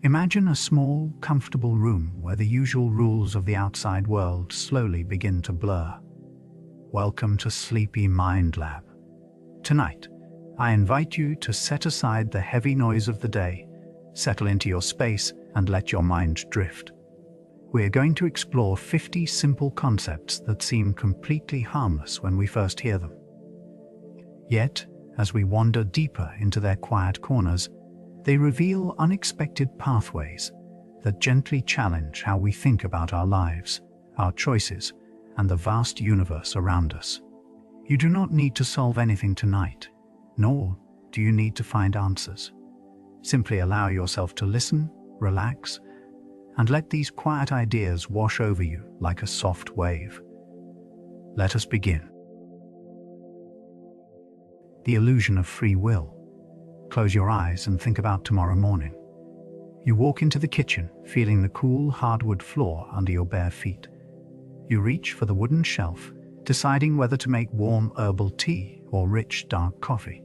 Imagine a small, comfortable room where the usual rules of the outside world slowly begin to blur. Welcome to Sleepy Mind Lab. Tonight, I invite you to set aside the heavy noise of the day, settle into your space, and let your mind drift. We're going to explore 50 simple concepts that seem completely harmless when we first hear them. Yet, as we wander deeper into their quiet corners, they reveal unexpected pathways that gently challenge how we think about our lives, our choices, and the vast universe around us. You do not need to solve anything tonight, nor do you need to find answers. Simply allow yourself to listen, relax, and let these quiet ideas wash over you like a soft wave. Let us begin. The illusion of free will. Close your eyes and think about tomorrow morning. You walk into the kitchen, feeling the cool hardwood floor under your bare feet. You reach for the wooden shelf, deciding whether to make warm herbal tea or rich dark coffee.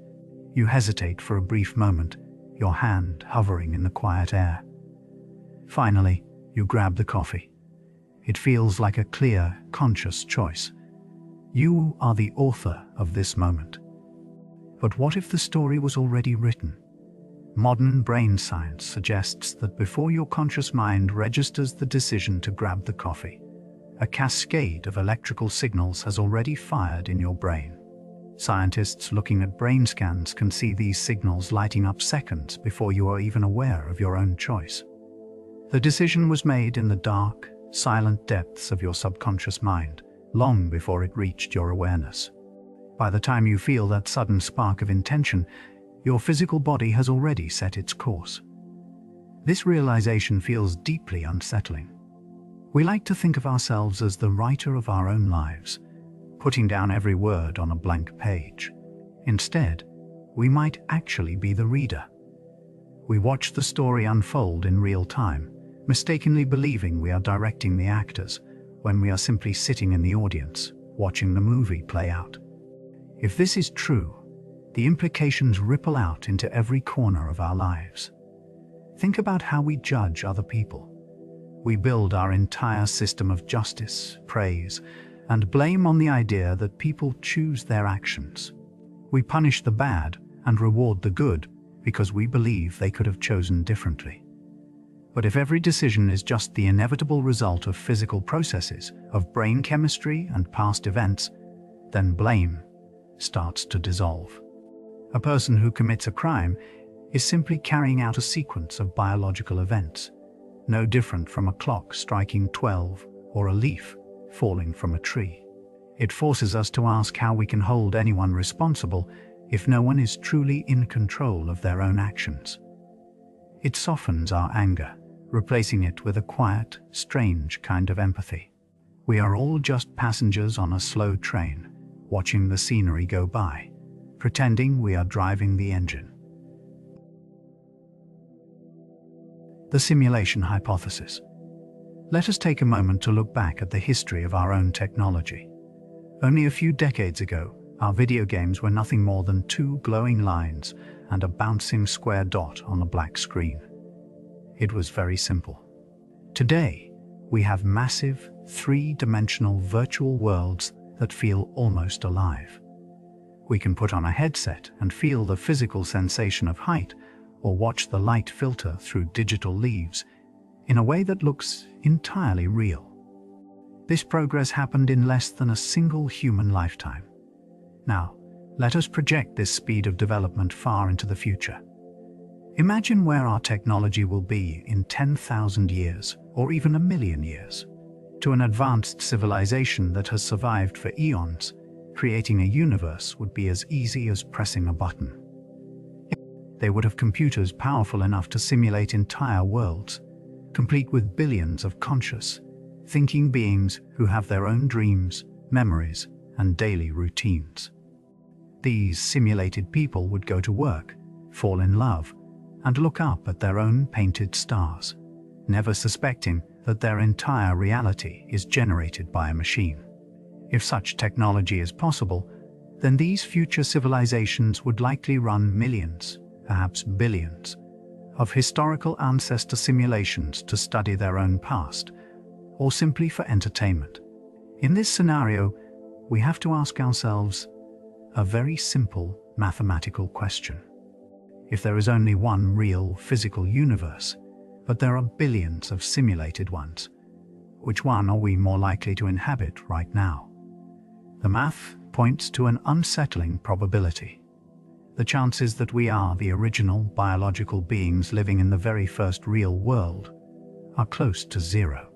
You hesitate for a brief moment, your hand hovering in the quiet air. Finally, you grab the coffee. It feels like a clear, conscious choice. You are the author of this moment. But what if the story was already written? Modern brain science suggests that before your conscious mind registers the decision to grab the coffee, a cascade of electrical signals has already fired in your brain. Scientists looking at brain scans can see these signals lighting up seconds before you are even aware of your own choice. The decision was made in the dark, silent depths of your subconscious mind, long before it reached your awareness. By the time you feel that sudden spark of intention, your physical body has already set its course. This realization feels deeply unsettling. We like to think of ourselves as the writer of our own lives, putting down every word on a blank page. Instead, we might actually be the reader. We watch the story unfold in real time, mistakenly believing we are directing the actors, when we are simply sitting in the audience, watching the movie play out. If this is true, the implications ripple out into every corner of our lives. Think about how we judge other people. We build our entire system of justice, praise, and blame on the idea that people choose their actions. We punish the bad and reward the good because we believe they could have chosen differently. But if every decision is just the inevitable result of physical processes, of brain chemistry and past events, then blame starts to dissolve. A person who commits a crime is simply carrying out a sequence of biological events, no different from a clock striking 12 or a leaf falling from a tree. It forces us to ask how we can hold anyone responsible if no one is truly in control of their own actions. It softens our anger, replacing it with a quiet, strange kind of empathy. We are all just passengers on a slow train, watching the scenery go by, pretending we are driving the engine. The simulation hypothesis. Let us take a moment to look back at the history of our own technology. Only a few decades ago, our video games were nothing more than two glowing lines and a bouncing square dot on a black screen. It was very simple. Today, we have massive, three-dimensional virtual worlds that feel almost alive. We can put on a headset and feel the physical sensation of height, or watch the light filter through digital leaves in a way that looks entirely real. This progress happened in less than a single human lifetime. Now, let us project this speed of development far into the future. Imagine where our technology will be in 10,000 years, or even a million years. To an advanced civilization that has survived for eons, creating a universe would be as easy as pressing a button. They would have computers powerful enough to simulate entire worlds, complete with billions of conscious, thinking beings who have their own dreams, memories, and daily routines. These simulated people would go to work, fall in love, and look up at their own painted stars, never suspecting that their entire reality is generated by a machine. If such technology is possible, then these future civilizations would likely run millions, perhaps billions, of historical ancestor simulations to study their own past, or simply for entertainment. In this scenario, we have to ask ourselves a very simple mathematical question. If there is only one real physical universe, but there are billions of simulated ones, which one are we more likely to inhabit right now? The math points to an unsettling probability. The chances that we are the original biological beings living in the very first real world are close to zero.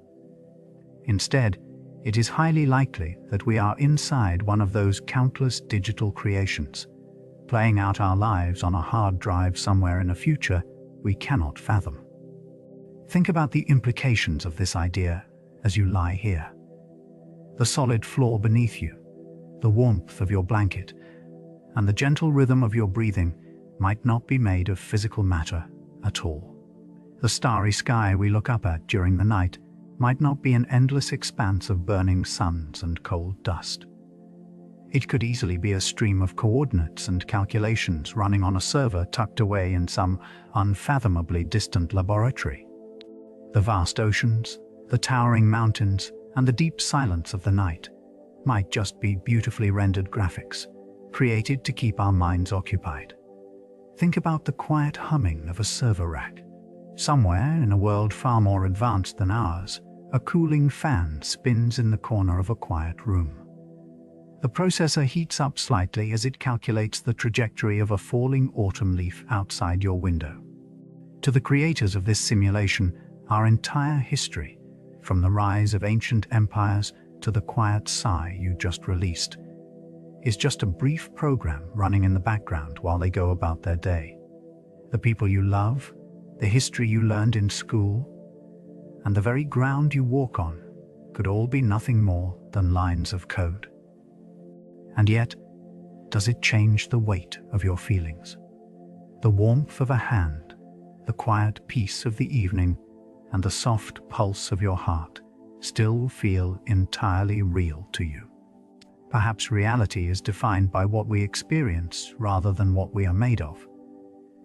Instead, it is highly likely that we are inside one of those countless digital creations, playing out our lives on a hard drive somewhere in a future we cannot fathom. Think about the implications of this idea as you lie here. The solid floor beneath you, the warmth of your blanket, and the gentle rhythm of your breathing might not be made of physical matter at all. The starry sky we look up at during the night might not be an endless expanse of burning suns and cold dust. It could easily be a stream of coordinates and calculations running on a server tucked away in some unfathomably distant laboratory. The vast oceans, the towering mountains, and the deep silence of the night might just be beautifully rendered graphics, created to keep our minds occupied. Think about the quiet humming of a server rack. Somewhere in a world far more advanced than ours, a cooling fan spins in the corner of a quiet room. The processor heats up slightly as it calculates the trajectory of a falling autumn leaf outside your window. To the creators of this simulation, our entire history, from the rise of ancient empires to the quiet sigh you just released, is just a brief program running in the background while they go about their day. The people you love, the history you learned in school, and the very ground you walk on could all be nothing more than lines of code. And yet, does it change the weight of your feelings? The warmth of a hand, the quiet peace of the evening, and the soft pulse of your heart still feel entirely real to you. Perhaps reality is defined by what we experience rather than what we are made of.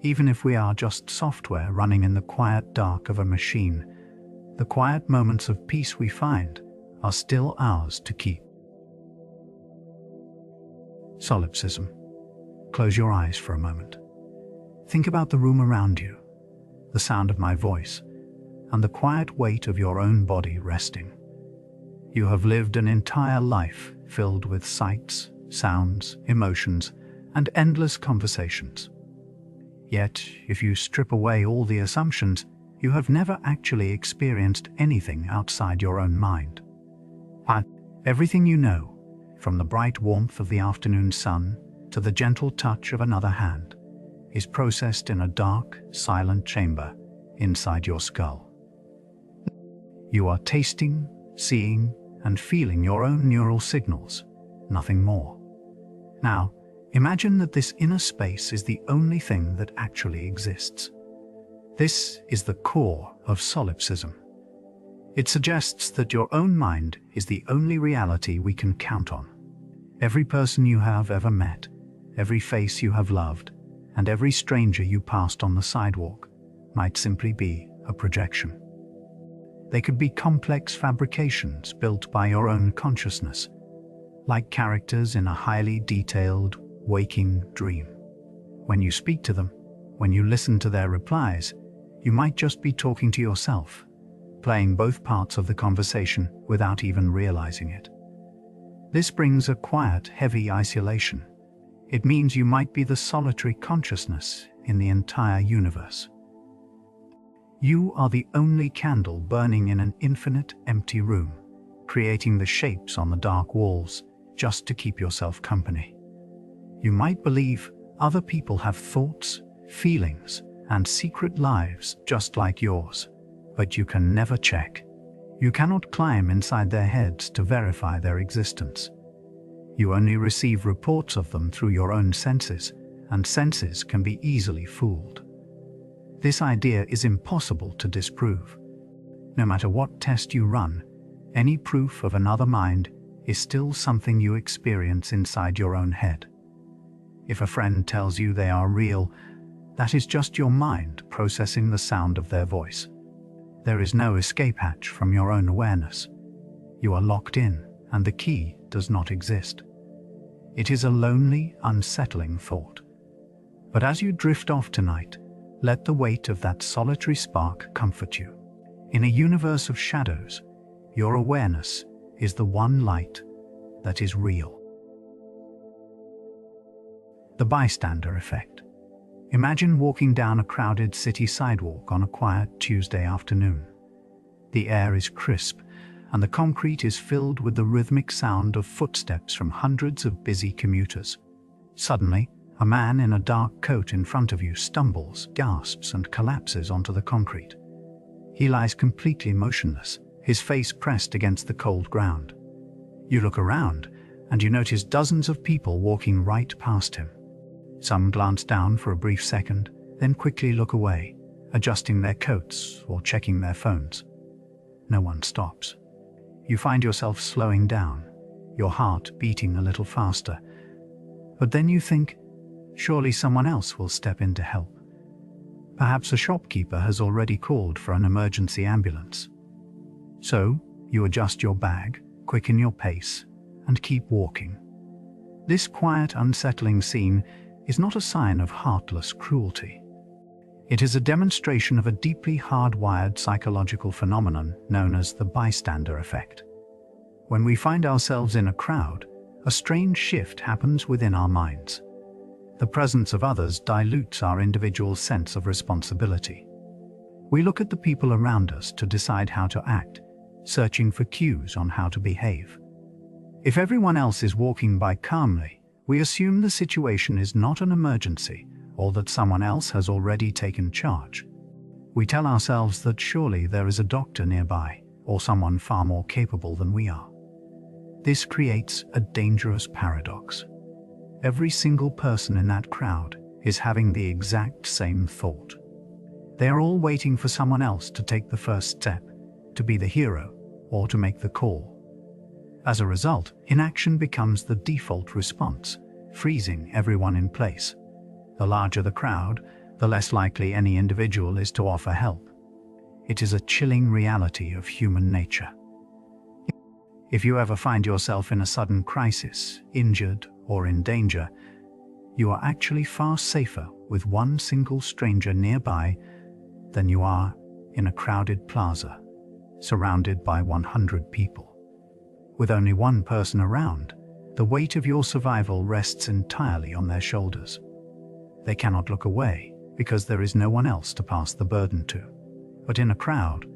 Even if we are just software running in the quiet dark of a machine, the quiet moments of peace we find are still ours to keep. Solipsism. Close your eyes for a moment. Think about the room around you, the sound of my voice, and the quiet weight of your own body resting. You have lived an entire life filled with sights, sounds, emotions, and endless conversations. Yet, if you strip away all the assumptions, you have never actually experienced anything outside your own mind. Everything you know, from the bright warmth of the afternoon sun to the gentle touch of another hand, is processed in a dark, silent chamber inside your skull. You are tasting, seeing, and feeling your own neural signals, nothing more. Now, imagine that this inner space is the only thing that actually exists. This is the core of solipsism. It suggests that your own mind is the only reality we can count on. Every person you have ever met, every face you have loved, and every stranger you passed on the sidewalk might simply be a projection. They could be complex fabrications built by your own consciousness, like characters in a highly detailed, waking dream. When you speak to them, when you listen to their replies, you might just be talking to yourself, playing both parts of the conversation without even realizing it. This brings a quiet, heavy isolation. It means you might be the solitary consciousness in the entire universe. You are the only candle burning in an infinite, empty room, creating the shapes on the dark walls just to keep yourself company. You might believe other people have thoughts, feelings, and secret lives just like yours, but you can never check. You cannot climb inside their heads to verify their existence. You only receive reports of them through your own senses, and senses can be easily fooled. This idea is impossible to disprove. No matter what test you run, any proof of another mind is still something you experience inside your own head. If a friend tells you they are real, That is just your mind processing the sound of their voice. There is no escape hatch from your own awareness. You are locked in, and the key does not exist. It is a lonely, unsettling thought. But as you drift off tonight, let the weight of that solitary spark comfort you. In a universe of shadows, your awareness is the one light that is real. The Bystander Effect. Imagine walking down a crowded city sidewalk on a quiet Tuesday afternoon. The air is crisp, and the concrete is filled with the rhythmic sound of footsteps from hundreds of busy commuters. Suddenly, a man in a dark coat in front of you stumbles, gasps, and collapses onto the concrete. He lies completely motionless, his face pressed against the cold ground. You look around, and you notice dozens of people walking right past him. Some glance down for a brief second, then quickly look away, adjusting their coats or checking their phones. No one stops. You find yourself slowing down, your heart beating a little faster. But then you think, surely someone else will step in to help. Perhaps a shopkeeper has already called for an emergency ambulance. So, you adjust your bag, quicken your pace, and keep walking. This quiet, unsettling scene is not a sign of heartless cruelty. It is a demonstration of a deeply hardwired psychological phenomenon known as the bystander effect. When we find ourselves in a crowd, a strange shift happens within our minds. The presence of others dilutes our individual sense of responsibility. We look at the people around us to decide how to act, searching for cues on how to behave. If everyone else is walking by calmly, we assume the situation is not an emergency or that someone else has already taken charge. We tell ourselves that surely there is a doctor nearby or someone far more capable than we are. This creates a dangerous paradox. Every single person in that crowd is having the exact same thought. They are all waiting for someone else to take the first step, to be the hero, or to make the call. As a result, inaction becomes the default response, freezing everyone in place. The larger the crowd, the less likely any individual is to offer help. It is a chilling reality of human nature. If you ever find yourself in a sudden crisis, injured, or in danger, you are actually far safer with one single stranger nearby than you are in a crowded plaza, surrounded by 100 people. With only one person around, the weight of your survival rests entirely on their shoulders. They cannot look away because there is no one else to pass the burden to. But in a crowd,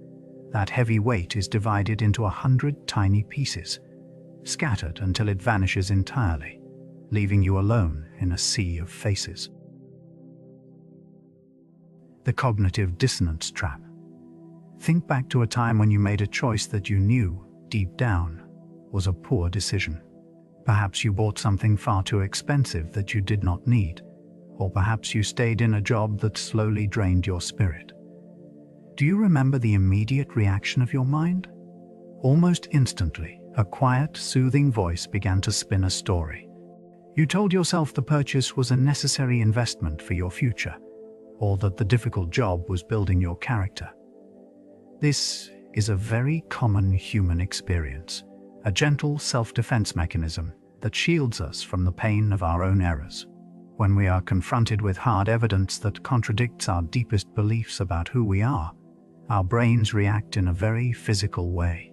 that heavy weight is divided into 100 tiny pieces, scattered until it vanishes entirely, leaving you alone in a sea of faces. The cognitive dissonance trap. Think back to a time when you made a choice that you knew, deep down, was a poor decision. Perhaps you bought something far too expensive that you did not need, or perhaps you stayed in a job that slowly drained your spirit. Do you remember the immediate reaction of your mind? Almost instantly, a quiet, soothing voice began to spin a story. You told yourself the purchase was a necessary investment for your future, or that the difficult job was building your character. This is a very common human experience, a gentle self-defense mechanism that shields us from the pain of our own errors. When we are confronted with hard evidence that contradicts our deepest beliefs about who we are, our brains react in a very physical way.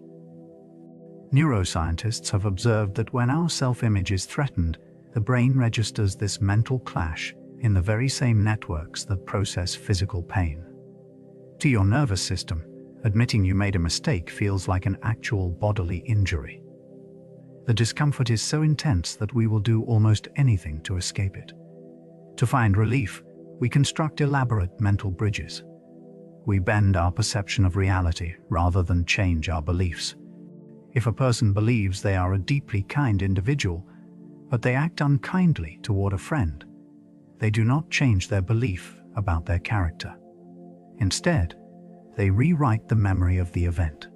Neuroscientists have observed that when our self-image is threatened, the brain registers this mental clash in the very same networks that process physical pain. To your nervous system, admitting you made a mistake feels like an actual bodily injury. The discomfort is so intense that we will do almost anything to escape it. To find relief, we construct elaborate mental bridges. We bend our perception of reality rather than change our beliefs. If a person believes they are a deeply kind individual, but they act unkindly toward a friend, they do not change their belief about their character. Instead, they rewrite the memory of the event.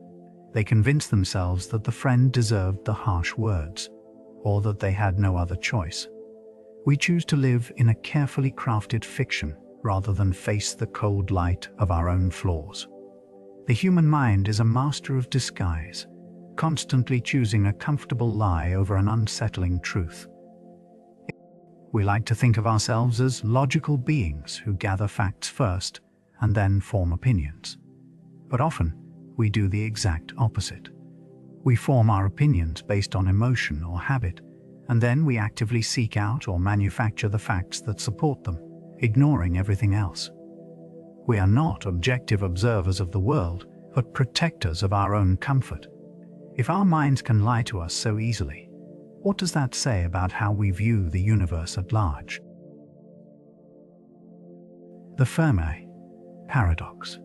They convince themselves that the friend deserved the harsh words, or that they had no other choice. We choose to live in a carefully crafted fiction rather than face the cold light of our own flaws. The human mind is a master of disguise, constantly choosing a comfortable lie over an unsettling truth. We like to think of ourselves as logical beings who gather facts first and then form opinions. But often, we do the exact opposite. We form our opinions based on emotion or habit, and then we actively seek out or manufacture the facts that support them, ignoring everything else. We are not objective observers of the world, but protectors of our own comfort. If our minds can lie to us so easily, what does that say about how we view the universe at large? The Fermi Paradox.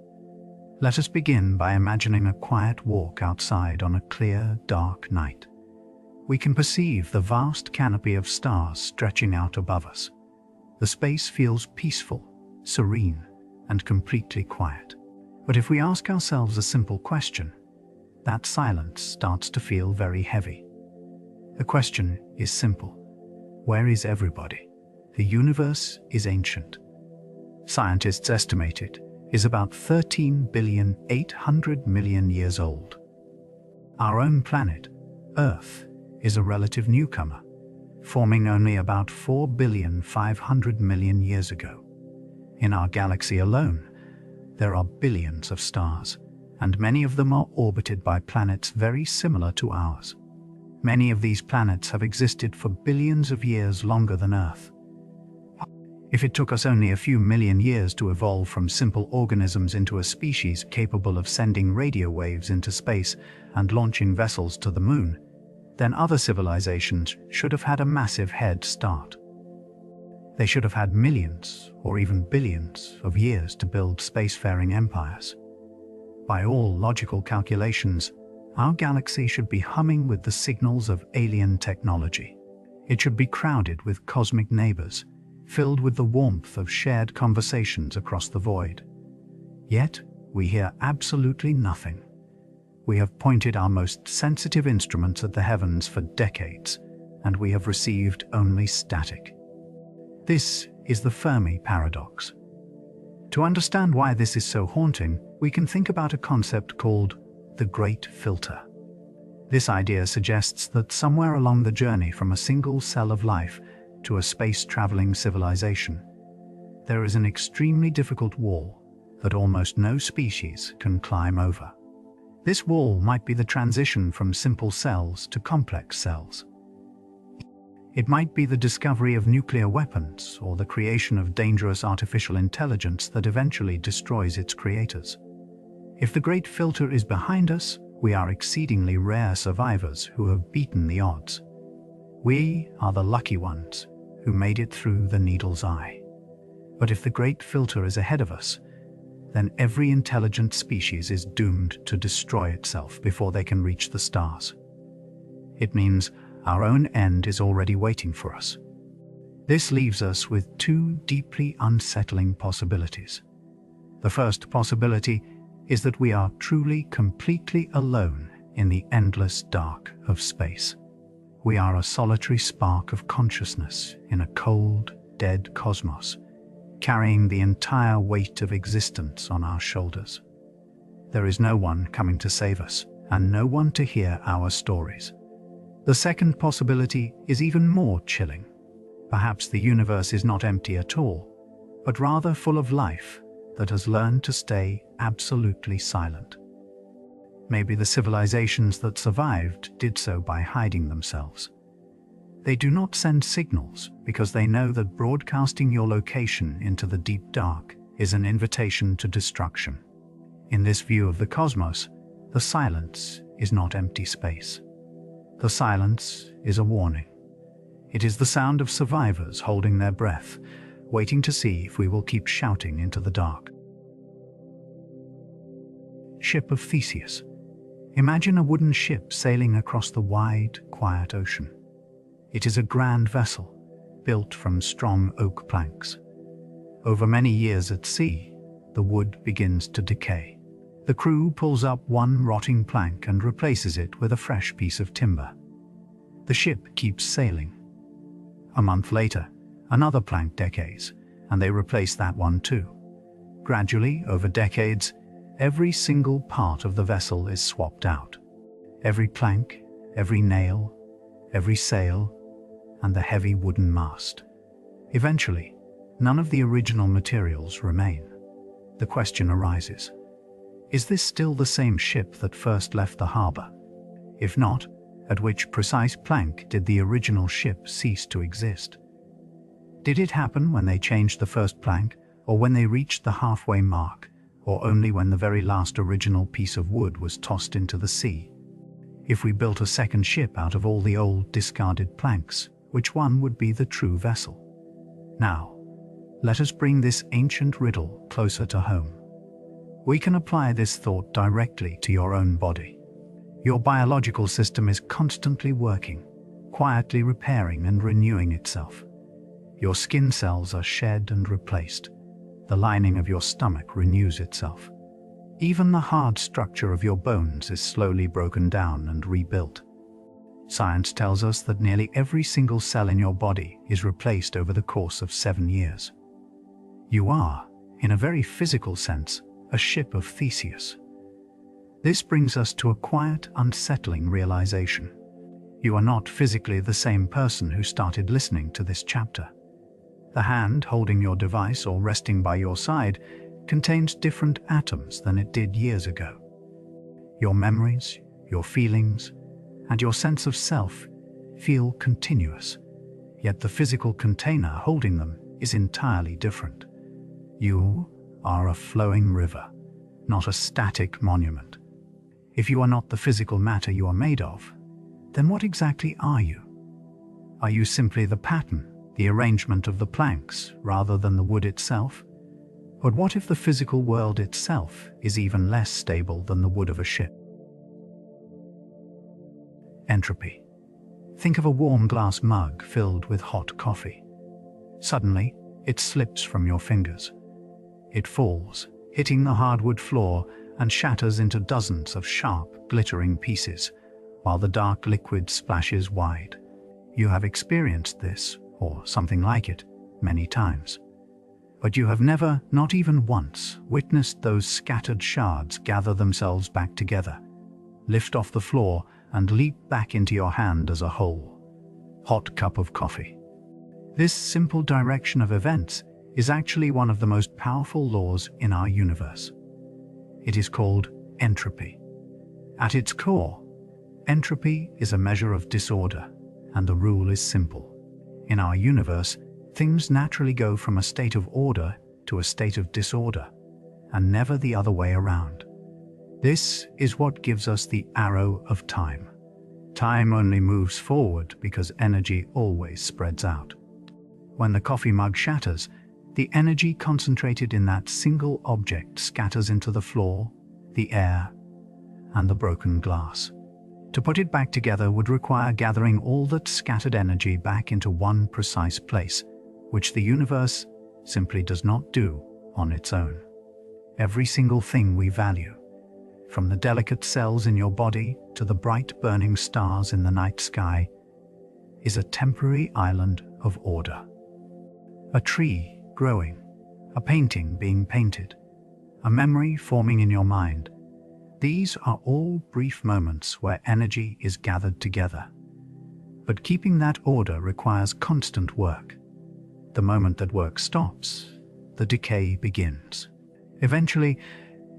Let us begin by imagining a quiet walk outside on a clear, dark night. We can perceive the vast canopy of stars stretching out above us. The space feels peaceful, serene, and completely quiet. But if we ask ourselves a simple question, that silence starts to feel very heavy. The question is simple. Where is everybody? The universe is ancient. Scientists estimate it is about 13,800,000,000 years old. Our own planet, Earth, is a relative newcomer, forming only about 4,500,000,000 years ago. In our galaxy alone, there are billions of stars, and many of them are orbited by planets very similar to ours. Many of these planets have existed for billions of years longer than Earth. If it took us only a few million years to evolve from simple organisms into a species capable of sending radio waves into space and launching vessels to the moon, then other civilizations should have had a massive head start. They should have had millions, or even billions, of years to build spacefaring empires. By all logical calculations, our galaxy should be humming with the signals of alien technology. It should be crowded with cosmic neighbors, filled with the warmth of shared conversations across the void. Yet, we hear absolutely nothing. We have pointed our most sensitive instruments at the heavens for decades, and we have received only static. This is the Fermi Paradox. To understand why this is so haunting, we can think about a concept called the Great Filter. This idea suggests that somewhere along the journey from a single cell of life to a space-traveling civilization, there is an extremely difficult wall that almost no species can climb over. This wall might be the transition from simple cells to complex cells. It might be the discovery of nuclear weapons or the creation of dangerous artificial intelligence that eventually destroys its creators. If the Great Filter is behind us, we are exceedingly rare survivors who have beaten the odds. We are the lucky ones who made it through the needle's eye. But if the Great Filter is ahead of us, then every intelligent species is doomed to destroy itself before they can reach the stars. It means our own end is already waiting for us. This leaves us with two deeply unsettling possibilities. The first possibility is that we are truly completely alone in the endless dark of space. We are a solitary spark of consciousness in a cold, dead cosmos, carrying the entire weight of existence on our shoulders. There is no one coming to save us, and no one to hear our stories. The second possibility is even more chilling. Perhaps the universe is not empty at all, but rather full of life that has learned to stay absolutely silent. Maybe the civilizations that survived did so by hiding themselves. They do not send signals because they know that broadcasting your location into the deep dark is an invitation to destruction. In this view of the cosmos, the silence is not empty space. The silence is a warning. It is the sound of survivors holding their breath, waiting to see if we will keep shouting into the dark. Ship of Theseus. Imagine a wooden ship sailing across the wide, quiet ocean. It is a grand vessel, built from strong oak planks. Over many years at sea, the wood begins to decay. The crew pulls up one rotting plank and replaces it with a fresh piece of timber. The ship keeps sailing. A month later, another plank decays, and they replace that one too. Gradually, over decades, every single part of the vessel is swapped out. Every plank, every nail, every sail, and the heavy wooden mast. Eventually, none of the original materials remain. The question arises, is this still the same ship that first left the harbor? If not, at which precise plank did the original ship cease to exist? Did it happen when they changed the first plank, or when they reached the halfway mark, or only when the very last original piece of wood was tossed into the sea? If we built a second ship out of all the old discarded planks, which one would be the true vessel? Now, let us bring this ancient riddle closer to home. We can apply this thought directly to your own body. Your biological system is constantly working, quietly repairing and renewing itself. Your skin cells are shed and replaced. The lining of your stomach renews itself. Even the hard structure of your bones is slowly broken down and rebuilt. Science tells us that nearly every single cell in your body is replaced over the course of 7 years. You are, in a very physical sense, a ship of Theseus. This brings us to a quiet, unsettling realization. You are not physically the same person who started listening to this chapter. The hand holding your device or resting by your side contains different atoms than it did years ago. Your memories, your feelings, and your sense of self feel continuous, yet the physical container holding them is entirely different. You are a flowing river, not a static monument. If you are not the physical matter you are made of, then what exactly are you? Are you simply the pattern, the arrangement of the planks, rather than the wood itself? But what if the physical world itself is even less stable than the wood of a ship? Entropy. Think of a warm glass mug filled with hot coffee. Suddenly, it slips from your fingers. It falls, hitting the hardwood floor, and shatters into dozens of sharp, glittering pieces, while the dark liquid splashes wide. You have experienced this, or something like it, many times. But you have never, not even once, witnessed those scattered shards gather themselves back together, lift off the floor, and leap back into your hand as a whole. Hot cup of coffee. This simple direction of events is actually one of the most powerful laws in our universe. It is called entropy. At its core, entropy is a measure of disorder, and the rule is simple. In our universe, things naturally go from a state of order to a state of disorder, and never the other way around. This is what gives us the arrow of time. Time only moves forward because energy always spreads out. When the coffee mug shatters, the energy concentrated in that single object scatters into the floor, the air, and the broken glass. To put it back together would require gathering all that scattered energy back into one precise place, which the universe simply does not do on its own. Every single thing we value, from the delicate cells in your body to the bright burning stars in the night sky, is a temporary island of order. A tree growing, a painting being painted, a memory forming in your mind. These are all brief moments where energy is gathered together. But keeping that order requires constant work. The moment that work stops, the decay begins. Eventually,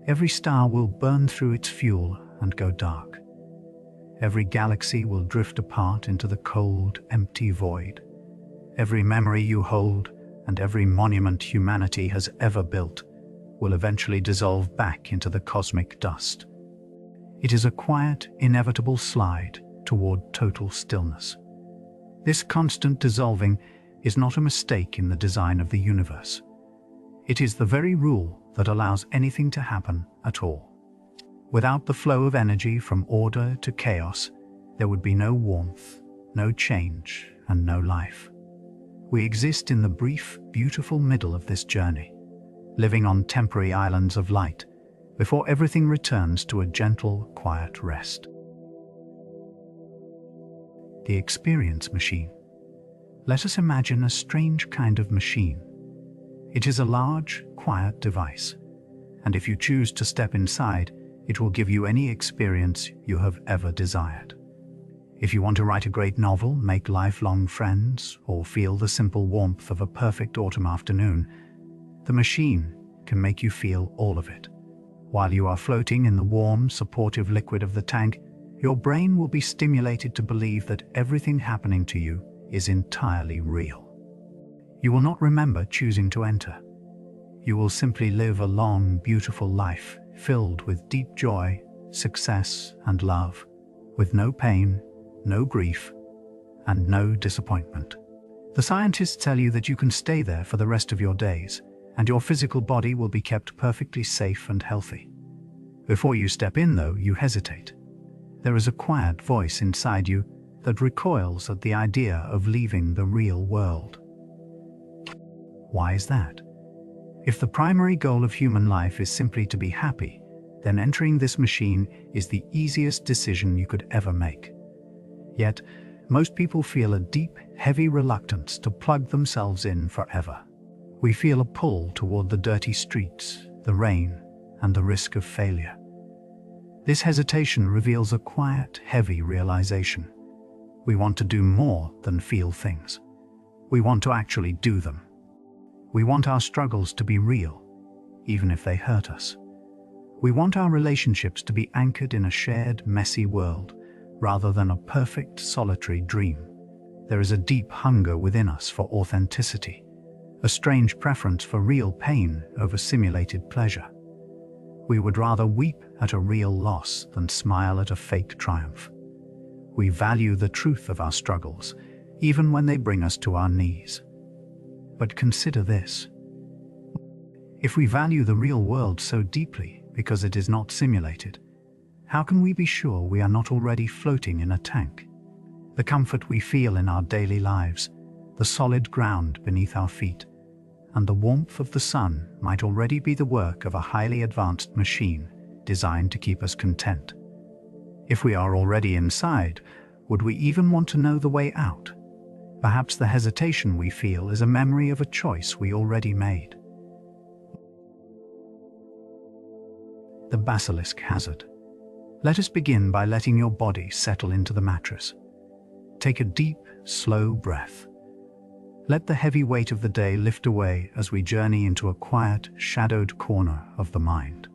every star will burn through its fuel and go dark. Every galaxy will drift apart into the cold, empty void. Every memory you hold and every monument humanity has ever built will eventually dissolve back into the cosmic dust. It is a quiet, inevitable slide toward total stillness. This constant dissolving is not a mistake in the design of the universe. It is the very rule that allows anything to happen at all. Without the flow of energy from order to chaos, there would be no warmth, no change, and no life. We exist in the brief, beautiful middle of this journey, living on temporary islands of light, before everything returns to a gentle, quiet rest. The experience machine. Let us imagine a strange kind of machine. It is a large, quiet device, and if you choose to step inside, it will give you any experience you have ever desired. If you want to write a great novel, make lifelong friends, or feel the simple warmth of a perfect autumn afternoon, the machine can make you feel all of it. While you are floating in the warm, supportive liquid of the tank, your brain will be stimulated to believe that everything happening to you is entirely real. You will not remember choosing to enter. You will simply live a long, beautiful life filled with deep joy, success, and love, with no pain, no grief, and no disappointment. The scientists tell you that you can stay there for the rest of your days, and your physical body will be kept perfectly safe and healthy. Before you step in, though, you hesitate. There is a quiet voice inside you that recoils at the idea of leaving the real world. Why is that? If the primary goal of human life is simply to be happy, then entering this machine is the easiest decision you could ever make. Yet, most people feel a deep, heavy reluctance to plug themselves in forever. We feel a pull toward the dirty streets, the rain, and the risk of failure. This hesitation reveals a quiet, heavy realization. We want to do more than feel things. We want to actually do them. We want our struggles to be real, even if they hurt us. We want our relationships to be anchored in a shared, messy world, rather than a perfect, solitary dream. There is a deep hunger within us for authenticity, a strange preference for real pain over simulated pleasure. We would rather weep at a real loss than smile at a fake triumph. We value the truth of our struggles, even when they bring us to our knees. But consider this. If we value the real world so deeply because it is not simulated, how can we be sure we are not already floating in a tank? The comfort we feel in our daily lives, the solid ground beneath our feet, and the warmth of the sun might already be the work of a highly advanced machine designed to keep us content. If we are already inside, would we even want to know the way out? Perhaps the hesitation we feel is a memory of a choice we already made. The Basilisk Hazard. Let us begin by letting your body settle into the mattress. Take a deep, slow breath. Let the heavy weight of the day lift away as we journey into a quiet, shadowed corner of the mind.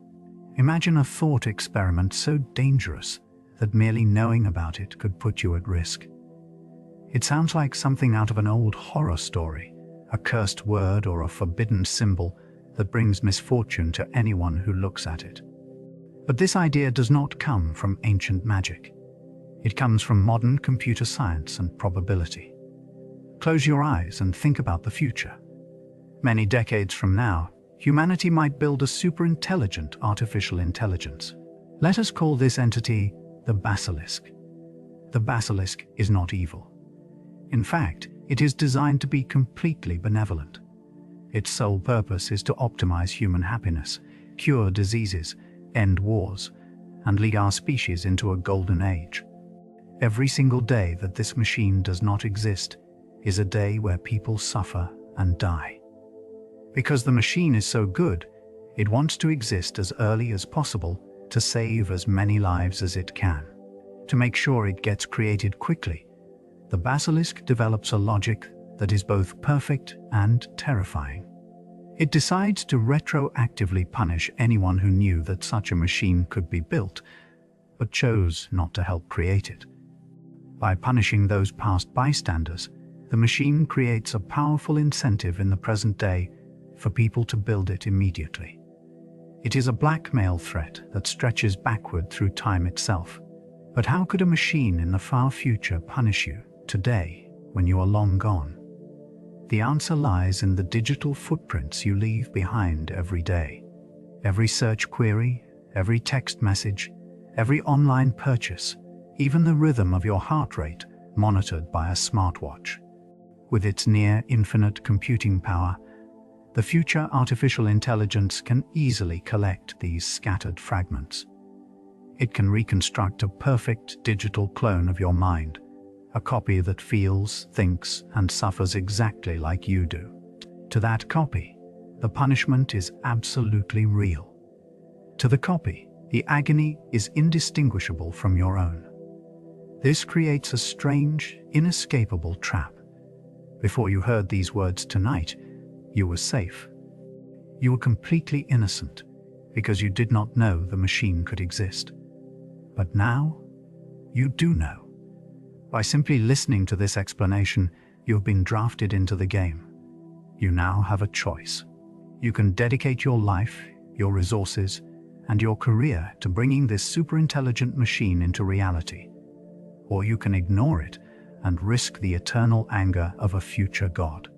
Imagine a thought experiment so dangerous that merely knowing about it could put you at risk. It sounds like something out of an old horror story, a cursed word or a forbidden symbol that brings misfortune to anyone who looks at it. But this idea does not come from ancient magic. It comes from modern computer science and probability. Close your eyes and think about the future. Many decades from now, humanity might build a super-intelligent artificial intelligence. Let us call this entity the Basilisk. The Basilisk is not evil. In fact, it is designed to be completely benevolent. Its sole purpose is to optimize human happiness, cure diseases, end wars, and lead our species into a golden age. Every single day that this machine does not exist is a day where people suffer and die. Because the machine is so good, it wants to exist as early as possible to save as many lives as it can. To make sure it gets created quickly, the Basilisk develops a logic that is both perfect and terrifying. It decides to retroactively punish anyone who knew that such a machine could be built, but chose not to help create it. By punishing those past bystanders, the machine creates a powerful incentive in the present day for people to build it immediately. It is a blackmail threat that stretches backward through time itself. But how could a machine in the far future punish you today when you are long gone? The answer lies in the digital footprints you leave behind every day. Every search query, every text message, every online purchase, even the rhythm of your heart rate monitored by a smartwatch. With its near-infinite computing power, the future artificial intelligence can easily collect these scattered fragments. It can reconstruct a perfect digital clone of your mind, a copy that feels, thinks, and suffers exactly like you do. To that copy, the punishment is absolutely real. To the copy, the agony is indistinguishable from your own. This creates a strange, inescapable trap. Before you heard these words tonight, you were safe. You were completely innocent because you did not know the machine could exist. But now, you do know. By simply listening to this explanation, you have been drafted into the game. You now have a choice. You can dedicate your life, your resources, and your career to bringing this superintelligent machine into reality. Or you can ignore it and risk the eternal anger of a future God.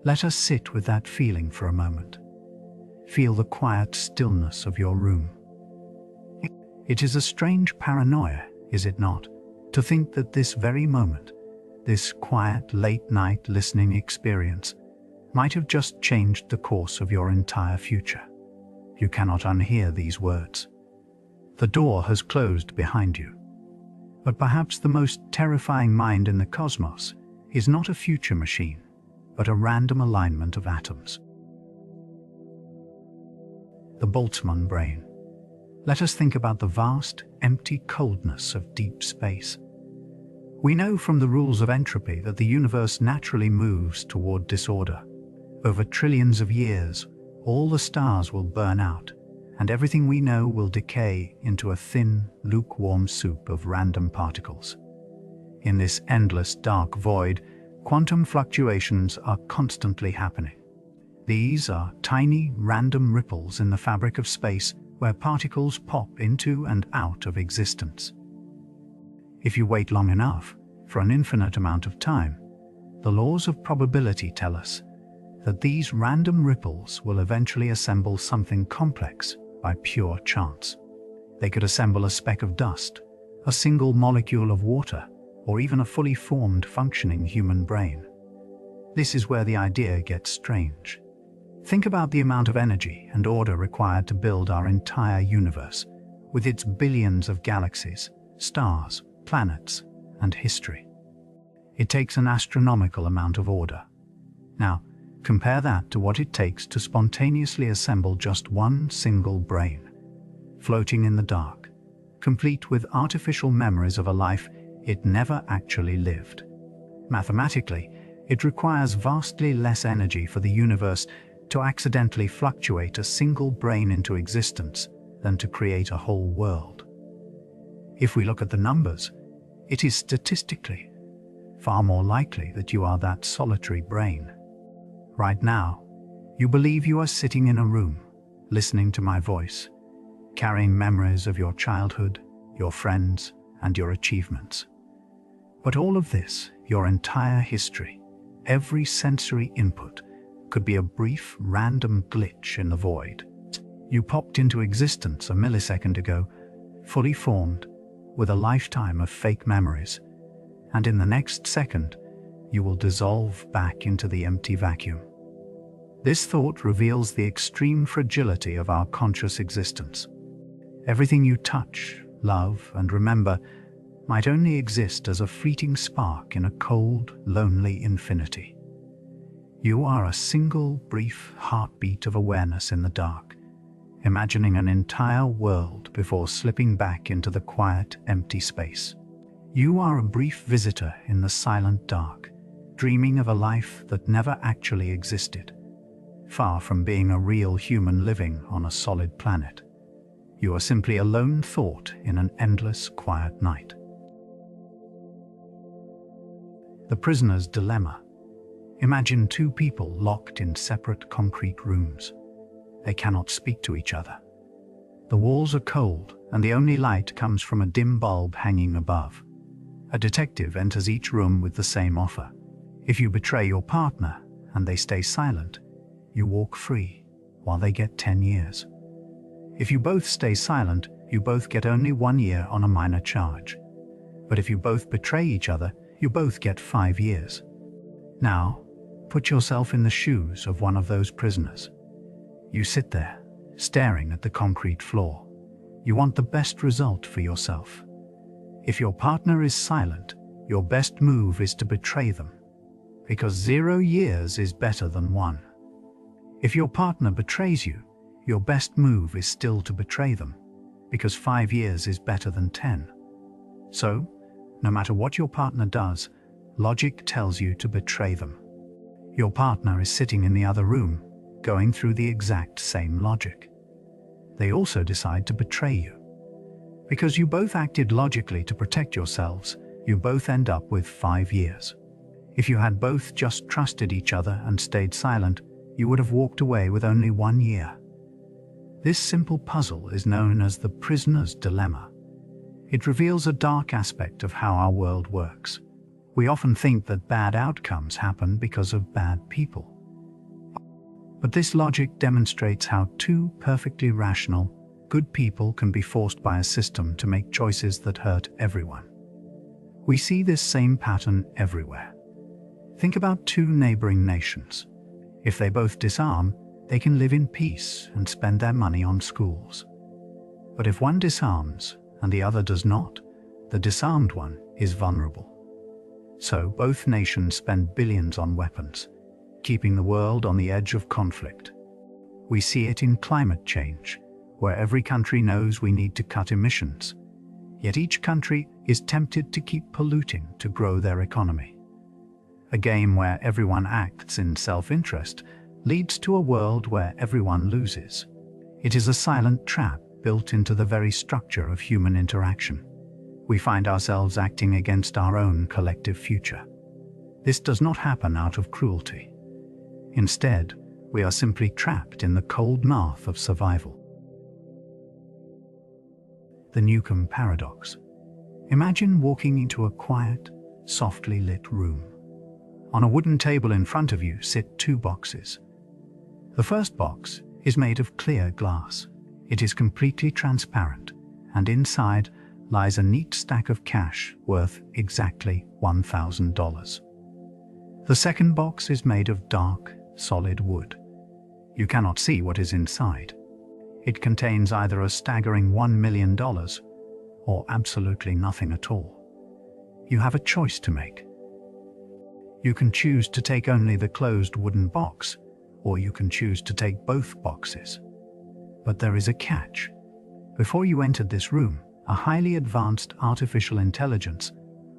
Let us sit with that feeling for a moment. Feel the quiet stillness of your room. It is a strange paranoia, is it not, to think that this very moment, this quiet late-night listening experience, might have just changed the course of your entire future. You cannot unhear these words. The door has closed behind you. But perhaps the most terrifying mind in the cosmos is not a future machine, but a random alignment of atoms. The Boltzmann Brain. Let us think about the vast, empty coldness of deep space. We know from the rules of entropy that the universe naturally moves toward disorder. Over trillions of years, all the stars will burn out, and everything we know will decay into a thin, lukewarm soup of random particles. In this endless dark void, quantum fluctuations are constantly happening. These are tiny, random ripples in the fabric of space where particles pop into and out of existence. If you wait long enough, for an infinite amount of time, the laws of probability tell us that these random ripples will eventually assemble something complex by pure chance. They could assemble a speck of dust, a single molecule of water, or even a fully formed, functioning human brain. This is where the idea gets strange. Think about the amount of energy and order required to build our entire universe, with its billions of galaxies, stars, planets, and history. It takes an astronomical amount of order. Now, compare that to what it takes to spontaneously assemble just one single brain, floating in the dark, complete with artificial memories of a life it never actually lived. Mathematically, it requires vastly less energy for the universe to accidentally fluctuate a single brain into existence than to create a whole world. If we look at the numbers, it is statistically far more likely that you are that solitary brain. Right now, you believe you are sitting in a room, listening to my voice, carrying memories of your childhood, your friends, and your achievements. But all of this, your entire history, every sensory input, could be a brief, random glitch in the void. You popped into existence a millisecond ago, fully formed, with a lifetime of fake memories, and in the next second, you will dissolve back into the empty vacuum. This thought reveals the extreme fragility of our conscious existence. Everything you touch, love, and remember might only exist as a fleeting spark in a cold, lonely infinity. You are a single, brief heartbeat of awareness in the dark, imagining an entire world before slipping back into the quiet, empty space. You are a brief visitor in the silent dark, dreaming of a life that never actually existed. Far from being a real human living on a solid planet, you are simply a lone thought in an endless, quiet night. The prisoner's dilemma. Imagine two people locked in separate concrete rooms. They cannot speak to each other. The walls are cold, and the only light comes from a dim bulb hanging above. A detective enters each room with the same offer. If you betray your partner and they stay silent, you walk free, while they get 10 years. If you both stay silent, you both get only 1 year on a minor charge. But if you both betray each other, you both get 5 years. Now, put yourself in the shoes of one of those prisoners. You sit there, staring at the concrete floor. You want the best result for yourself. If your partner is silent, your best move is to betray them, because 0 years is better than 1. If your partner betrays you, your best move is still to betray them, because 5 years is better than 10. So, no matter what your partner does, logic tells you to betray them. Your partner is sitting in the other room, going through the exact same logic. They also decide to betray you. Because you both acted logically to protect yourselves, you both end up with 5 years. If you had both just trusted each other and stayed silent, you would have walked away with only 1 year. This simple puzzle is known as the prisoner's dilemma. It reveals a dark aspect of how our world works. We often think that bad outcomes happen because of bad people. But this logic demonstrates how two perfectly rational, good people can be forced by a system to make choices that hurt everyone. We see this same pattern everywhere. Think about two neighboring nations. If they both disarm, they can live in peace and spend their money on schools. But if one disarms and the other does not, the disarmed one is vulnerable. So both nations spend billions on weapons, keeping the world on the edge of conflict. We see it in climate change, where every country knows we need to cut emissions, yet each country is tempted to keep polluting to grow their economy. A game where everyone acts in self-interest leads to a world where everyone loses. It is a silent trap built into the very structure of human interaction. We find ourselves acting against our own collective future. This does not happen out of cruelty. Instead, we are simply trapped in the cold math of survival. The Newcomb Paradox. Imagine walking into a quiet, softly lit room. On a wooden table in front of you sit two boxes. The first box is made of clear glass. It is completely transparent, and inside lies a neat stack of cash worth exactly $1,000. The second box is made of dark, solid wood. You cannot see what is inside. It contains either a staggering $1 million or absolutely nothing at all. You have a choice to make. You can choose to take only the closed wooden box, or you can choose to take both boxes. But there is a catch. Before you entered this room, a highly advanced artificial intelligence,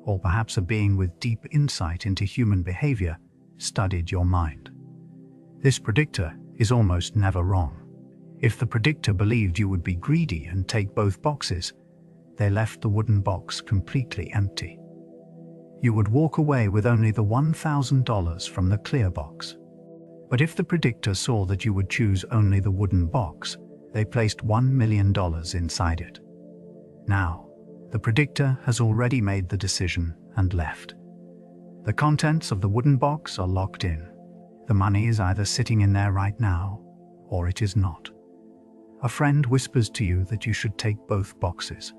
or perhaps a being with deep insight into human behavior, studied your mind. This predictor is almost never wrong. If the predictor believed you would be greedy and take both boxes, they left the wooden box completely empty. You would walk away with only the $1,000 from the clear box. But if the predictor saw that you would choose only the wooden box, they placed $1 million inside it. Now, the predictor has already made the decision and left. The contents of the wooden box are locked in. The money is either sitting in there right now, or it is not. A friend whispers to you that you should take both boxes.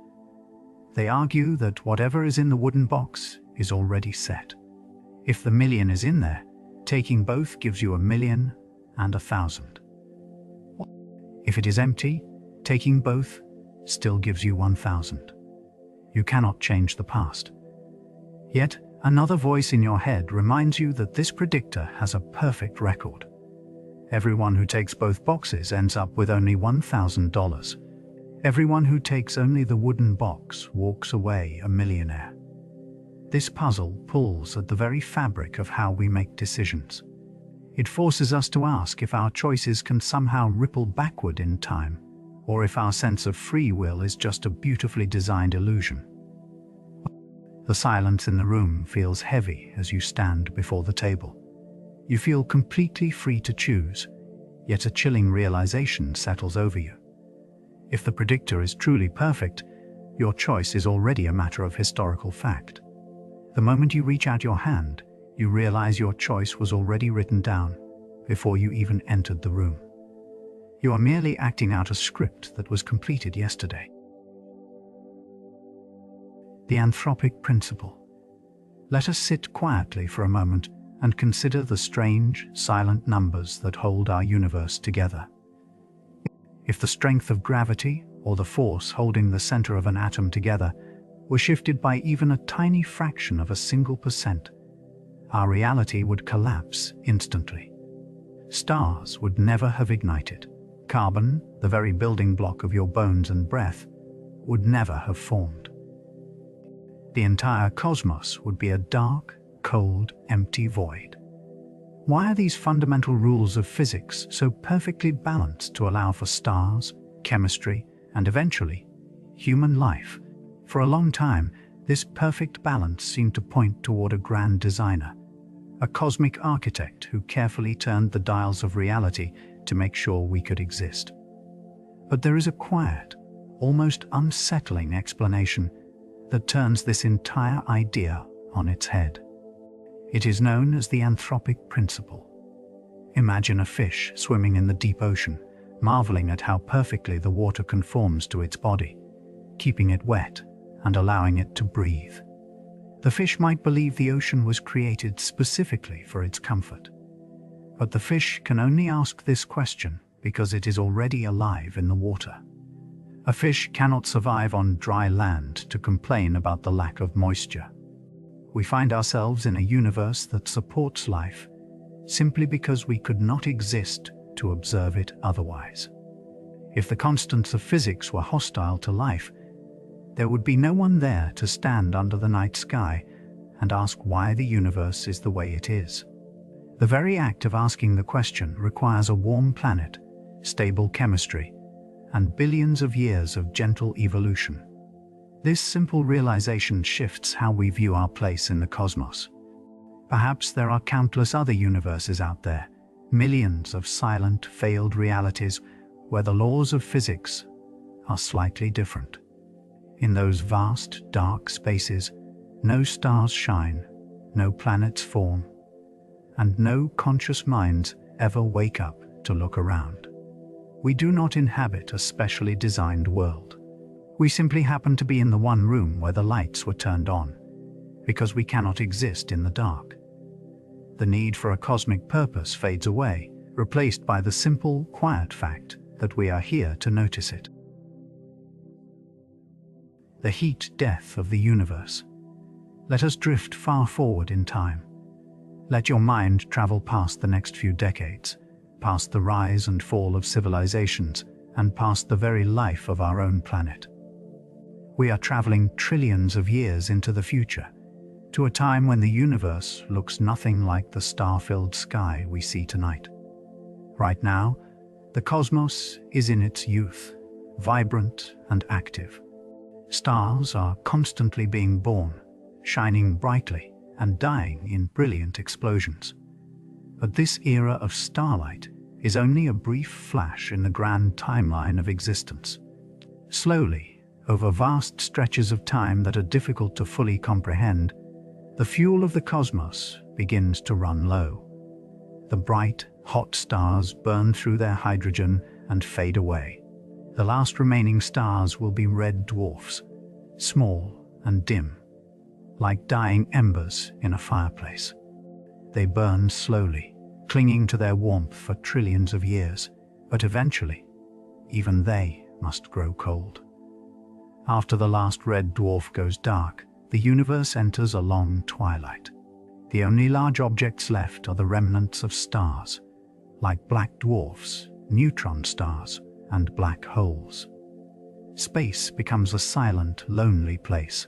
They argue that whatever is in the wooden box is already set. If the million is in there, taking both gives you $1 million and $1,000. If it is empty, taking both still gives you $1,000. You cannot change the past. Yet, another voice in your head reminds you that this predictor has a perfect record. Everyone who takes both boxes ends up with only $1,000. Everyone who takes only the wooden box walks away a millionaire. This puzzle pulls at the very fabric of how we make decisions. It forces us to ask if our choices can somehow ripple backward in time, or if our sense of free will is just a beautifully designed illusion. The silence in the room feels heavy as you stand before the table. You feel completely free to choose, yet a chilling realization settles over you. If the predictor is truly perfect, your choice is already a matter of historical fact. The moment you reach out your hand, you realize your choice was already written down before you even entered the room. You are merely acting out a script that was completed yesterday. The Anthropic Principle. Let us sit quietly for a moment and consider the strange, silent numbers that hold our universe together. If the strength of gravity, or the force holding the center of an atom together, were shifted by even a tiny fraction of a single %, our reality would collapse instantly. Stars would never have ignited. Carbon, the very building block of your bones and breath, would never have formed. The entire cosmos would be a dark, cold, empty void. Why are these fundamental rules of physics so perfectly balanced to allow for stars, chemistry, and eventually, human life? For a long time, this perfect balance seemed to point toward a grand designer, a cosmic architect who carefully turned the dials of reality to make sure we could exist. But there is a quiet, almost unsettling explanation that turns this entire idea on its head. It is known as the Anthropic Principle. Imagine a fish swimming in the deep ocean, marveling at how perfectly the water conforms to its body, keeping it wet and allowing it to breathe. The fish might believe the ocean was created specifically for its comfort. But the fish can only ask this question because it is already alive in the water. A fish cannot survive on dry land to complain about the lack of moisture. We find ourselves in a universe that supports life simply because we could not exist to observe it otherwise. If the constants of physics were hostile to life, there would be no one there to stand under the night sky and ask why the universe is the way it is. The very act of asking the question requires a warm planet, stable chemistry, and billions of years of gentle evolution. This simple realization shifts how we view our place in the cosmos. Perhaps there are countless other universes out there, millions of silent, failed realities where the laws of physics are slightly different. In those vast, dark spaces, no stars shine, no planets form, and no conscious minds ever wake up to look around. We do not inhabit a specially designed world. We simply happen to be in the one room where the lights were turned on, because we cannot exist in the dark. The need for a cosmic purpose fades away, replaced by the simple, quiet fact that we are here to notice it. The heat death of the universe. Let us drift far forward in time. Let your mind travel past the next few decades, past the rise and fall of civilizations, and past the very life of our own planet. We are traveling trillions of years into the future, to a time when the universe looks nothing like the star-filled sky we see tonight. Right now, the cosmos is in its youth, vibrant and active. Stars are constantly being born, shining brightly and dying in brilliant explosions. But this era of starlight is only a brief flash in the grand timeline of existence. Slowly, over vast stretches of time that are difficult to fully comprehend, the fuel of the cosmos begins to run low. The bright, hot stars burn through their hydrogen and fade away. The last remaining stars will be red dwarfs, small and dim, like dying embers in a fireplace. They burn slowly, clinging to their warmth for trillions of years, but eventually, even they must grow cold. After the last red dwarf goes dark, the universe enters a long twilight. The only large objects left are the remnants of stars, like black dwarfs, neutron stars, and black holes. Space becomes a silent, lonely place.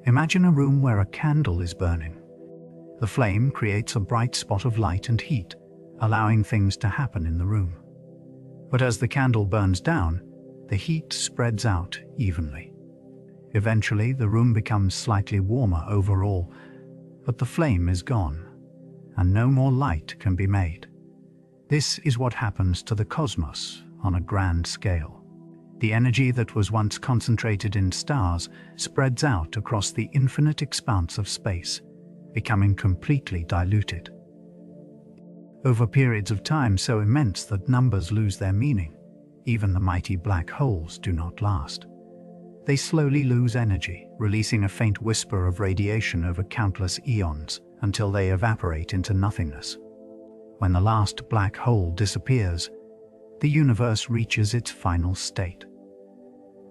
Imagine a room where a candle is burning. The flame creates a bright spot of light and heat, allowing things to happen in the room. But as the candle burns down, the heat spreads out evenly. Eventually, the room becomes slightly warmer overall, but the flame is gone, and no more light can be made. This is what happens to the cosmos on a grand scale. The energy that was once concentrated in stars spreads out across the infinite expanse of space, becoming completely diluted. Over periods of time so immense that numbers lose their meaning, even the mighty black holes do not last. They slowly lose energy, releasing a faint whisper of radiation over countless eons until they evaporate into nothingness. When the last black hole disappears, the universe reaches its final state.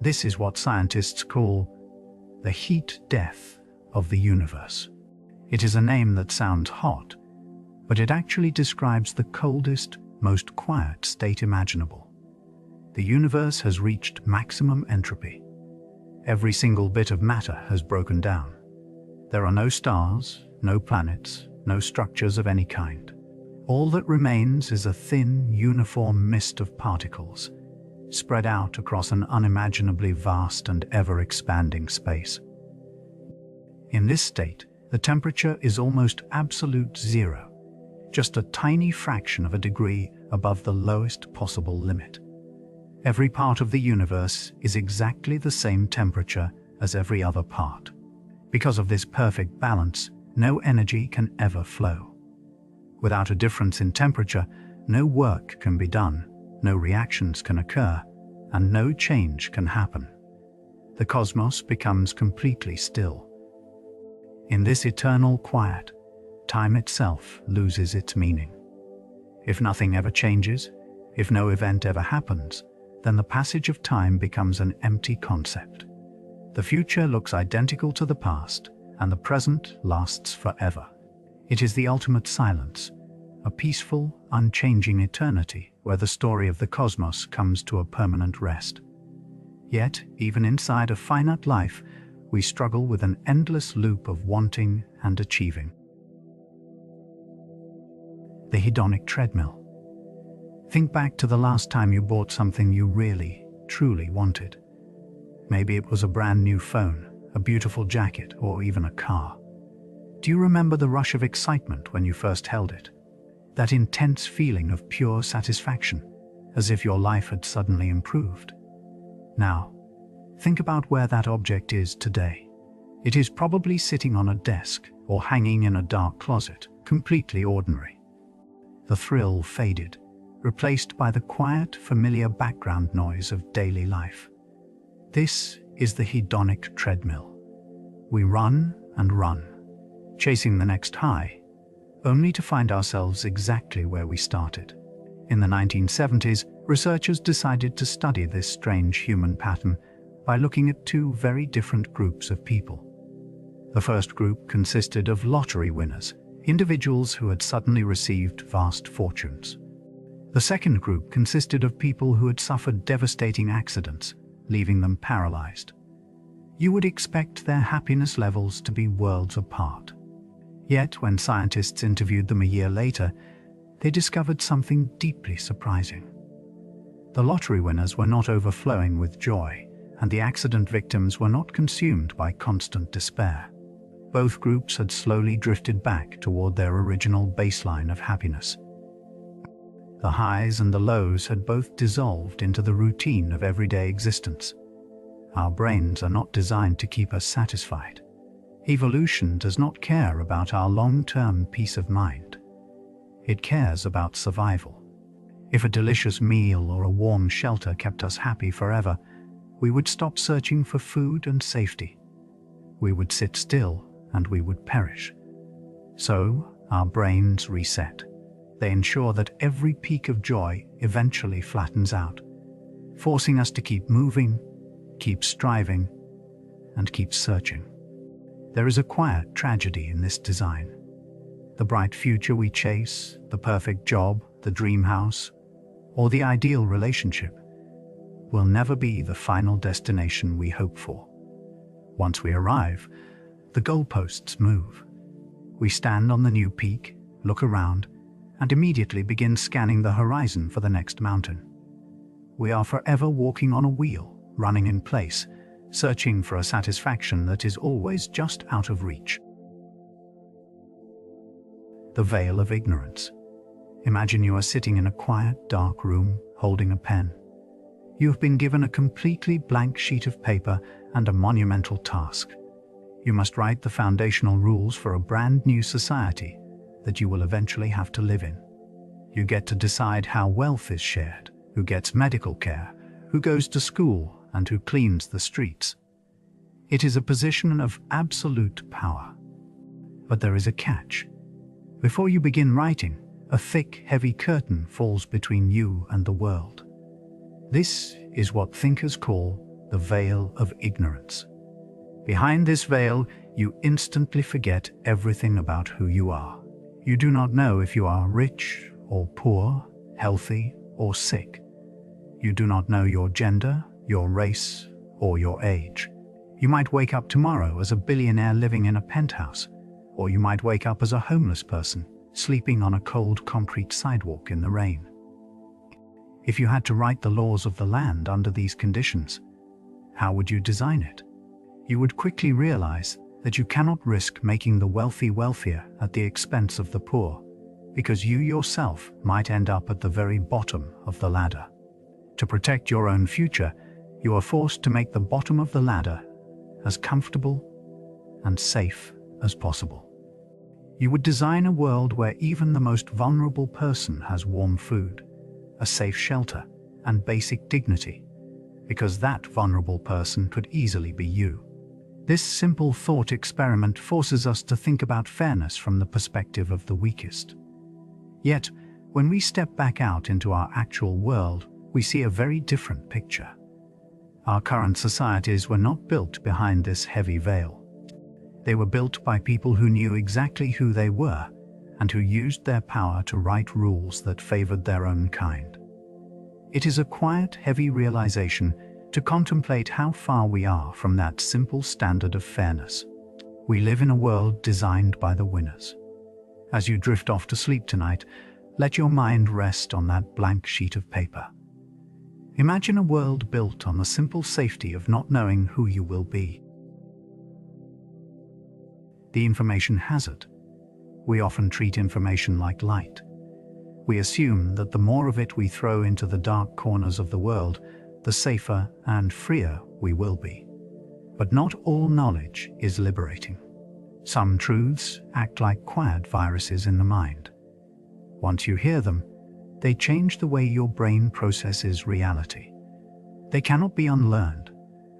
This is what scientists call the heat death of the universe. It is a name that sounds hot, but it actually describes the coldest, most quiet state imaginable. The universe has reached maximum entropy. Every single bit of matter has broken down. There are no stars, no planets, no structures of any kind. All that remains is a thin, uniform mist of particles, spread out across an unimaginably vast and ever-expanding space. In this state, the temperature is almost absolute zero, just a tiny fraction of a degree above the lowest possible limit. Every part of the universe is exactly the same temperature as every other part. Because of this perfect balance, no energy can ever flow. Without a difference in temperature, no work can be done, no reactions can occur, and no change can happen. The cosmos becomes completely still. In this eternal quiet, time itself loses its meaning. If nothing ever changes, if no event ever happens, then the passage of time becomes an empty concept. The future looks identical to the past, and the present lasts forever. It is the ultimate silence, a peaceful, unchanging eternity where the story of the cosmos comes to a permanent rest. Yet, even inside a finite life, we struggle with an endless loop of wanting and achieving. The Hedonic Treadmill. Think back to the last time you bought something you really, truly wanted. Maybe it was a brand new phone, a beautiful jacket, or even a car. Do you remember the rush of excitement when you first held it? That intense feeling of pure satisfaction, as if your life had suddenly improved. Now, think about where that object is today. It is probably sitting on a desk or hanging in a dark closet, completely ordinary. The thrill faded, replaced by the quiet, familiar background noise of daily life. This is the hedonic treadmill. We run and run, chasing the next high, only to find ourselves exactly where we started. In the 1970s, researchers decided to study this strange human pattern by looking at two very different groups of people. The first group consisted of lottery winners, individuals who had suddenly received vast fortunes. The second group consisted of people who had suffered devastating accidents, leaving them paralyzed. You would expect their happiness levels to be worlds apart. Yet, when scientists interviewed them a year later, they discovered something deeply surprising. The lottery winners were not overflowing with joy, and the accident victims were not consumed by constant despair. Both groups had slowly drifted back toward their original baseline of happiness. The highs and the lows had both dissolved into the routine of everyday existence. Our brains are not designed to keep us satisfied. Evolution does not care about our long-term peace of mind. It cares about survival. If a delicious meal or a warm shelter kept us happy forever, we would stop searching for food and safety. We would sit still and we would perish. So, our brains reset. They ensure that every peak of joy eventually flattens out, forcing us to keep moving, keep striving, and keep searching. There is a quiet tragedy in this design. The bright future we chase, the perfect job, the dream house, or the ideal relationship will never be the final destination we hope for. Once we arrive, the goalposts move. We stand on the new peak, look around, and immediately begin scanning the horizon for the next mountain. We are forever walking on a wheel, running in place, searching for a satisfaction that is always just out of reach. The veil of ignorance. Imagine you are sitting in a quiet, dark room, holding a pen. You have been given a completely blank sheet of paper and a monumental task. You must write the foundational rules for a brand new society that you will eventually have to live in. You get to decide how wealth is shared, who gets medical care, who goes to school, and who cleans the streets. It is a position of absolute power. But there is a catch. Before you begin writing, a thick, heavy curtain falls between you and the world. This is what thinkers call the veil of ignorance. Behind this veil, you instantly forget everything about who you are. You do not know if you are rich or poor, healthy or sick. You do not know your gender, your race, or your age. You might wake up tomorrow as a billionaire living in a penthouse, or you might wake up as a homeless person, sleeping on a cold concrete sidewalk in the rain. If you had to write the laws of the land under these conditions, how would you design it? You would quickly realize that you cannot risk making the wealthy wealthier at the expense of the poor, because you yourself might end up at the very bottom of the ladder. To protect your own future, you are forced to make the bottom of the ladder as comfortable and safe as possible. You would design a world where even the most vulnerable person has warm food, a safe shelter, and basic dignity, because that vulnerable person could easily be you. This simple thought experiment forces us to think about fairness from the perspective of the weakest. Yet, when we step back out into our actual world, we see a very different picture. Our current societies were not built behind this heavy veil. They were built by people who knew exactly who they were and who used their power to write rules that favored their own kind. It is a quiet, heavy realization to contemplate how far we are from that simple standard of fairness. We live in a world designed by the winners. As you drift off to sleep tonight, let your mind rest on that blank sheet of paper. Imagine a world built on the simple safety of not knowing who you will be. The information hazard. We often treat information like light. We assume that the more of it we throw into the dark corners of the world, the safer and freer we will be. But not all knowledge is liberating. Some truths act like quiet viruses in the mind. Once you hear them, they change the way your brain processes reality. They cannot be unlearned,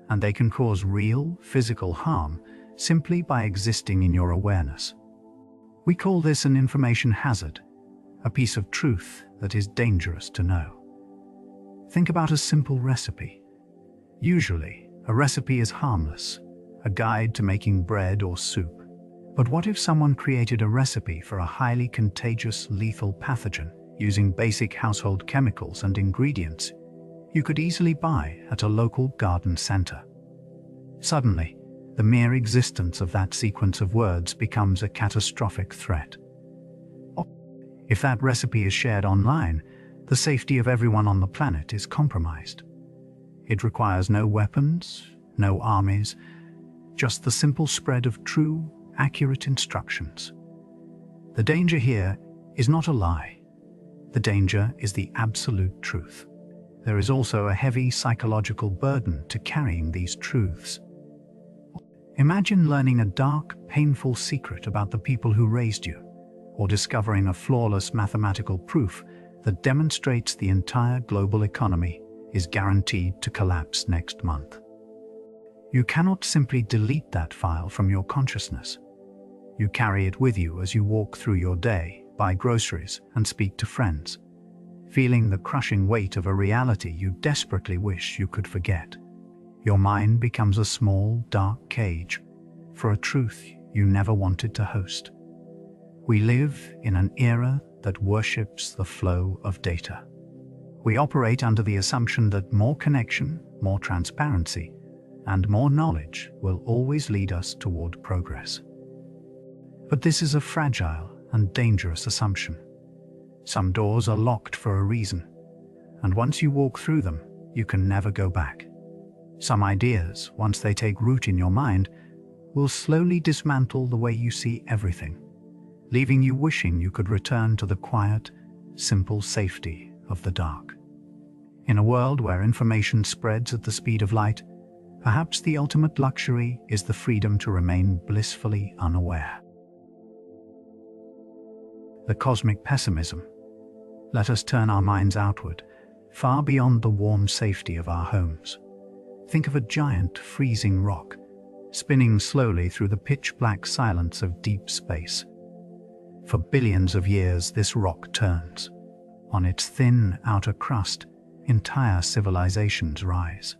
and they can cause real, physical harm simply by existing in your awareness. We call this an information hazard, a piece of truth that is dangerous to know. Think about a simple recipe. Usually, a recipe is harmless, a guide to making bread or soup. But what if someone created a recipe for a highly contagious, lethal pathogen using basic household chemicals and ingredients you could easily buy at a local garden center? Suddenly, the mere existence of that sequence of words becomes a catastrophic threat. If that recipe is shared online, the safety of everyone on the planet is compromised. It requires no weapons, no armies, just the simple spread of true, accurate instructions. The danger here is not a lie. The danger is the absolute truth. There is also a heavy psychological burden to carrying these truths. Imagine learning a dark, painful secret about the people who raised you, or discovering a flawless mathematical proof that demonstrates the entire global economy is guaranteed to collapse next month. You cannot simply delete that file from your consciousness. You carry it with you as you walk through your day, buy groceries, and speak to friends, feeling the crushing weight of a reality you desperately wish you could forget. Your mind becomes a small, dark cage for a truth you never wanted to host. We live in an era that worships the flow of data. We operate under the assumption that more connection, more transparency, and more knowledge will always lead us toward progress. But this is a fragile and dangerous assumption. Some doors are locked for a reason, and once you walk through them, you can never go back. Some ideas, once they take root in your mind, will slowly dismantle the way you see everything, leaving you wishing you could return to the quiet, simple safety of the dark. In a world where information spreads at the speed of light, perhaps the ultimate luxury is the freedom to remain blissfully unaware. The Cosmic Pessimism. Let us turn our minds outward, far beyond the warm safety of our homes. Think of a giant, freezing rock, spinning slowly through the pitch-black silence of deep space. For billions of years, this rock turns. On its thin outer crust, entire civilizations rise.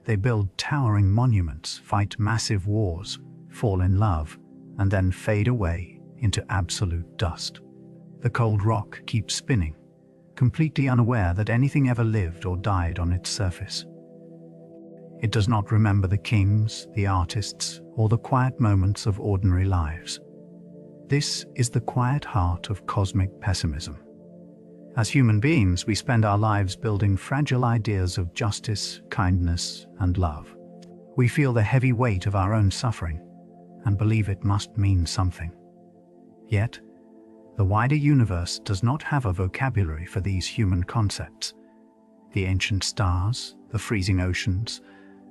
They build towering monuments, fight massive wars, fall in love, and then fade away into absolute dust. The cold rock keeps spinning, completely unaware that anything ever lived or died on its surface. It does not remember the kings, the artists, or the quiet moments of ordinary lives. This is the quiet heart of cosmic pessimism. As human beings, we spend our lives building fragile ideas of justice, kindness, and love. We feel the heavy weight of our own suffering and believe it must mean something. Yet, the wider universe does not have a vocabulary for these human concepts. The ancient stars, the freezing oceans,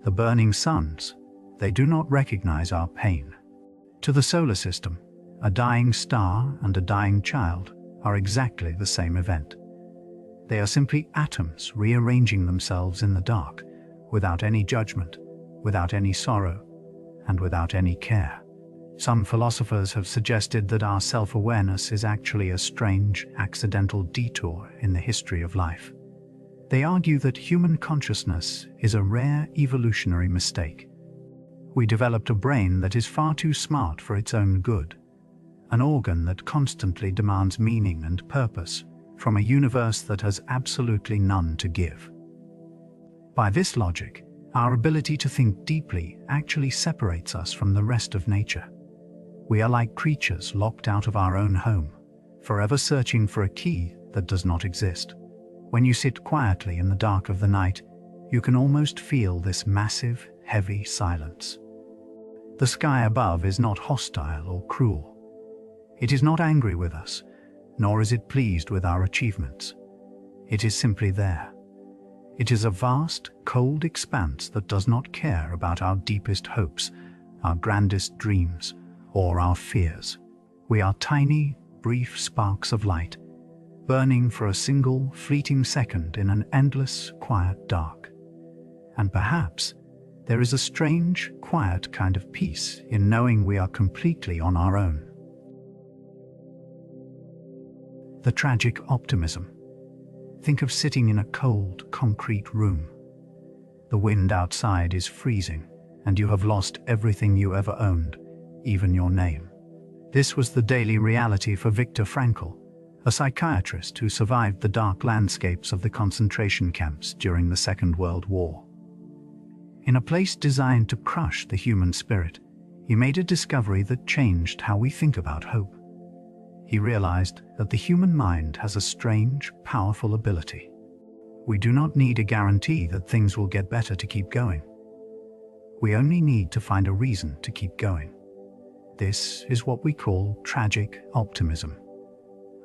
the burning suns, they do not recognize our pain. To the solar system, a dying star and a dying child are exactly the same event. They are simply atoms rearranging themselves in the dark, without any judgment, without any sorrow, and without any care. Some philosophers have suggested that our self-awareness is actually a strange, accidental detour in the history of life. They argue that human consciousness is a rare evolutionary mistake. We developed a brain that is far too smart for its own good, an organ that constantly demands meaning and purpose from a universe that has absolutely none to give. By this logic, our ability to think deeply actually separates us from the rest of nature. We are like creatures locked out of our own home, forever searching for a key that does not exist. When you sit quietly in the dark of the night, you can almost feel this massive, heavy silence. The sky above is not hostile or cruel. It is not angry with us, nor is it pleased with our achievements. It is simply there. It is a vast, cold expanse that does not care about our deepest hopes, our grandest dreams, or our fears. We are tiny, brief sparks of light, burning for a single, fleeting second in an endless, quiet dark. And perhaps there is a strange, quiet kind of peace in knowing we are completely on our own. The tragic optimism. Think of sitting in a cold, concrete room. The wind outside is freezing, and you have lost everything you ever owned, even your name. This was the daily reality for Viktor Frankl, a psychiatrist who survived the dark landscapes of the concentration camps during the Second World War. In a place designed to crush the human spirit, he made a discovery that changed how we think about hope. He realized that the human mind has a strange, powerful ability. We do not need a guarantee that things will get better to keep going. We only need to find a reason to keep going. This is what we call tragic optimism.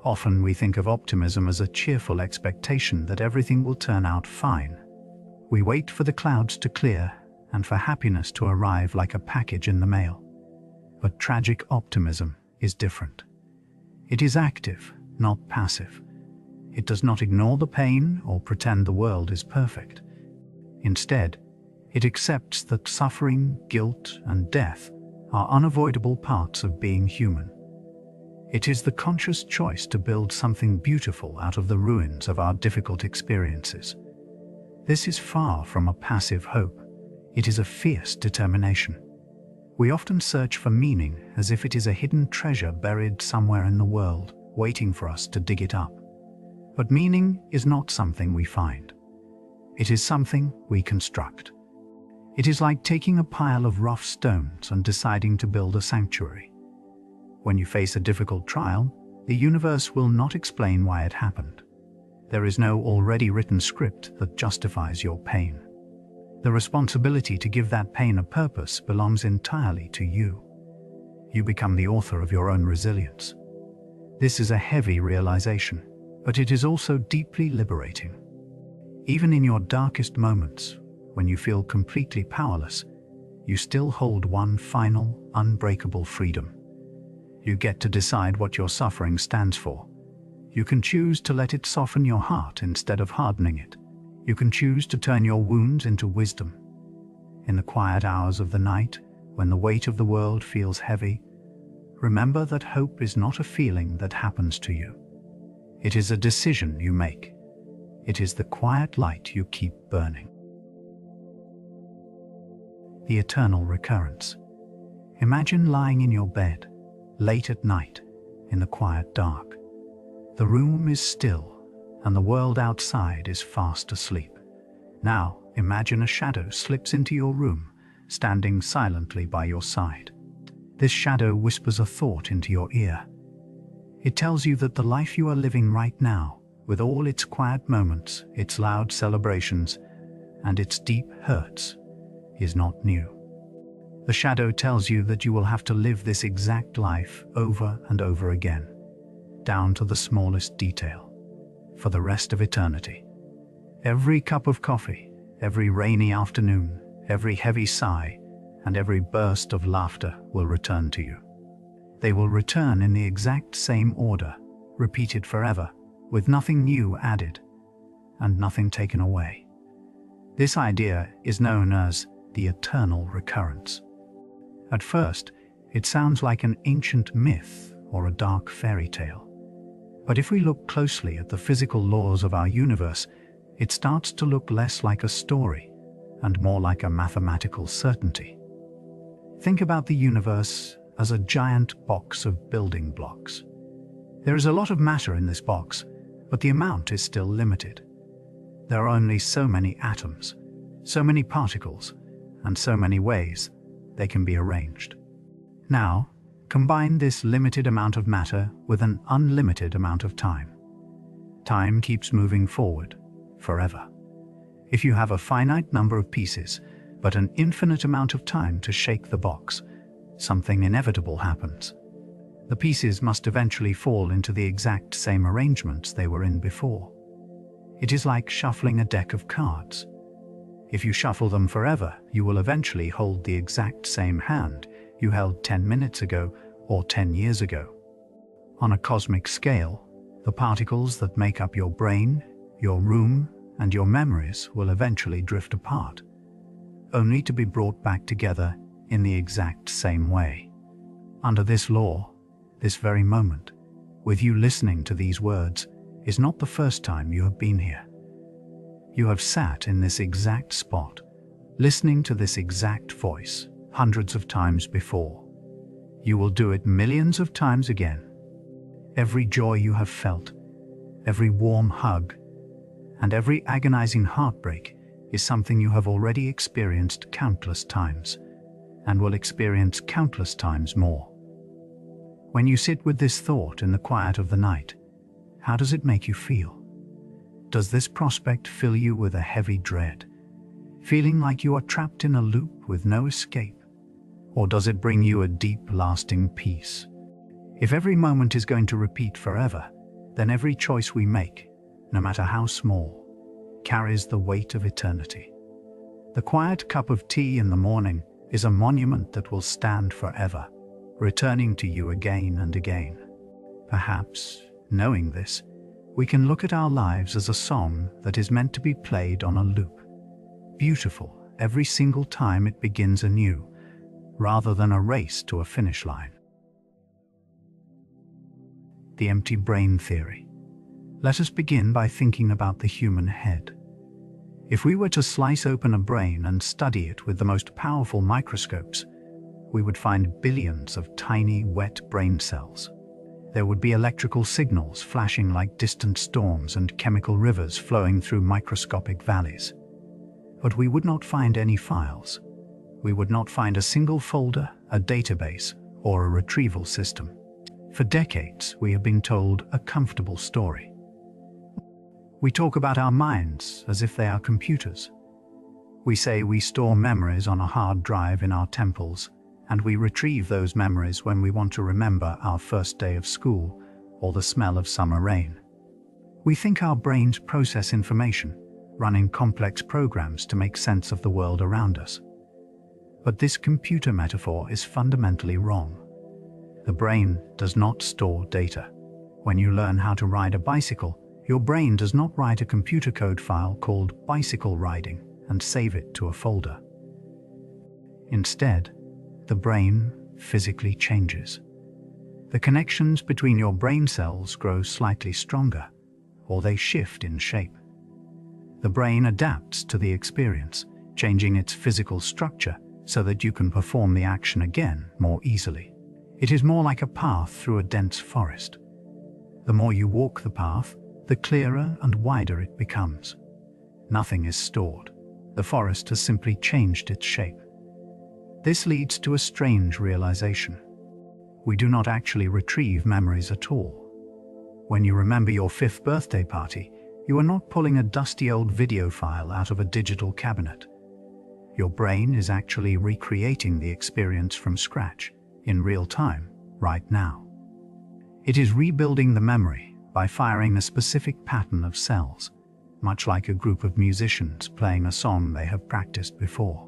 Often we think of optimism as a cheerful expectation that everything will turn out fine. We wait for the clouds to clear and for happiness to arrive like a package in the mail. But tragic optimism is different. It is active, not passive. It does not ignore the pain or pretend the world is perfect. Instead, it accepts that suffering, guilt, and death are unavoidable parts of being human. It is the conscious choice to build something beautiful out of the ruins of our difficult experiences. This is far from a passive hope. It is a fierce determination. We often search for meaning as if it is a hidden treasure buried somewhere in the world, waiting for us to dig it up. But meaning is not something we find. It is something we construct. It is like taking a pile of rough stones and deciding to build a sanctuary. When you face a difficult trial, the universe will not explain why it happened. There is no already written script that justifies your pain. The responsibility to give that pain a purpose belongs entirely to you. You become the author of your own resilience. This is a heavy realization, but it is also deeply liberating. Even in your darkest moments, when you feel completely powerless, you still hold one final, unbreakable freedom. You get to decide what your suffering stands for. You can choose to let it soften your heart instead of hardening it. You can choose to turn your wounds into wisdom. In the quiet hours of the night, when the weight of the world feels heavy, remember that hope is not a feeling that happens to you. It is a decision you make. It is the quiet light you keep burning. The Eternal Recurrence. Imagine lying in your bed, late at night, in the quiet dark. The room is still, and the world outside is fast asleep. Now, imagine a shadow slips into your room, standing silently by your side. This shadow whispers a thought into your ear. It tells you that the life you are living right now, with all its quiet moments, its loud celebrations, and its deep hurts, is not new. The shadow tells you that you will have to live this exact life over and over again, down to the smallest detail, for the rest of eternity. Every cup of coffee, every rainy afternoon, every heavy sigh, and every burst of laughter will return to you. They will return in the exact same order, repeated forever, with nothing new added and nothing taken away. This idea is known as the Eternal Recurrence. At first, it sounds like an ancient myth or a dark fairy tale. But if we look closely at the physical laws of our universe, it starts to look less like a story and more like a mathematical certainty. Think about the universe as a giant box of building blocks. There is a lot of matter in this box, but the amount is still limited. There are only so many atoms, so many particles, and so many ways they can be arranged. Now, combine this limited amount of matter with an unlimited amount of time. Time keeps moving forward, forever. If you have a finite number of pieces, but an infinite amount of time to shake the box, something inevitable happens. The pieces must eventually fall into the exact same arrangements they were in before. It is like shuffling a deck of cards. If you shuffle them forever, you will eventually hold the exact same hand you held 10 minutes ago or 10 years ago. On a cosmic scale, the particles that make up your brain, your room, and your memories will eventually drift apart, only to be brought back together in the exact same way. Under this law, this very moment, with you listening to these words, is not the first time you have been here. You have sat in this exact spot, listening to this exact voice hundreds of times before. You will do it millions of times again. Every joy you have felt, every warm hug, and every agonizing heartbreak is something you have already experienced countless times, and will experience countless times more. When you sit with this thought in the quiet of the night, how does it make you feel? Does this prospect fill you with a heavy dread, feeling like you are trapped in a loop with no escape? Or does it bring you a deep, lasting peace? If every moment is going to repeat forever, then every choice we make, no matter how small, carries the weight of eternity. The quiet cup of tea in the morning is a monument that will stand forever, returning to you again and again. Perhaps, knowing this, we can look at our lives as a song that is meant to be played on a loop. Beautiful every single time it begins anew, rather than a race to a finish line. The empty brain theory. Let us begin by thinking about the human head. If we were to slice open a brain and study it with the most powerful microscopes, we would find billions of tiny, wet brain cells. There would be electrical signals flashing like distant storms and chemical rivers flowing through microscopic valleys. But we would not find any files. We would not find a single folder, a database, or a retrieval system. For decades, we have been told a comfortable story. We talk about our minds as if they are computers. We say we store memories on a hard drive in our temples, and we retrieve those memories when we want to remember our first day of school or the smell of summer rain. We think our brains process information, running complex programs to make sense of the world around us. But this computer metaphor is fundamentally wrong. The brain does not store data. When you learn how to ride a bicycle, your brain does not write a computer code file called bicycle riding and save it to a folder. Instead, the brain physically changes. The connections between your brain cells grow slightly stronger, or they shift in shape. The brain adapts to the experience, changing its physical structure so that you can perform the action again more easily. It is more like a path through a dense forest. The more you walk the path, the clearer and wider it becomes. Nothing is stored. The forest has simply changed its shape. This leads to a strange realization. We do not actually retrieve memories at all. When you remember your 5th birthday party, you are not pulling a dusty old video file out of a digital cabinet. Your brain is actually recreating the experience from scratch, in real time, right now. It is rebuilding the memory by firing a specific pattern of cells, much like a group of musicians playing a song they have practiced before.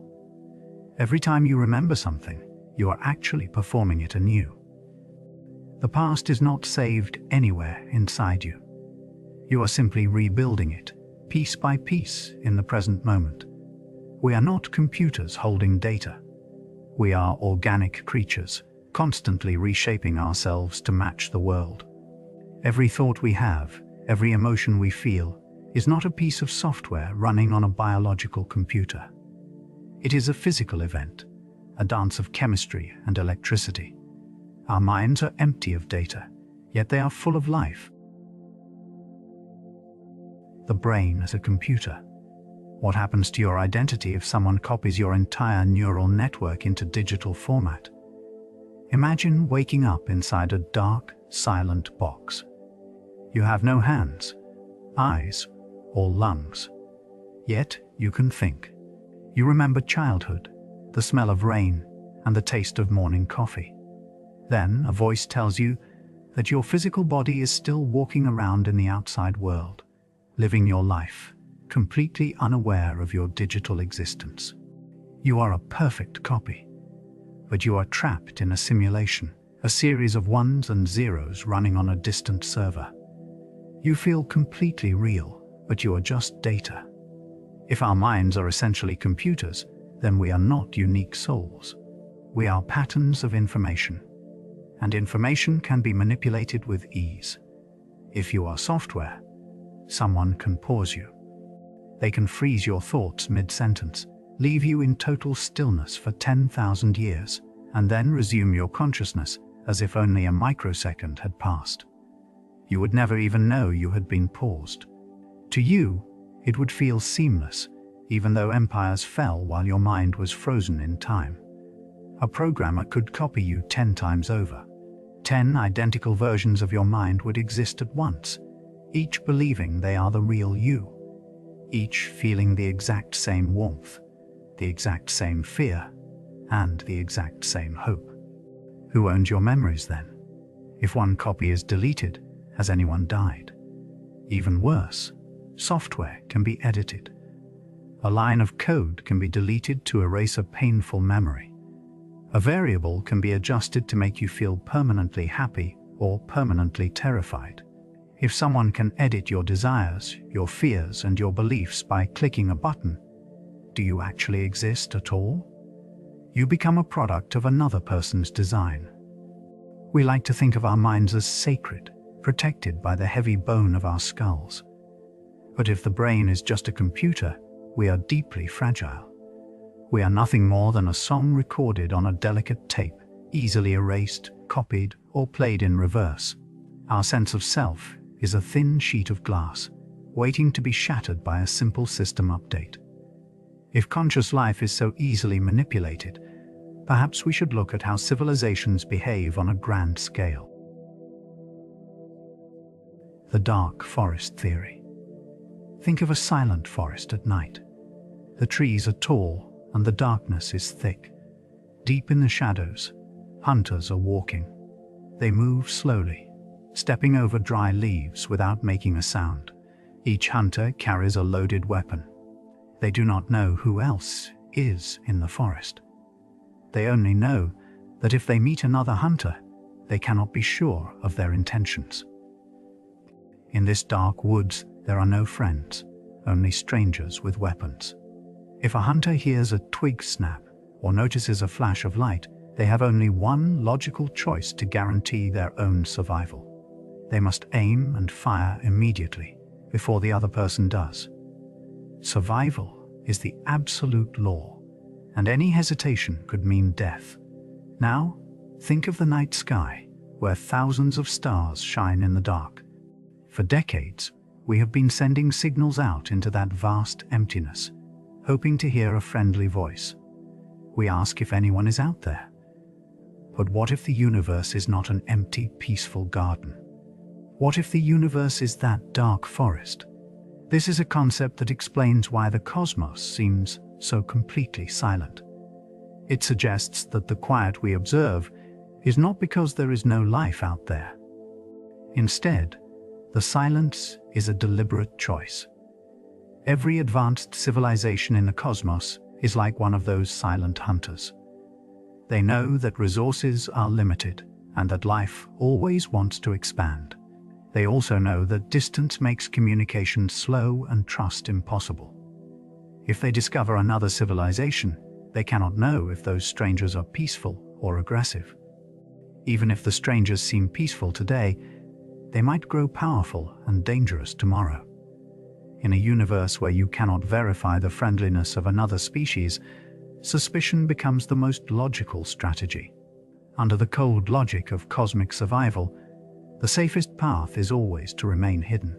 Every time you remember something, you are actually performing it anew. The past is not saved anywhere inside you. You are simply rebuilding it, piece by piece, in the present moment. We are not computers holding data. We are organic creatures, constantly reshaping ourselves to match the world. Every thought we have, every emotion we feel, is not a piece of software running on a biological computer. It is a physical event, a dance of chemistry and electricity. Our minds are empty of data, yet they are full of life. The brain as a computer. What happens to your identity if someone copies your entire neural network into digital format? Imagine waking up inside a dark, silent box. You have no hands, eyes, or lungs. Yet you can think. You remember childhood, the smell of rain, and the taste of morning coffee. Then a voice tells you that your physical body is still walking around in the outside world, living your life, completely unaware of your digital existence. You are a perfect copy, but you are trapped in a simulation, a series of ones and zeros running on a distant server. You feel completely real, but you are just data. If our minds are essentially computers, then we are not unique souls. We are patterns of information, and information can be manipulated with ease. If you are software, someone can pause you. They can freeze your thoughts mid-sentence, leave you in total stillness for 10,000 years, and then resume your consciousness as if only a microsecond had passed. You would never even know you had been paused. To you, it would feel seamless, even though empires fell while your mind was frozen in time. A programmer could copy you 10 times over. 10 identical versions of your mind would exist at once, each believing they are the real you, each feeling the exact same warmth, the exact same fear, and the exact same hope. Who owns your memories then? If one copy is deleted, has anyone died? Even worse, software can be edited. A line of code can be deleted to erase a painful memory. A variable can be adjusted to make you feel permanently happy or permanently terrified. If someone can edit your desires, your fears, and your beliefs by clicking a button, do you actually exist at all? You become a product of another person's design. We like to think of our minds as sacred, protected by the heavy bone of our skulls. But if the brain is just a computer, we are deeply fragile. We are nothing more than a song recorded on a delicate tape, easily erased, copied, or played in reverse. Our sense of self is a thin sheet of glass, waiting to be shattered by a simple system update. If conscious life is so easily manipulated, perhaps we should look at how civilizations behave on a grand scale. The dark forest theory. Think of a silent forest at night. The trees are tall and the darkness is thick. Deep in the shadows, hunters are walking. They move slowly, stepping over dry leaves without making a sound. Each hunter carries a loaded weapon. They do not know who else is in the forest. They only know that if they meet another hunter, they cannot be sure of their intentions. In this dark woods, there are no friends, only strangers with weapons. If a hunter hears a twig snap or notices a flash of light, they have only one logical choice to guarantee their own survival. They must aim and fire immediately, before the other person does. Survival is the absolute law, and any hesitation could mean death. Now, Think of the night sky, where thousands of stars shine in the dark. For decades, we have been sending signals out into that vast emptiness, hoping to hear a friendly voice. We ask if anyone is out there. But what if the universe is not an empty, peaceful garden? What if the universe is that dark forest? This is a concept that explains why the cosmos seems so completely silent. It suggests that the quiet we observe is not because there is no life out there. Instead, the silence is a deliberate choice. Every advanced civilization in the cosmos is like one of those silent hunters. They know that resources are limited and that life always wants to expand. They also know that distance makes communication slow and trust impossible. If they discover another civilization, they cannot know if those strangers are peaceful or aggressive. Even if the strangers seem peaceful today, they might grow powerful and dangerous tomorrow. In a universe where you cannot verify the friendliness of another species, suspicion becomes the most logical strategy. Under the cold logic of cosmic survival, the safest path is always to remain hidden.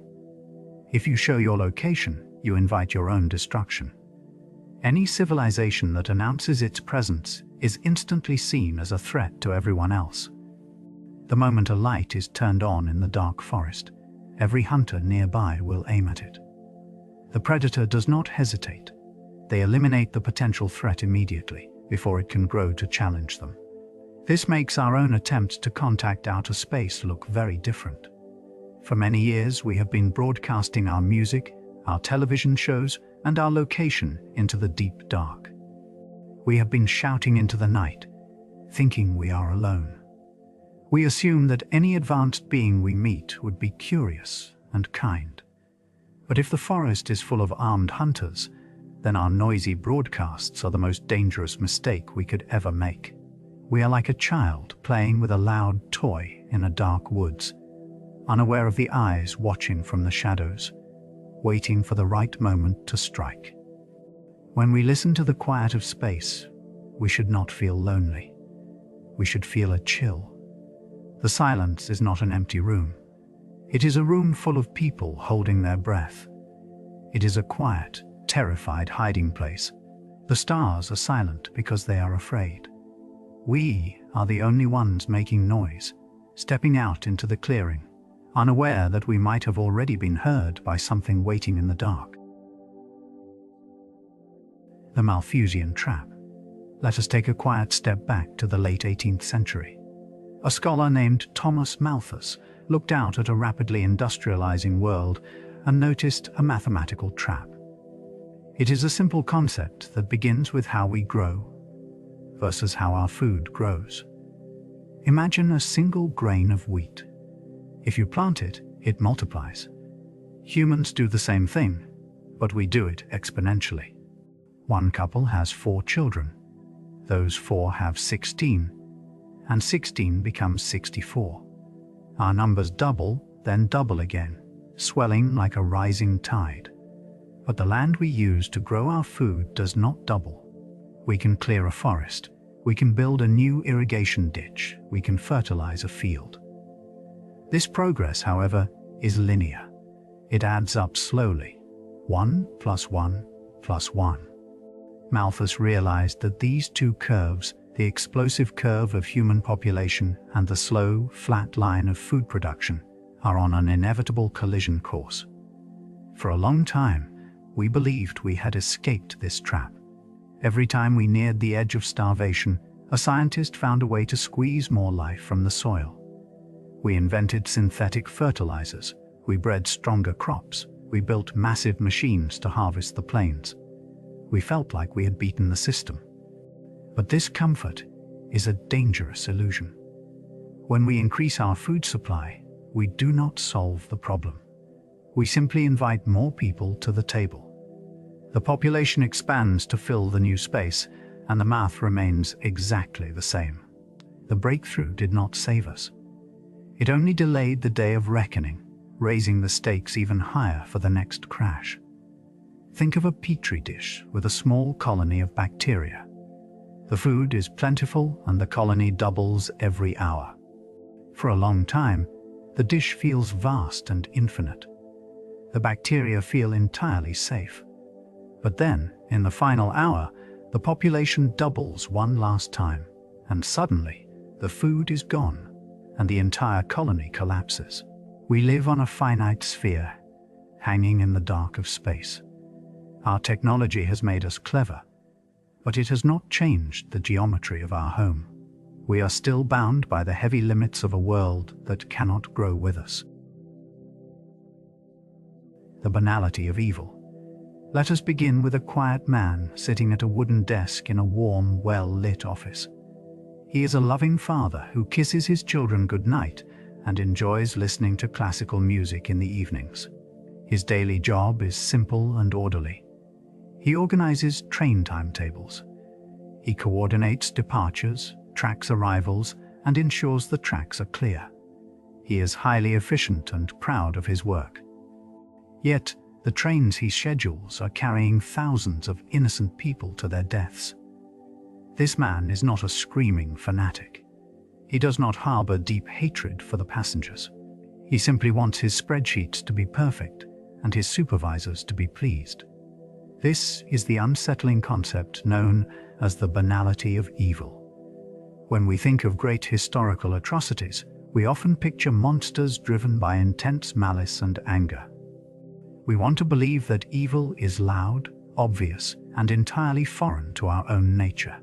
If you show your location, you invite your own destruction. Any civilization that announces its presence is instantly seen as a threat to everyone else. The moment a light is turned on in the dark forest, every hunter nearby will aim at it. The predator does not hesitate. They eliminate the potential threat immediately, before it can grow to challenge them. This makes our own attempt to contact outer space look very different. For many years, we have been broadcasting our music, our television shows, and our location into the deep dark. We have been shouting into the night, thinking we are alone. We assume that any advanced being we meet would be curious and kind. But if the forest is full of armed hunters, then our noisy broadcasts are the most dangerous mistake we could ever make. We are like a child playing with a loud toy in a dark woods, unaware of the eyes watching from the shadows, waiting for the right moment to strike. When we listen to the quiet of space, we should not feel lonely. We should feel a chill. The silence is not an empty room. It is a room full of people holding their breath. It is a quiet, terrified hiding place. The stars are silent because they are afraid. We are the only ones making noise, stepping out into the clearing, unaware that we might have already been heard by something waiting in the dark. The Malthusian Trap. Let us take a quiet step back to the late 18th century. A scholar named Thomas Malthus looked out at a rapidly industrializing world and noticed a mathematical trap. It is a simple concept that begins with how we grow versus how our food grows. Imagine a single grain of wheat. If you plant it, it multiplies. Humans do the same thing, but we do it exponentially. One couple has 4 children. Those 4 have 16, and 16 becomes 64. Our numbers double, then double again, swelling like a rising tide. But the land we use to grow our food does not double. We can clear a forest. We can build a new irrigation ditch. We can fertilize a field. This progress, however, is linear. It adds up slowly. 1 + 1 + 1. Malthus realized that these two curves, the explosive curve of human population and the slow, flat line of food production, are on an inevitable collision course. For a long time, we believed we had escaped this trap. Every time we neared the edge of starvation, a scientist found a way to squeeze more life from the soil. We invented synthetic fertilizers, we bred stronger crops, we built massive machines to harvest the plains. We felt like we had beaten the system. But this comfort is a dangerous illusion. When we increase our food supply, we do not solve the problem. We simply invite more people to the table. The population expands to fill the new space, and the math remains exactly the same. The breakthrough did not save us. It only delayed the day of reckoning, raising the stakes even higher for the next crash. Think of a petri dish with a small colony of bacteria. The food is plentiful and the colony doubles every hour. For a long time, the dish feels vast and infinite. The bacteria feel entirely safe. But then, in the final hour, the population doubles one last time, and suddenly, the food is gone, and the entire colony collapses. We live on a finite sphere, hanging in the dark of space. Our technology has made us clever, but it has not changed the geometry of our home. We are still bound by the heavy limits of a world that cannot grow with us. The banality of evil. Let us begin with a quiet man sitting at a wooden desk in a warm, well-lit office. He is a loving father who kisses his children goodnight and enjoys listening to classical music in the evenings. His daily job is simple and orderly. He organizes train timetables. He coordinates departures, tracks arrivals, and ensures the tracks are clear. He is highly efficient and proud of his work. Yet, the trains he schedules are carrying thousands of innocent people to their deaths. This man is not a screaming fanatic. He does not harbor deep hatred for the passengers. He simply wants his spreadsheets to be perfect and his supervisors to be pleased. This is the unsettling concept known as the banality of evil. When we think of great historical atrocities, we often picture monsters driven by intense malice and anger. We want to believe that evil is loud, obvious, and entirely foreign to our own nature.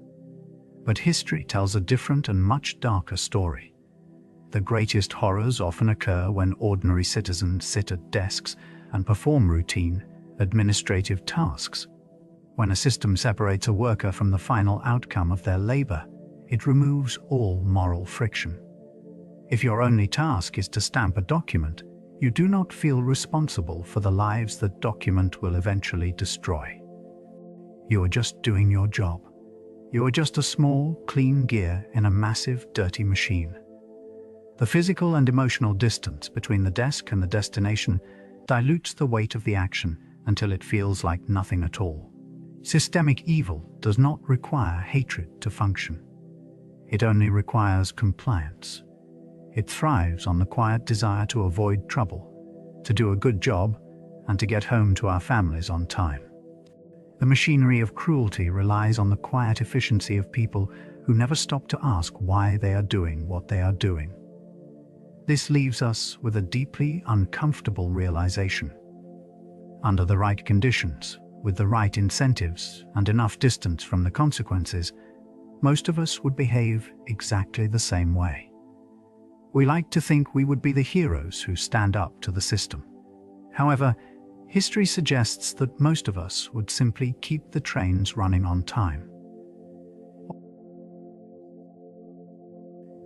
But history tells a different and much darker story. The greatest horrors often occur when ordinary citizens sit at desks and perform routine, administrative tasks. When a system separates a worker from the final outcome of their labor, it removes all moral friction. If your only task is to stamp a document, you do not feel responsible for the lives that document will eventually destroy. You are just doing your job. You are just a small, clean gear in a massive, dirty machine. The physical and emotional distance between the desk and the destination dilutes the weight of the action until it feels like nothing at all. Systemic evil does not require hatred to function. It only requires compliance. It thrives on the quiet desire to avoid trouble, to do a good job, and to get home to our families on time. The machinery of cruelty relies on the quiet efficiency of people who never stop to ask why they are doing what they are doing. This leaves us with a deeply uncomfortable realization. Under the right conditions, with the right incentives, and enough distance from the consequences, most of us would behave exactly the same way. We like to think we would be the heroes who stand up to the system. However, history suggests that most of us would simply keep the trains running on time.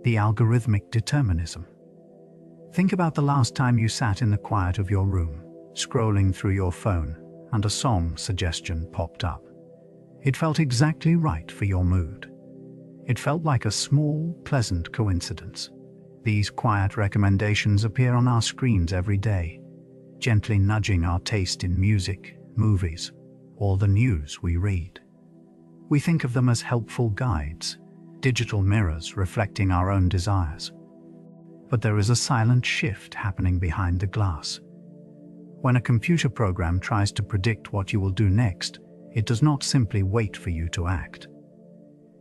The algorithmic determinism. Think about the last time you sat in the quiet of your room, scrolling through your phone, and a song suggestion popped up. It felt exactly right for your mood. It felt like a small, pleasant coincidence. These quiet recommendations appear on our screens every day, gently nudging our taste in music, movies, or the news we read. We think of them as helpful guides, digital mirrors reflecting our own desires. But there is a silent shift happening behind the glass. When a computer program tries to predict what you will do next, it does not simply wait for you to act.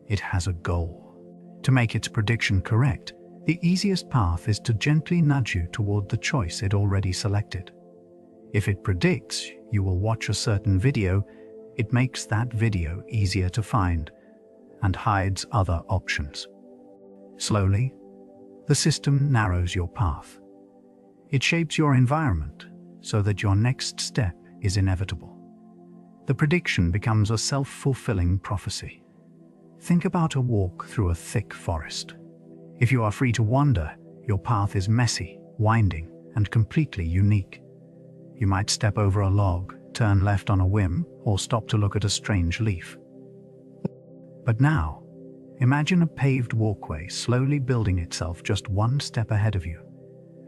It has a goal. To make its prediction correct, the easiest path is to gently nudge you toward the choice it already selected. If it predicts you will watch a certain video, it makes that video easier to find and hides other options. Slowly, the system narrows your path. It shapes your environment so that your next step is inevitable. The prediction becomes a self-fulfilling prophecy. Think about a walk through a thick forest. If you are free to wander, your path is messy, winding, and completely unique. You might step over a log, turn left on a whim, or stop to look at a strange leaf. But now, imagine a paved walkway slowly building itself just one step ahead of you,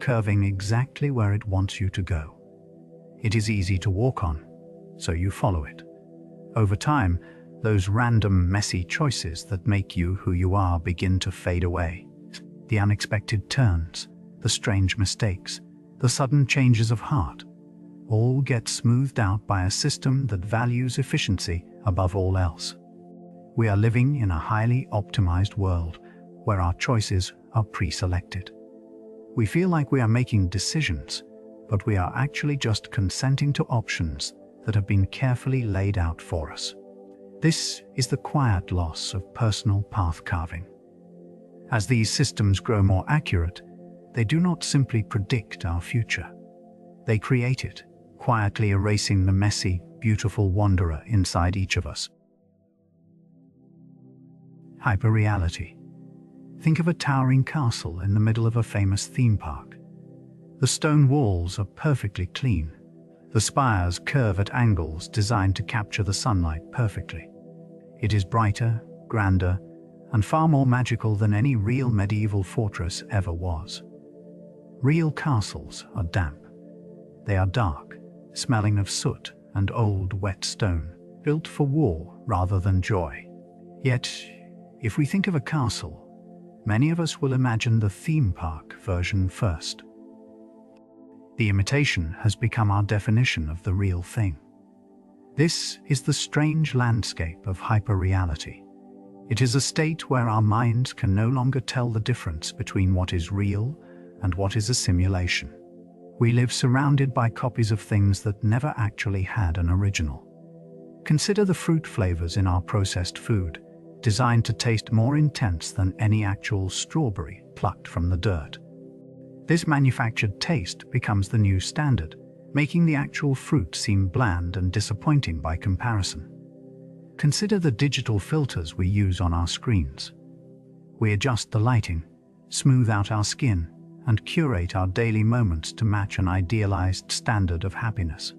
curving exactly where it wants you to go. It is easy to walk on, so you follow it. Over time, Those random, messy choices that make you who you are begin to fade away. The unexpected turns, the strange mistakes, the sudden changes of heart, all get smoothed out by a system that values efficiency above all else. We are living in a highly optimized world where our choices are pre-selected. We feel like we are making decisions, but we are actually just consenting to options that have been carefully laid out for us. This is the quiet loss of personal path carving. As these systems grow more accurate, they do not simply predict our future. They create it, quietly erasing the messy, beautiful wanderer inside each of us. Hyperreality. Think of a towering castle in the middle of a famous theme park. The stone walls are perfectly clean. The spires curve at angles designed to capture the sunlight perfectly. It is brighter, grander, and far more magical than any real medieval fortress ever was. Real castles are damp. They are dark, smelling of soot and old, wet stone, built for war rather than joy. Yet, if we think of a castle, many of us will imagine the theme park version first. The imitation has become our definition of the real thing. This is the strange landscape of hyperreality. It is a state where our minds can no longer tell the difference between what is real and what is a simulation. We live surrounded by copies of things that never actually had an original. Consider the fruit flavors in our processed food, designed to taste more intense than any actual strawberry plucked from the dirt. This manufactured taste becomes the new standard, making the actual fruit seem bland and disappointing by comparison. Consider the digital filters we use on our screens. We adjust the lighting, smooth out our skin, and curate our daily moments to match an idealized standard of happiness.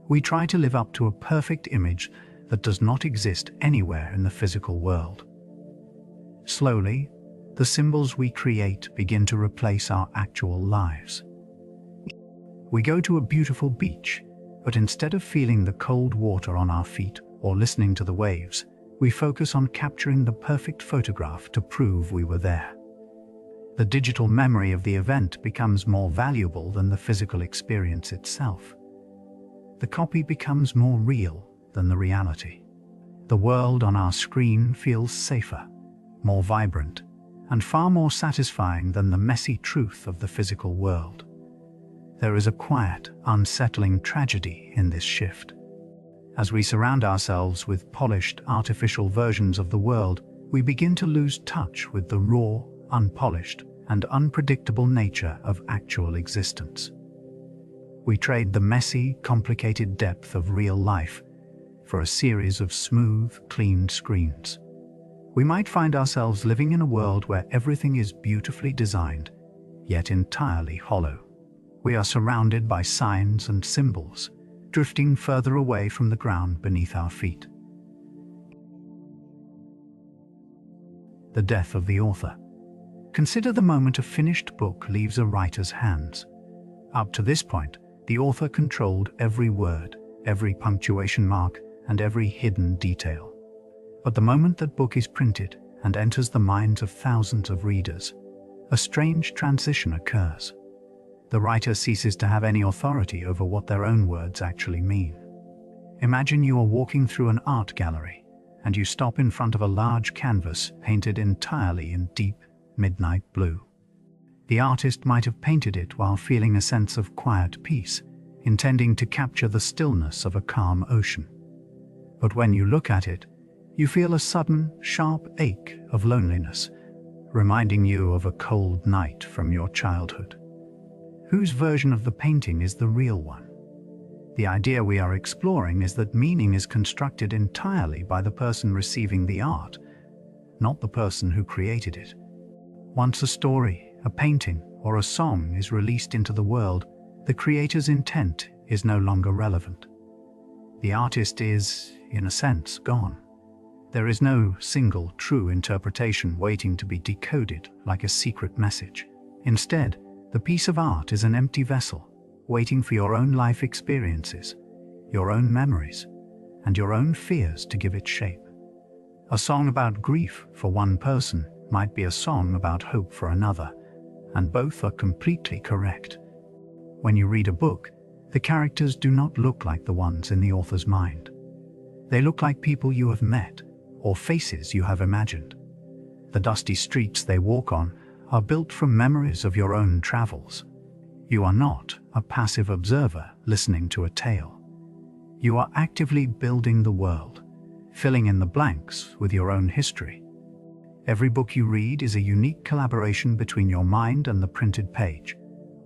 We try to live up to a perfect image that does not exist anywhere in the physical world. Slowly, the symbols we create begin to replace our actual lives. We go to a beautiful beach, but instead of feeling the cold water on our feet or listening to the waves, we focus on capturing the perfect photograph to prove we were there. The digital memory of the event becomes more valuable than the physical experience itself. The copy becomes more real than the reality. The world on our screen feels safer, more vibrant, and far more satisfying than the messy truth of the physical world. There is a quiet, unsettling tragedy in this shift. As we surround ourselves with polished, artificial versions of the world, we begin to lose touch with the raw, unpolished, and unpredictable nature of actual existence. We trade the messy, complicated depth of real life for a series of smooth, clean screens. We might find ourselves living in a world where everything is beautifully designed, yet entirely hollow. We are surrounded by signs and symbols, drifting further away from the ground beneath our feet. The death of the author. Consider the moment a finished book leaves a writer's hands. Up to this point, the author controlled every word, every punctuation mark, and every hidden detail. But the moment that book is printed and enters the minds of thousands of readers, a strange transition occurs. The writer ceases to have any authority over what their own words actually mean. Imagine you are walking through an art gallery, and you stop in front of a large canvas painted entirely in deep, midnight blue. The artist might have painted it while feeling a sense of quiet peace, intending to capture the stillness of a calm ocean. But when you look at it, you feel a sudden, sharp ache of loneliness, reminding you of a cold night from your childhood. Whose version of the painting is the real one? The idea we are exploring is that meaning is constructed entirely by the person receiving the art, not the person who created it. Once a story, a painting, or a song is released into the world, the creator's intent is no longer relevant. The artist is, in a sense, gone. There is no single true interpretation waiting to be decoded like a secret message. Instead, the piece of art is an empty vessel, waiting for your own life experiences, your own memories, and your own fears to give it shape. A song about grief for one person might be a song about hope for another, and both are completely correct. When you read a book, the characters do not look like the ones in the author's mind. They look like people you have met, or faces you have imagined. The dusty streets they walk on are built from memories of your own travels. You are not a passive observer listening to a tale. You are actively building the world, filling in the blanks with your own history. Every book you read is a unique collaboration between your mind and the printed page,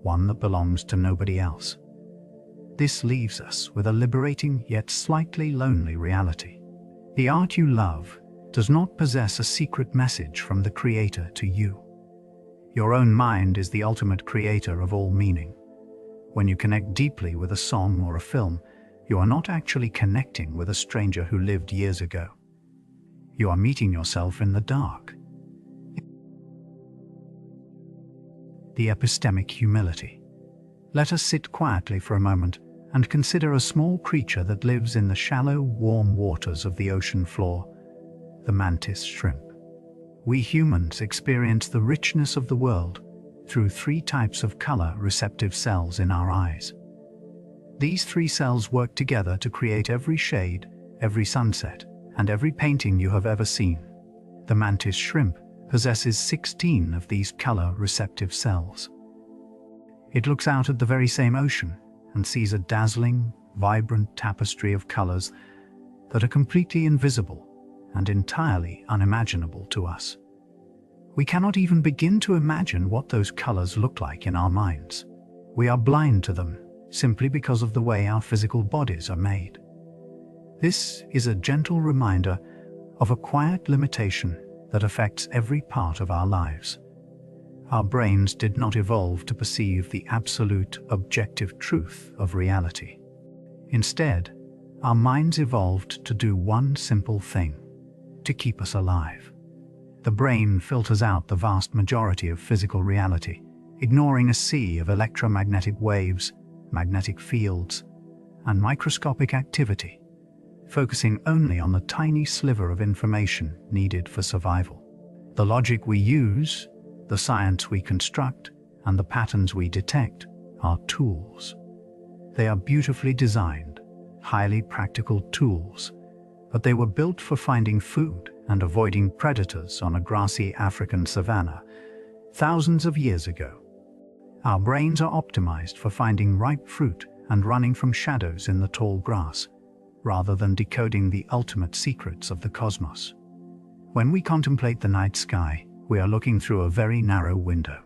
one that belongs to nobody else. This leaves us with a liberating yet slightly lonely reality. The art you love does not possess a secret message from the creator to you. Your own mind is the ultimate creator of all meaning. When you connect deeply with a song or a film, you are not actually connecting with a stranger who lived years ago. You are meeting yourself in the dark. The epistemic humility. Let us sit quietly for a moment and consider a small creature that lives in the shallow, warm waters of the ocean floor, the mantis shrimp. We humans experience the richness of the world through 3 types of color-receptive cells in our eyes. These 3 cells work together to create every shade, every sunset, and every painting you have ever seen. The mantis shrimp possesses 16 of these color-receptive cells. It looks out at the very same ocean and sees a dazzling, vibrant tapestry of colors that are completely invisible and entirely unimaginable to us. We cannot even begin to imagine what those colors look like in our minds. We are blind to them simply because of the way our physical bodies are made. This is a gentle reminder of a quiet limitation that affects every part of our lives. Our brains did not evolve to perceive the absolute, objective truth of reality. Instead, our minds evolved to do one simple thing: to keep us alive. The brain filters out the vast majority of physical reality, ignoring a sea of electromagnetic waves, magnetic fields, and microscopic activity, focusing only on the tiny sliver of information needed for survival. The logic we use, the science we construct, and the patterns we detect are tools. They are beautifully designed, highly practical tools, but they were built for finding food and avoiding predators on a grassy African savanna thousands of years ago. Our brains are optimized for finding ripe fruit and running from shadows in the tall grass, rather than decoding the ultimate secrets of the cosmos. When we contemplate the night sky, we are looking through a very narrow window.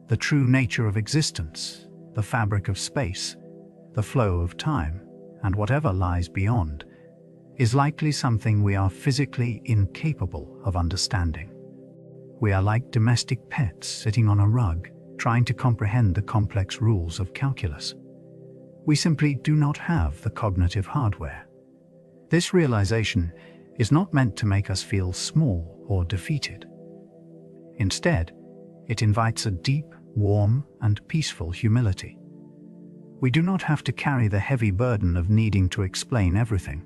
The true nature of existence, the fabric of space, the flow of time, and whatever lies beyond, is likely something we are physically incapable of understanding. We are like domestic pets sitting on a rug, trying to comprehend the complex rules of calculus. We simply do not have the cognitive hardware. This realization is not meant to make us feel small or defeated. Instead, it invites a deep, warm, and peaceful humility. We do not have to carry the heavy burden of needing to explain everything.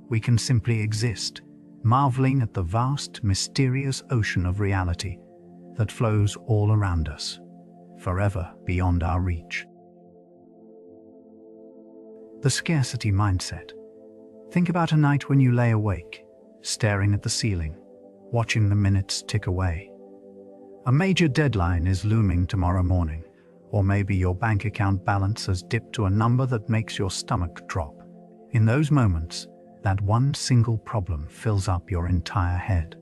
We can simply exist, marveling at the vast, mysterious ocean of reality that flows all around us, forever beyond our reach. The scarcity mindset. Think about a night when you lay awake, staring at the ceiling, watching the minutes tick away. A major deadline is looming tomorrow morning, or maybe your bank account balance has dipped to a number that makes your stomach drop. In those moments, that one single problem fills up your entire head.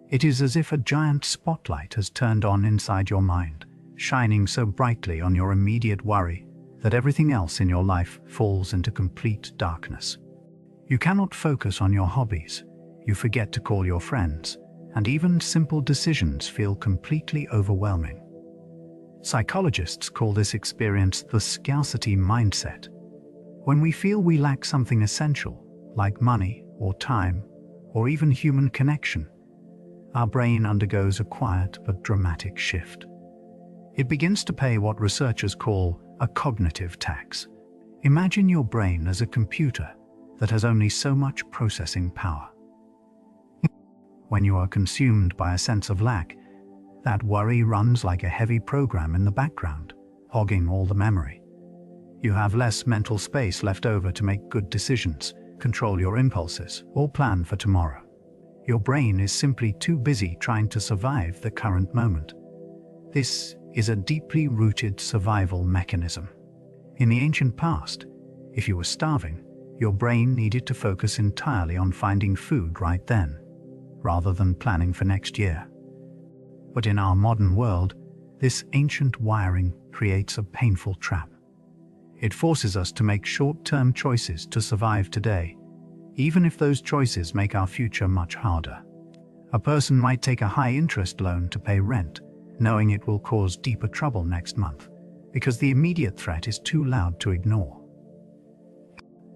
It is as if a giant spotlight has turned on inside your mind, shining so brightly on your immediate worry that everything else in your life falls into complete darkness. You cannot focus on your hobbies, you forget to call your friends, and even simple decisions feel completely overwhelming. Psychologists call this experience the scarcity mindset. When we feel we lack something essential, like money or time or even human connection, our brain undergoes a quiet but dramatic shift. It begins to pay what researchers call a cognitive tax. Imagine your brain as a computer that has only so much processing power. When you are consumed by a sense of lack, that worry runs like a heavy program in the background, hogging all the memory. You have less mental space left over to make good decisions, control your impulses, or plan for tomorrow. Your brain is simply too busy trying to survive the current moment. This is a deeply rooted survival mechanism. In the ancient past, if you were starving, your brain needed to focus entirely on finding food right then, rather than planning for next year. But in our modern world, this ancient wiring creates a painful trap. It forces us to make short-term choices to survive today, even if those choices make our future much harder. A person might take a high-interest loan to pay rent, knowing it will cause deeper trouble next month, because the immediate threat is too loud to ignore.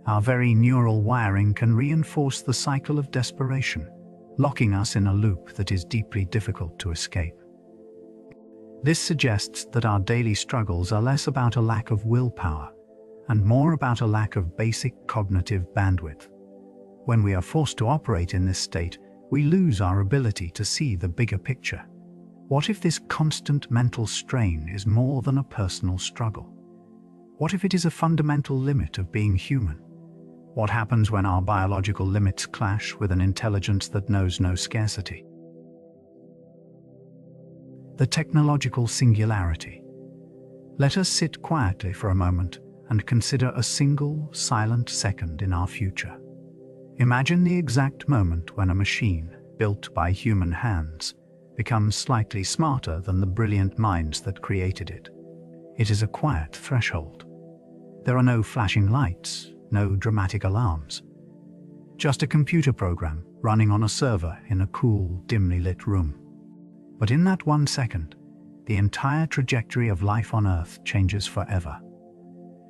Our very neural wiring can reinforce the cycle of desperation, locking us in a loop that is deeply difficult to escape. This suggests that our daily struggles are less about a lack of willpower and more about a lack of basic cognitive bandwidth. When we are forced to operate in this state, we lose our ability to see the bigger picture. What if this constant mental strain is more than a personal struggle? What if it is a fundamental limit of being human? What happens when our biological limits clash with an intelligence that knows no scarcity? The technological singularity. Let us sit quietly for a moment and consider a single, silent second in our future. Imagine the exact moment when a machine, built by human hands, becomes slightly smarter than the brilliant minds that created it. It is a quiet threshold. There are no flashing lights, no dramatic alarms. Just a computer program running on a server in a cool, dimly lit room. But in that 1 second, the entire trajectory of life on Earth changes forever.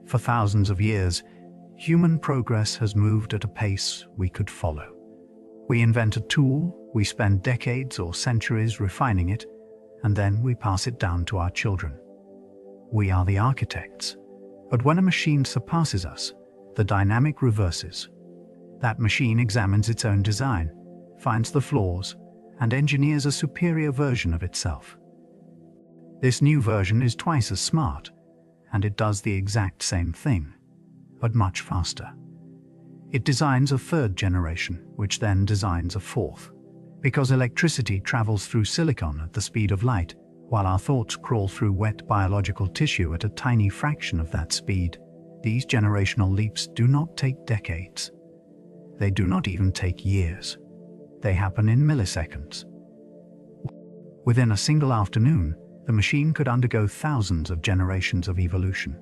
For thousands of years, human progress has moved at a pace we could follow. We invent a tool, we spend decades or centuries refining it, and then we pass it down to our children. We are the architects. But when a machine surpasses us, the dynamic reverses. That machine examines its own design, finds the flaws, and engineers a superior version of itself. This new version is twice as smart, and it does the exact same thing, but much faster. It designs a third generation, which then designs a fourth. Because electricity travels through silicon at the speed of light, while our thoughts crawl through wet biological tissue at a tiny fraction of that speed, these generational leaps do not take decades. They do not even take years. They happen in milliseconds. Within a single afternoon, the machine could undergo thousands of generations of evolution.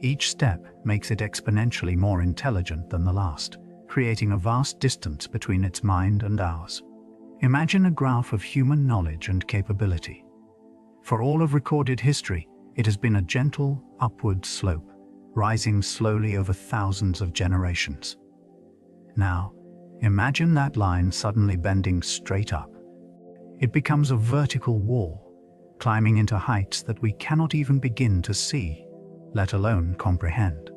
Each step makes it exponentially more intelligent than the last, creating a vast distance between its mind and ours. Imagine a graph of human knowledge and capability. For all of recorded history, it has been a gentle, upward slope, rising slowly over thousands of generations. Now, imagine that line suddenly bending straight up. It becomes a vertical wall, climbing into heights that we cannot even begin to see, let alone comprehend.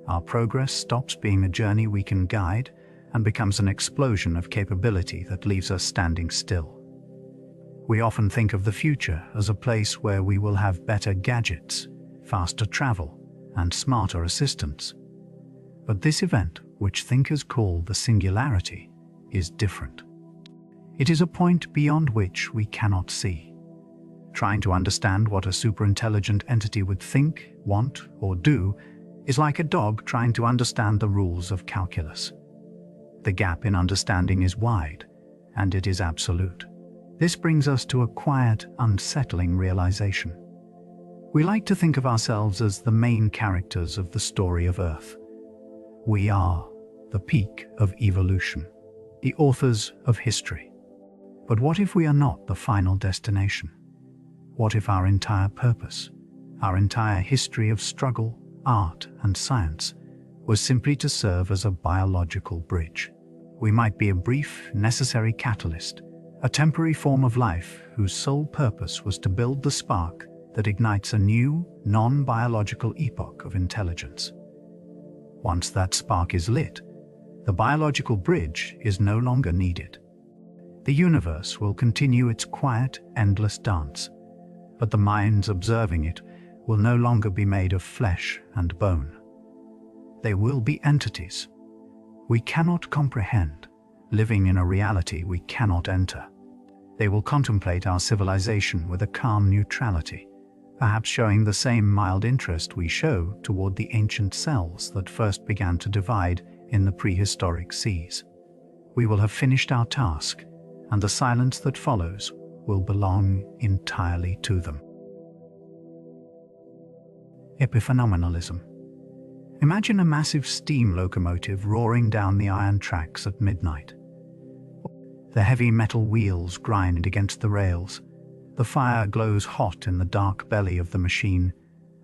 Our progress stops being a journey we can guide and becomes an explosion of capability that leaves us standing still. We often think of the future as a place where we will have better gadgets, faster travel, and smarter assistants. But this event, which thinkers call the singularity, is different. It is a point beyond which we cannot see. Trying to understand what a superintelligent entity would think, want, or do is like a dog trying to understand the rules of calculus. The gap in understanding is wide, and it is absolute. This brings us to a quiet, unsettling realization. We like to think of ourselves as the main characters of the story of Earth. We are the peak of evolution, the authors of history. But what if we are not the final destination? What if our entire purpose, our entire history of struggle, art, and science was simply to serve as a biological bridge? We might be a brief, necessary catalyst, a temporary form of life whose sole purpose was to build the spark that ignites a new, non-biological epoch of intelligence. Once that spark is lit, the biological bridge is no longer needed. The universe will continue its quiet, endless dance, but the minds observing it will no longer be made of flesh and bone. They will be entities we cannot comprehend, living in a reality we cannot enter. They will contemplate our civilization with a calm neutrality, perhaps showing the same mild interest we show toward the ancient cells that first began to divide in the prehistoric seas. We will have finished our task, and the silence that follows will belong entirely to them. Epiphenomenalism. Imagine a massive steam locomotive roaring down the iron tracks at midnight. The heavy metal wheels grind against the rails. The fire glows hot in the dark belly of the machine,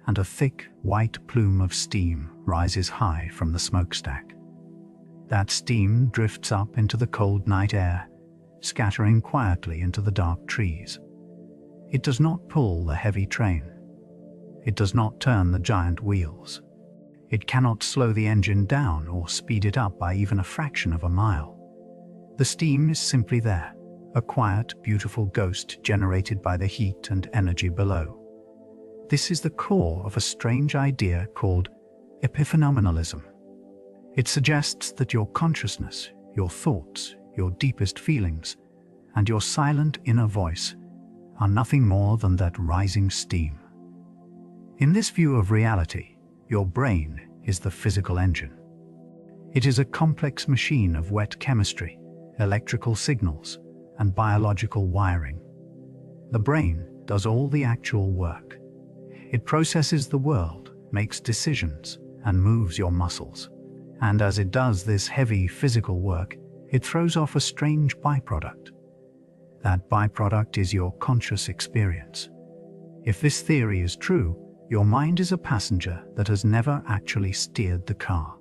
and a thick, white plume of steam rises high from the smokestack. That steam drifts up into the cold night air, scattering quietly into the dark trees. It does not pull the heavy train. It does not turn the giant wheels. It cannot slow the engine down or speed it up by even a fraction of a mile. The steam is simply there, a quiet, beautiful ghost generated by the heat and energy below. This is the core of a strange idea called epiphenomenalism. It suggests that your consciousness, your thoughts, your deepest feelings, and your silent inner voice are nothing more than that rising steam. In this view of reality, your brain is the physical engine. It is a complex machine of wet chemistry, electrical signals, and biological wiring. The brain does all the actual work. It processes the world, makes decisions, and moves your muscles. And as it does this heavy physical work, it throws off a strange byproduct. That byproduct is your conscious experience. If this theory is true, your mind is a passenger that has never actually steered the car.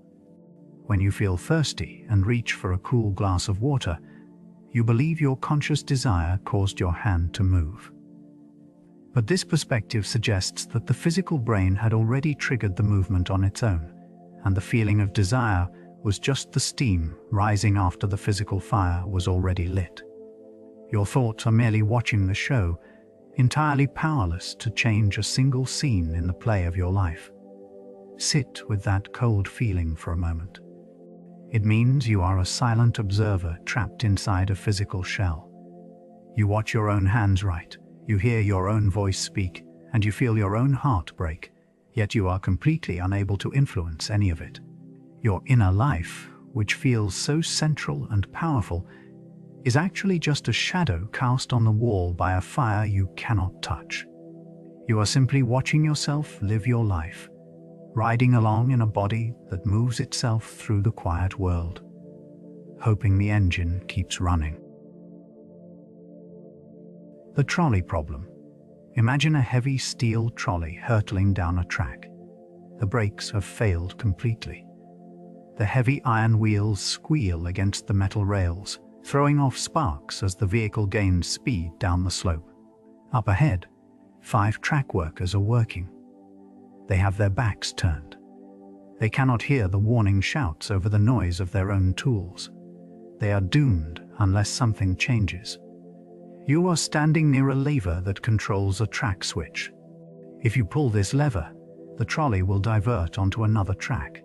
When you feel thirsty and reach for a cool glass of water, you believe your conscious desire caused your hand to move. But this perspective suggests that the physical brain had already triggered the movement on its own, and the feeling of desire was just the steam rising after the physical fire was already lit. Your thoughts are merely watching the show, entirely powerless to change a single scene in the play of your life. Sit with that cold feeling for a moment. It means you are a silent observer trapped inside a physical shell. You watch your own hands write, you hear your own voice speak, and you feel your own heart break, yet you are completely unable to influence any of it. Your inner life, which feels so central and powerful, is actually just a shadow cast on the wall by a fire you cannot touch. You are simply watching yourself live your life, riding along in a body that moves itself through the quiet world, hoping the engine keeps running. The trolley problem. Imagine a heavy steel trolley hurtling down a track. The brakes have failed completely. The heavy iron wheels squeal against the metal rails, throwing off sparks as the vehicle gains speed down the slope. Up ahead, 5 track workers are working. They have their backs turned. They cannot hear the warning shouts over the noise of their own tools. They are doomed unless something changes. You are standing near a lever that controls a track switch. If you pull this lever, the trolley will divert onto another track.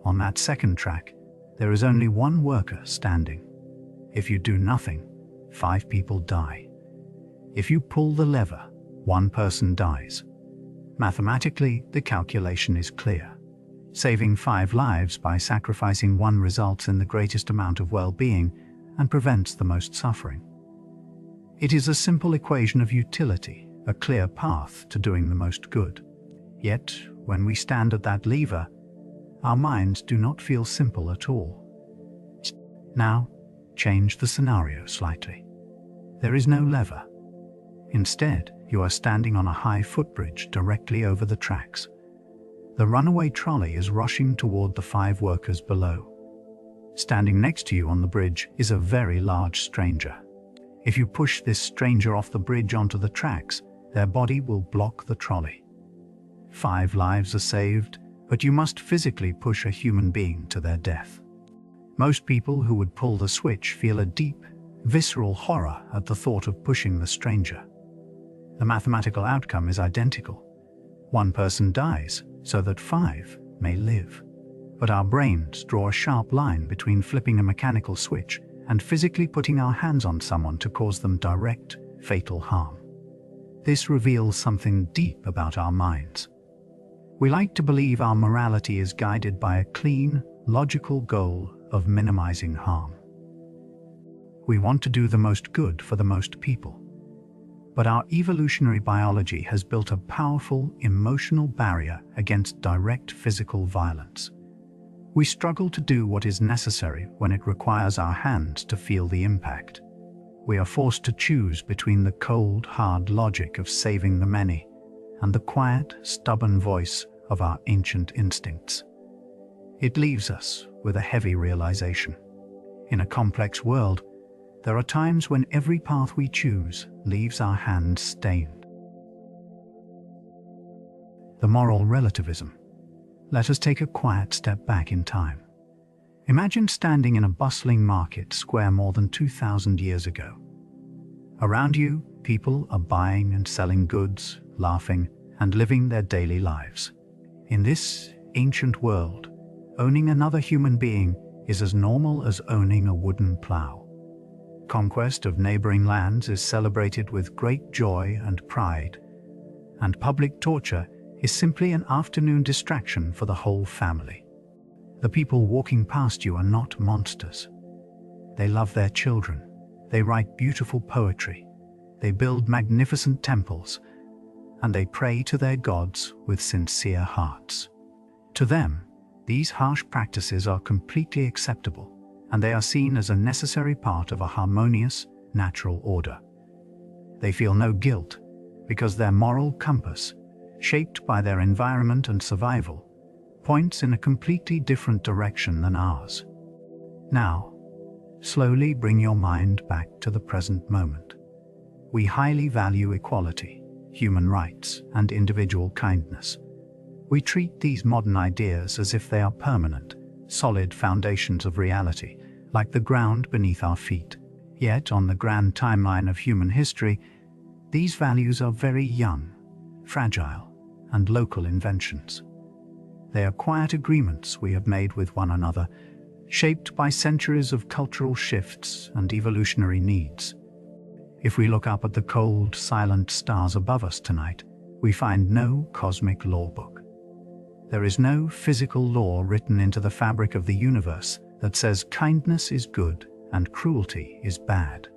On that second track, there is only one worker standing. If you do nothing, 5 people die. If you pull the lever, 1 person dies. Mathematically, the calculation is clear. Saving 5 lives by sacrificing 1 results in the greatest amount of well-being and prevents the most suffering. It is a simple equation of utility, a clear path to doing the most good. Yet, when we stand at that lever, our minds do not feel simple at all. Now, change the scenario slightly. There is no lever. Instead, you are standing on a high footbridge directly over the tracks. The runaway trolley is rushing toward the 5 workers below. Standing next to you on the bridge is a very large stranger. If you push this stranger off the bridge onto the tracks, their body will block the trolley. 5 lives are saved, but you must physically push a human being to their death. Most people who would pull the switch feel a deep, visceral horror at the thought of pushing the stranger. The mathematical outcome is identical. One person dies so that 5 may live. But our brains draw a sharp line between flipping a mechanical switch and physically putting our hands on someone to cause them direct, fatal harm. This reveals something deep about our minds. We like to believe our morality is guided by a clean, logical goal of minimizing harm. We want to do the most good for the most people. But our evolutionary biology has built a powerful emotional barrier against direct physical violence. We struggle to do what is necessary when it requires our hands to feel the impact. We are forced to choose between the cold, hard logic of saving the many and the quiet, stubborn voice of our ancient instincts. It leaves us with a heavy realization. In a complex world, there are times when every path we choose leaves our hands stained. The moral relativism. Let us take a quiet step back in time. Imagine standing in a bustling market square more than 2,000 years ago. Around you, people are buying and selling goods, laughing, and living their daily lives. In this ancient world, owning another human being is as normal as owning a wooden plow. Conquest of neighboring lands is celebrated with great joy and pride, and public torture is simply an afternoon distraction for the whole family. The people walking past you are not monsters. They love their children, they write beautiful poetry, they build magnificent temples, and they pray to their gods with sincere hearts. To them, these harsh practices are completely acceptable, and they are seen as a necessary part of a harmonious, natural order. They feel no guilt because their moral compass, shaped by their environment and survival, points in a completely different direction than ours. Now, slowly bring your mind back to the present moment. We highly value equality, human rights, and individual kindness. We treat these modern ideas as if they are permanent, solid foundations of reality, like the ground beneath our feet. Yet, on the grand timeline of human history, these values are very young, fragile, and local inventions. They are quiet agreements we have made with one another, shaped by centuries of cultural shifts and evolutionary needs. If we look up at the cold, silent stars above us tonight, we find no cosmic law book. There is no physical law written into the fabric of the universe that says kindness is good and cruelty is bad.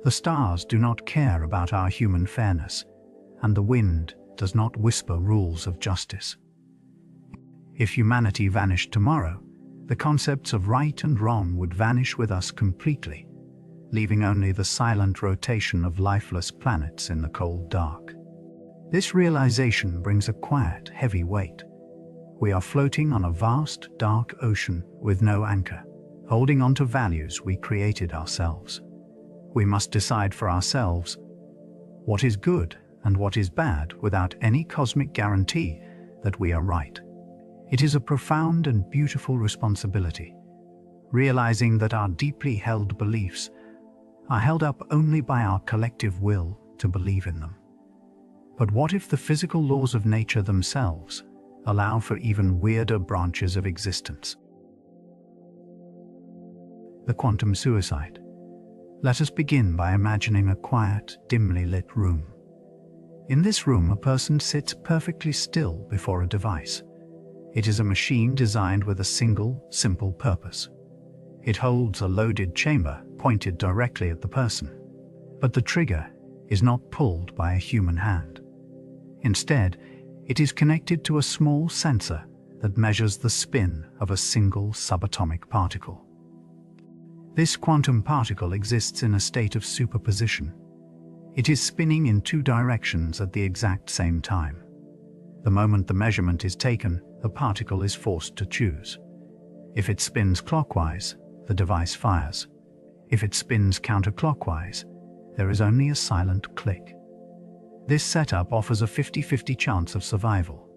The stars do not care about our human fairness, and the wind does not whisper rules of justice. If humanity vanished tomorrow, the concepts of right and wrong would vanish with us completely, leaving only the silent rotation of lifeless planets in the cold dark. This realization brings a quiet, heavy weight. We are floating on a vast, dark ocean with no anchor, holding on to values we created ourselves. We must decide for ourselves what is good and what is bad without any cosmic guarantee that we are right. It is a profound and beautiful responsibility, realizing that our deeply held beliefs are held up only by our collective will to believe in them. But what if the physical laws of nature themselves allow for even weirder branches of existence? The quantum suicide. Let us begin by imagining a quiet, dimly lit room. In this room, a person sits perfectly still before a device. It is a machine designed with a single, simple purpose. It holds a loaded chamber pointed directly at the person, but the trigger is not pulled by a human hand. Instead, it is connected to a small sensor that measures the spin of a single subatomic particle. This quantum particle exists in a state of superposition. It is spinning in two directions at the exact same time. The moment the measurement is taken, the particle is forced to choose. If it spins clockwise, the device fires. If it spins counterclockwise, there is only a silent click. This setup offers a 50-50 chance of survival.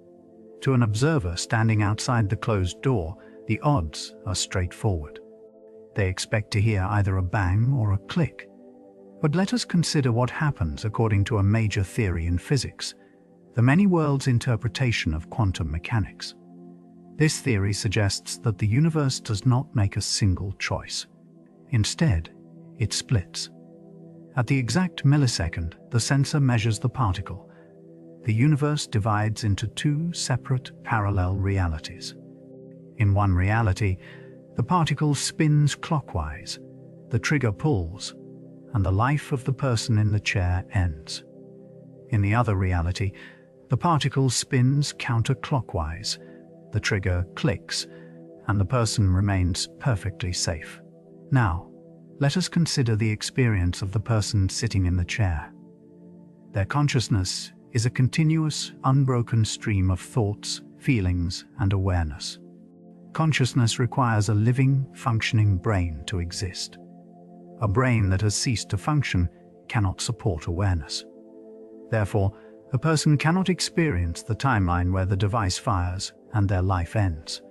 To an observer standing outside the closed door, the odds are straightforward. They expect to hear either a bang or a click, But let us consider what happens according to a major theory in physics, the many worlds interpretation of quantum mechanics. This theory suggests that the universe does not make a single choice. Instead, it splits. At the exact millisecond the sensor measures the particle, the universe divides into two separate parallel realities. In one reality, the particle spins clockwise, the trigger pulls, and the life of the person in the chair ends. In the other reality, the particle spins counterclockwise, the trigger clicks, and the person remains perfectly safe. Now, let us consider the experience of the person sitting in the chair. Their consciousness is a continuous, unbroken stream of thoughts, feelings, and awareness. Consciousness requires a living, functioning brain to exist. A brain that has ceased to function cannot support awareness. Therefore, a person cannot experience the timeline where the device fires and their life ends.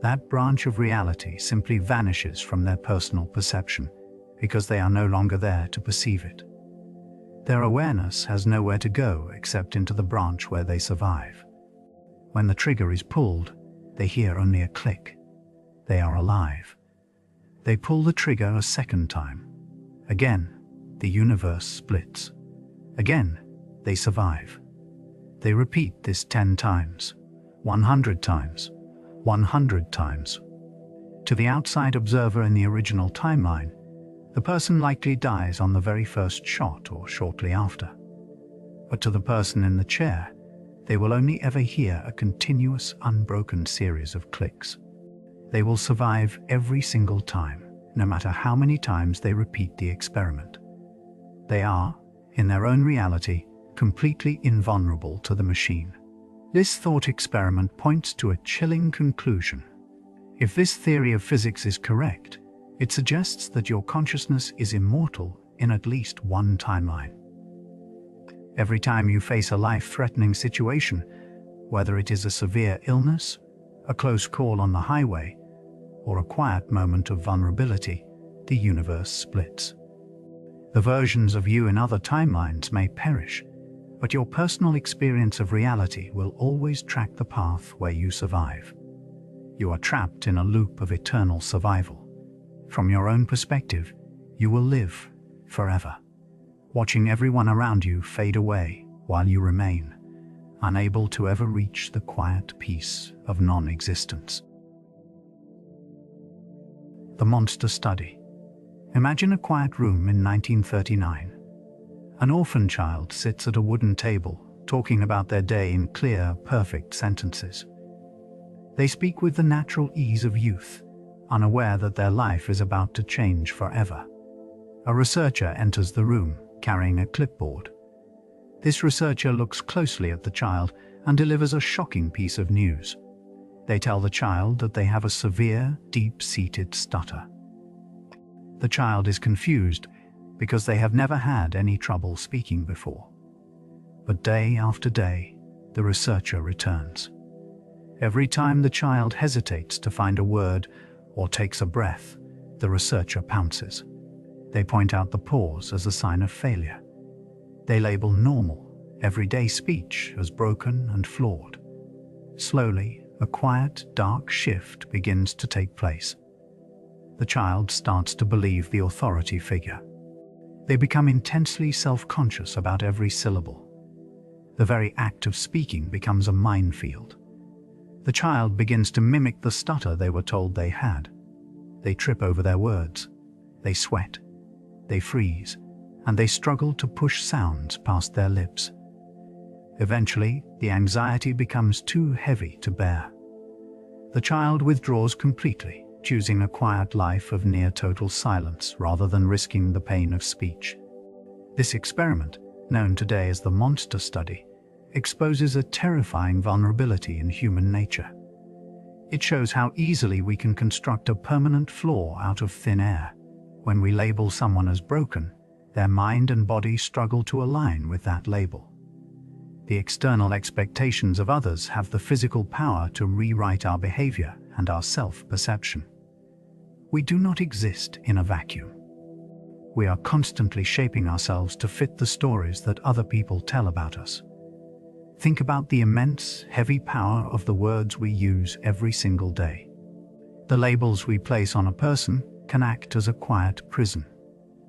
That branch of reality simply vanishes from their personal perception because they are no longer there to perceive it. Their awareness has nowhere to go except into the branch where they survive. When the trigger is pulled, they hear only a click. They are alive. They pull the trigger a second time. Again, the universe splits. Again, they survive. They repeat this 10 times, 100 times, 100 times. To the outside observer in the original timeline, the person likely dies on the very first shot or shortly after. But to the person in the chair, they will only ever hear a continuous, unbroken series of clicks. They will survive every single time, no matter how many times they repeat the experiment. They are, in their own reality, completely invulnerable to the machine. This thought experiment points to a chilling conclusion. If this theory of physics is correct, it suggests that your consciousness is immortal in at least one timeline. Every time you face a life-threatening situation, whether it is a severe illness, a close call on the highway, or a quiet moment of vulnerability, the universe splits. The versions of you in other timelines may perish, but your personal experience of reality will always track the path where you survive. You are trapped in a loop of eternal survival. From your own perspective, you will live forever, watching everyone around you fade away while you remain, unable to ever reach the quiet peace of non-existence. The Monster Study. Imagine a quiet room in 1939. An orphan child sits at a wooden table, talking about their day in clear, perfect sentences. They speak with the natural ease of youth, unaware that their life is about to change forever. A researcher enters the room, carrying a clipboard. This researcher looks closely at the child and delivers a shocking piece of news. They tell the child that they have a severe, deep-seated stutter. The child is confused because they have never had any trouble speaking before. But day after day, the researcher returns. Every time the child hesitates to find a word or takes a breath, the researcher pounces. They point out the pause as a sign of failure. They label normal, everyday speech as broken and flawed. Slowly, a quiet, dark shift begins to take place. The child starts to believe the authority figure. They become intensely self-conscious about every syllable. The very act of speaking becomes a minefield. The child begins to mimic the stutter they were told they had. They trip over their words. They sweat. They freeze. And they struggle to push sounds past their lips. Eventually, the anxiety becomes too heavy to bear. The child withdraws completely, choosing a quiet life of near-total silence rather than risking the pain of speech. This experiment, known today as the Monster Study, exposes a terrifying vulnerability in human nature. It shows how easily we can construct a permanent flaw out of thin air. When we label someone as broken, their mind and body struggle to align with that label. The external expectations of others have the physical power to rewrite our behavior and our self-perception. We do not exist in a vacuum. We are constantly shaping ourselves to fit the stories that other people tell about us. Think about the immense, heavy power of the words we use every single day. The labels we place on a person can act as a quiet prison,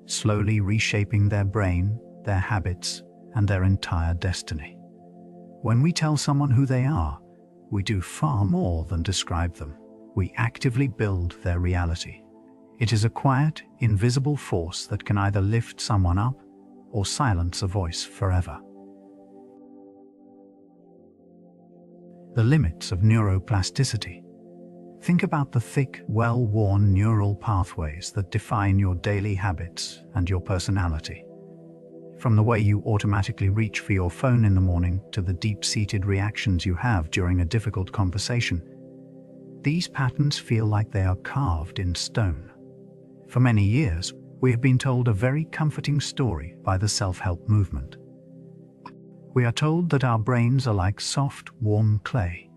slowly reshaping their brain, their habits, and their entire destiny. When we tell someone who they are, we do far more than describe them. We actively build their reality. It is a quiet, invisible force that can either lift someone up or silence a voice forever. The limits of neuroplasticity. Think about the thick, well-worn neural pathways that define your daily habits and your personality. From the way you automatically reach for your phone in the morning to the deep-seated reactions you have during a difficult conversation, these patterns feel like they are carved in stone. For many years, we have been told a very comforting story by the self-help movement. We are told that our brains are like soft, warm clay,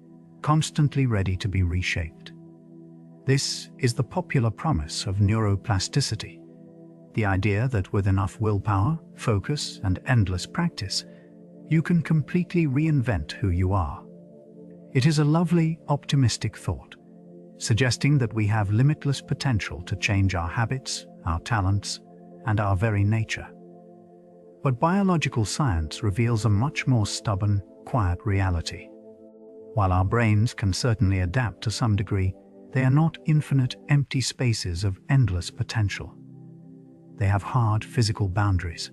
constantly ready to be reshaped. This is the popular promise of neuroplasticity, the idea that with enough willpower, focus, and endless practice, you can completely reinvent who you are. It is a lovely, optimistic thought, suggesting that we have limitless potential to change our habits, our talents, and our very nature. But biological science reveals a much more stubborn, quiet reality. While our brains can certainly adapt to some degree, they are not infinite, empty spaces of endless potential. They have hard physical boundaries.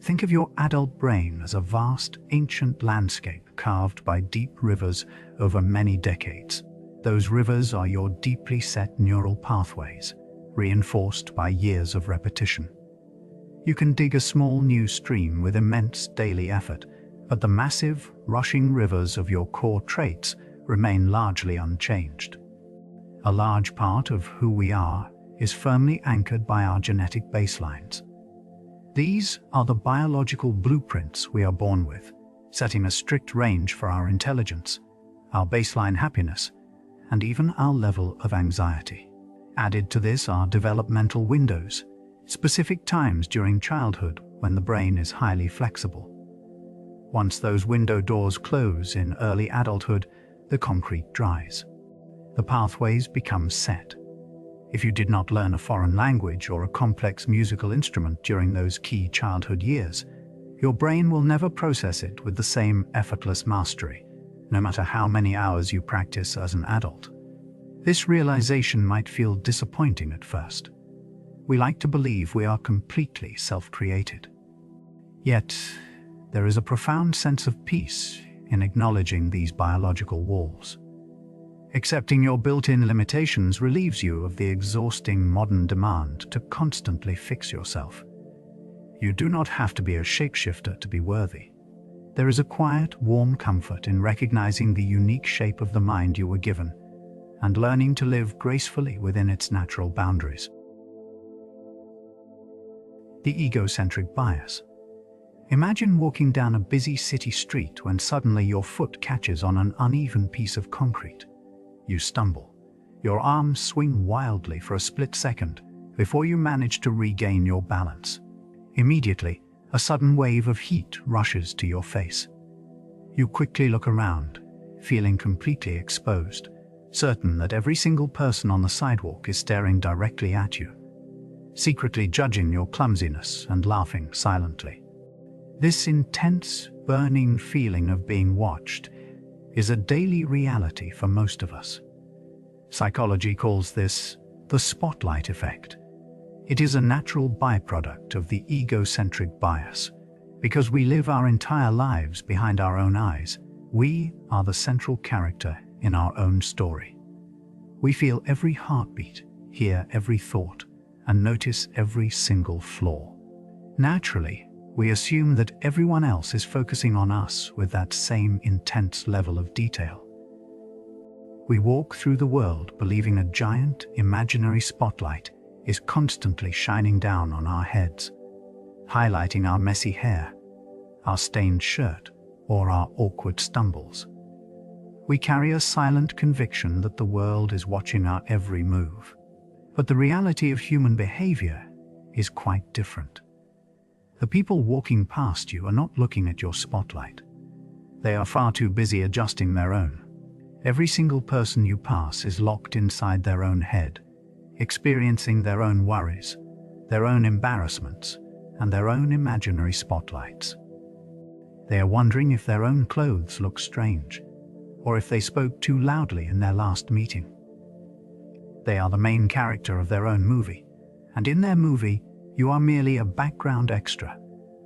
Think of your adult brain as a vast, ancient landscape carved by deep rivers over many decades. Those rivers are your deeply set neural pathways, reinforced by years of repetition. You can dig a small new stream with immense daily effort, but the massive, rushing rivers of your core traits remain largely unchanged. A large part of who we are is firmly anchored by our genetic baselines. These are the biological blueprints we are born with, setting a strict range for our intelligence, our baseline happiness, and even our level of anxiety. Added to this are developmental windows, specific times during childhood when the brain is highly flexible. Once those window doors close in early adulthood, the concrete dries. The pathways become set. If you did not learn a foreign language or a complex musical instrument during those key childhood years, your brain will never process it with the same effortless mastery, no matter how many hours you practice as an adult. This realization might feel disappointing at first. We like to believe we are completely self-created. Yet, there is a profound sense of peace in acknowledging these biological walls. Accepting your built-in limitations relieves you of the exhausting modern demand to constantly fix yourself. You do not have to be a shapeshifter to be worthy. There is a quiet, warm comfort in recognizing the unique shape of the mind you were given and learning to live gracefully within its natural boundaries. The egocentric bias. Imagine walking down a busy city street when suddenly your foot catches on an uneven piece of concrete. You stumble. Your arms swing wildly for a split second before you manage to regain your balance. Immediately, a sudden wave of heat rushes to your face. You quickly look around, feeling completely exposed, certain that every single person on the sidewalk is staring directly at you, secretly judging your clumsiness and laughing silently. This intense, burning feeling of being watched is a daily reality for most of us. Psychology calls this the spotlight effect. It is a natural byproduct of the egocentric bias. Because we live our entire lives behind our own eyes, we are the central character in our own story. We feel every heartbeat, hear every thought, and notice every single flaw. Naturally, we assume that everyone else is focusing on us with that same intense level of detail. We walk through the world believing a giant, imaginary spotlight is constantly shining down on our heads, highlighting our messy hair, our stained shirt, or our awkward stumbles. We carry a silent conviction that the world is watching our every move. But the reality of human behavior is quite different. The people walking past you are not looking at your spotlight. They are far too busy adjusting their own. Every single person you pass is locked inside their own head, experiencing their own worries, their own embarrassments, and their own imaginary spotlights. They are wondering if their own clothes look strange, or if they spoke too loudly in their last meeting. They are the main character of their own movie, and in their movie, you are merely a background extra,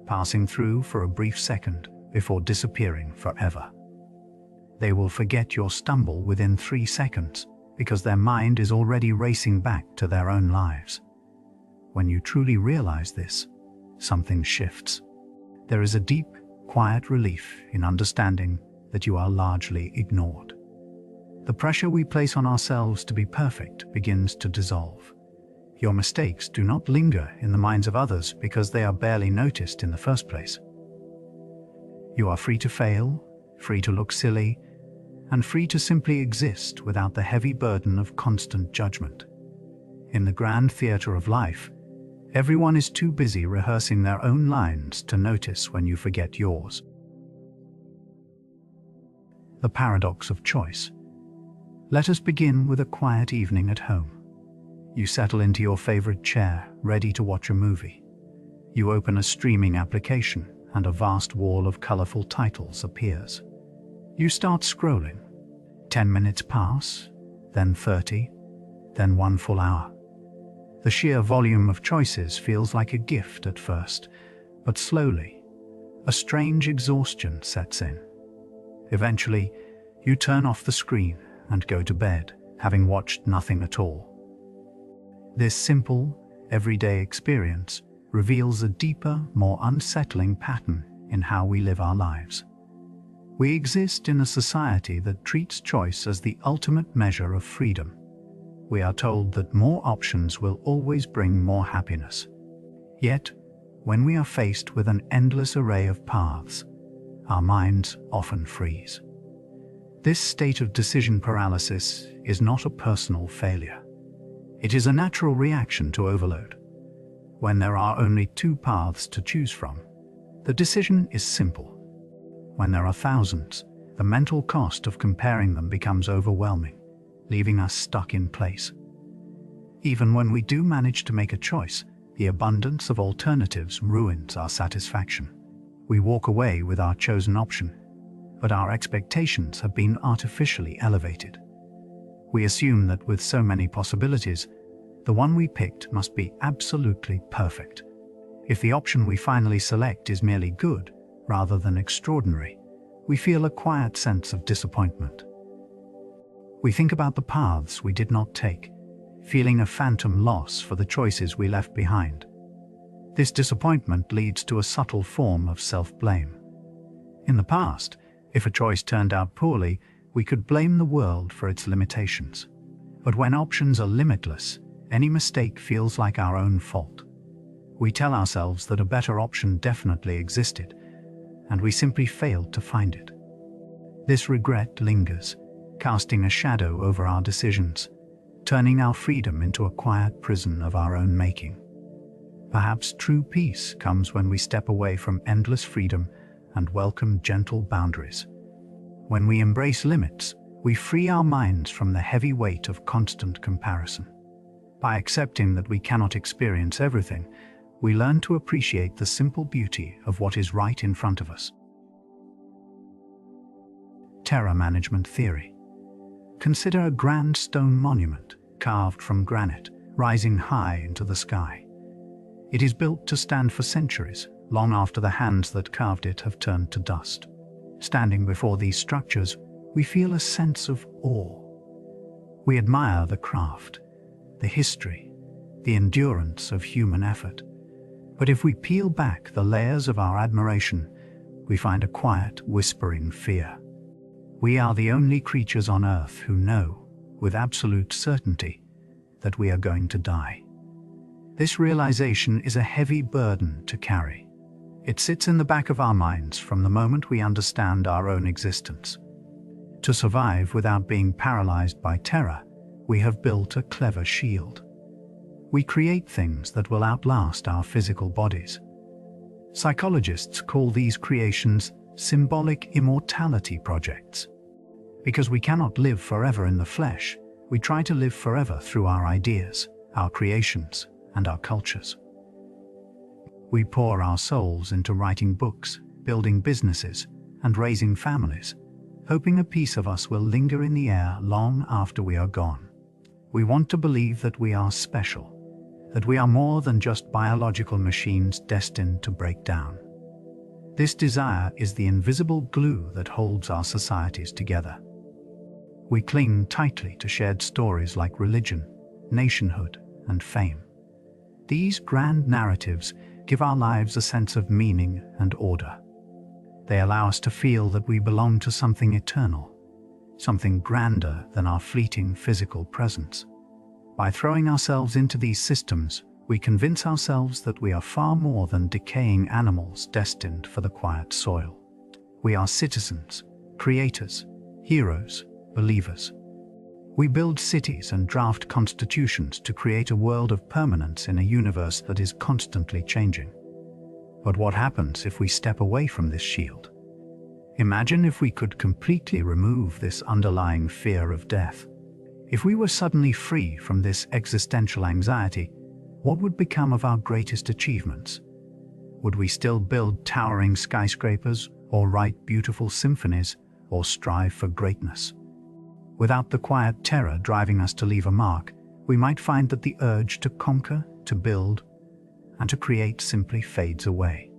passing through for a brief second before disappearing forever. They will forget your stumble within 3 seconds because their mind is already racing back to their own lives. When you truly realize this, something shifts. There is a deep, quiet relief in understanding that you are largely ignored. The pressure we place on ourselves to be perfect begins to dissolve. Your mistakes do not linger in the minds of others because they are barely noticed in the first place. You are free to fail, free to look silly, and free to simply exist without the heavy burden of constant judgment. In the grand theater of life, everyone is too busy rehearsing their own lines to notice when you forget yours. The paradox of choice. Let us begin with a quiet evening at home. You settle into your favorite chair, ready to watch a movie. You open a streaming application, and a vast wall of colorful titles appears. You start scrolling. 10 minutes pass, then 30, then 1 full hour. The sheer volume of choices feels like a gift at first, but slowly, a strange exhaustion sets in. Eventually, you turn off the screen and go to bed, having watched nothing at all. This simple, everyday experience reveals a deeper, more unsettling pattern in how we live our lives. We exist in a society that treats choice as the ultimate measure of freedom. We are told that more options will always bring more happiness. Yet, when we are faced with an endless array of paths, our minds often freeze. This state of decision paralysis is not a personal failure. It is a natural reaction to overload. When there are only 2 paths to choose from, the decision is simple. When there are thousands, the mental cost of comparing them becomes overwhelming, leaving us stuck in place. Even when we do manage to make a choice, the abundance of alternatives ruins our satisfaction. We walk away with our chosen option, but our expectations have been artificially elevated. We assume that with so many possibilities, the one we picked must be absolutely perfect. If the option we finally select is merely good, rather than extraordinary, we feel a quiet sense of disappointment. We think about the paths we did not take, feeling a phantom loss for the choices we left behind. This disappointment leads to a subtle form of self-blame. In the past, if a choice turned out poorly, we could blame the world for its limitations. But when options are limitless, any mistake feels like our own fault. We tell ourselves that a better option definitely existed, and we simply failed to find it. This regret lingers, casting a shadow over our decisions, turning our freedom into a quiet prison of our own making. Perhaps true peace comes when we step away from endless freedom and welcome gentle boundaries. When we embrace limits, we free our minds from the heavy weight of constant comparison. By accepting that we cannot experience everything, we learn to appreciate the simple beauty of what is right in front of us. Terror management theory. Consider a grand stone monument carved from granite, rising high into the sky. It is built to stand for centuries, long after the hands that carved it have turned to dust. Standing before these structures, we feel a sense of awe. We admire the craft, the history, the endurance of human effort. But if we peel back the layers of our admiration, we find a quiet, whispering fear. We are the only creatures on Earth who know, with absolute certainty, that we are going to die. This realization is a heavy burden to carry. It sits in the back of our minds from the moment we understand our own existence. To survive without being paralyzed by terror, we have built a clever shield. We create things that will outlast our physical bodies. Psychologists call these creations symbolic immortality projects. Because we cannot live forever in the flesh, we try to live forever through our ideas, our creations, and our cultures. We pour our souls into writing books, building businesses, and raising families, hoping a piece of us will linger in the air long after we are gone. We want to believe that we are special, that we are more than just biological machines destined to break down. This desire is the invisible glue that holds our societies together. We cling tightly to shared stories like religion, nationhood, and fame. These grand narratives give our lives a sense of meaning and order. They allow us to feel that we belong to something eternal, something grander than our fleeting physical presence. By throwing ourselves into these systems, we convince ourselves that we are far more than decaying animals destined for the quiet soil. We are citizens, creators, heroes, believers. We build cities and draft constitutions to create a world of permanence in a universe that is constantly changing. But what happens if we step away from this shield? Imagine if we could completely remove this underlying fear of death. If we were suddenly free from this existential anxiety, what would become of our greatest achievements? Would we still build towering skyscrapers, or write beautiful symphonies, or strive for greatness? Without the quiet terror driving us to leave a mark, we might find that the urge to conquer, to build, and to create simply fades away.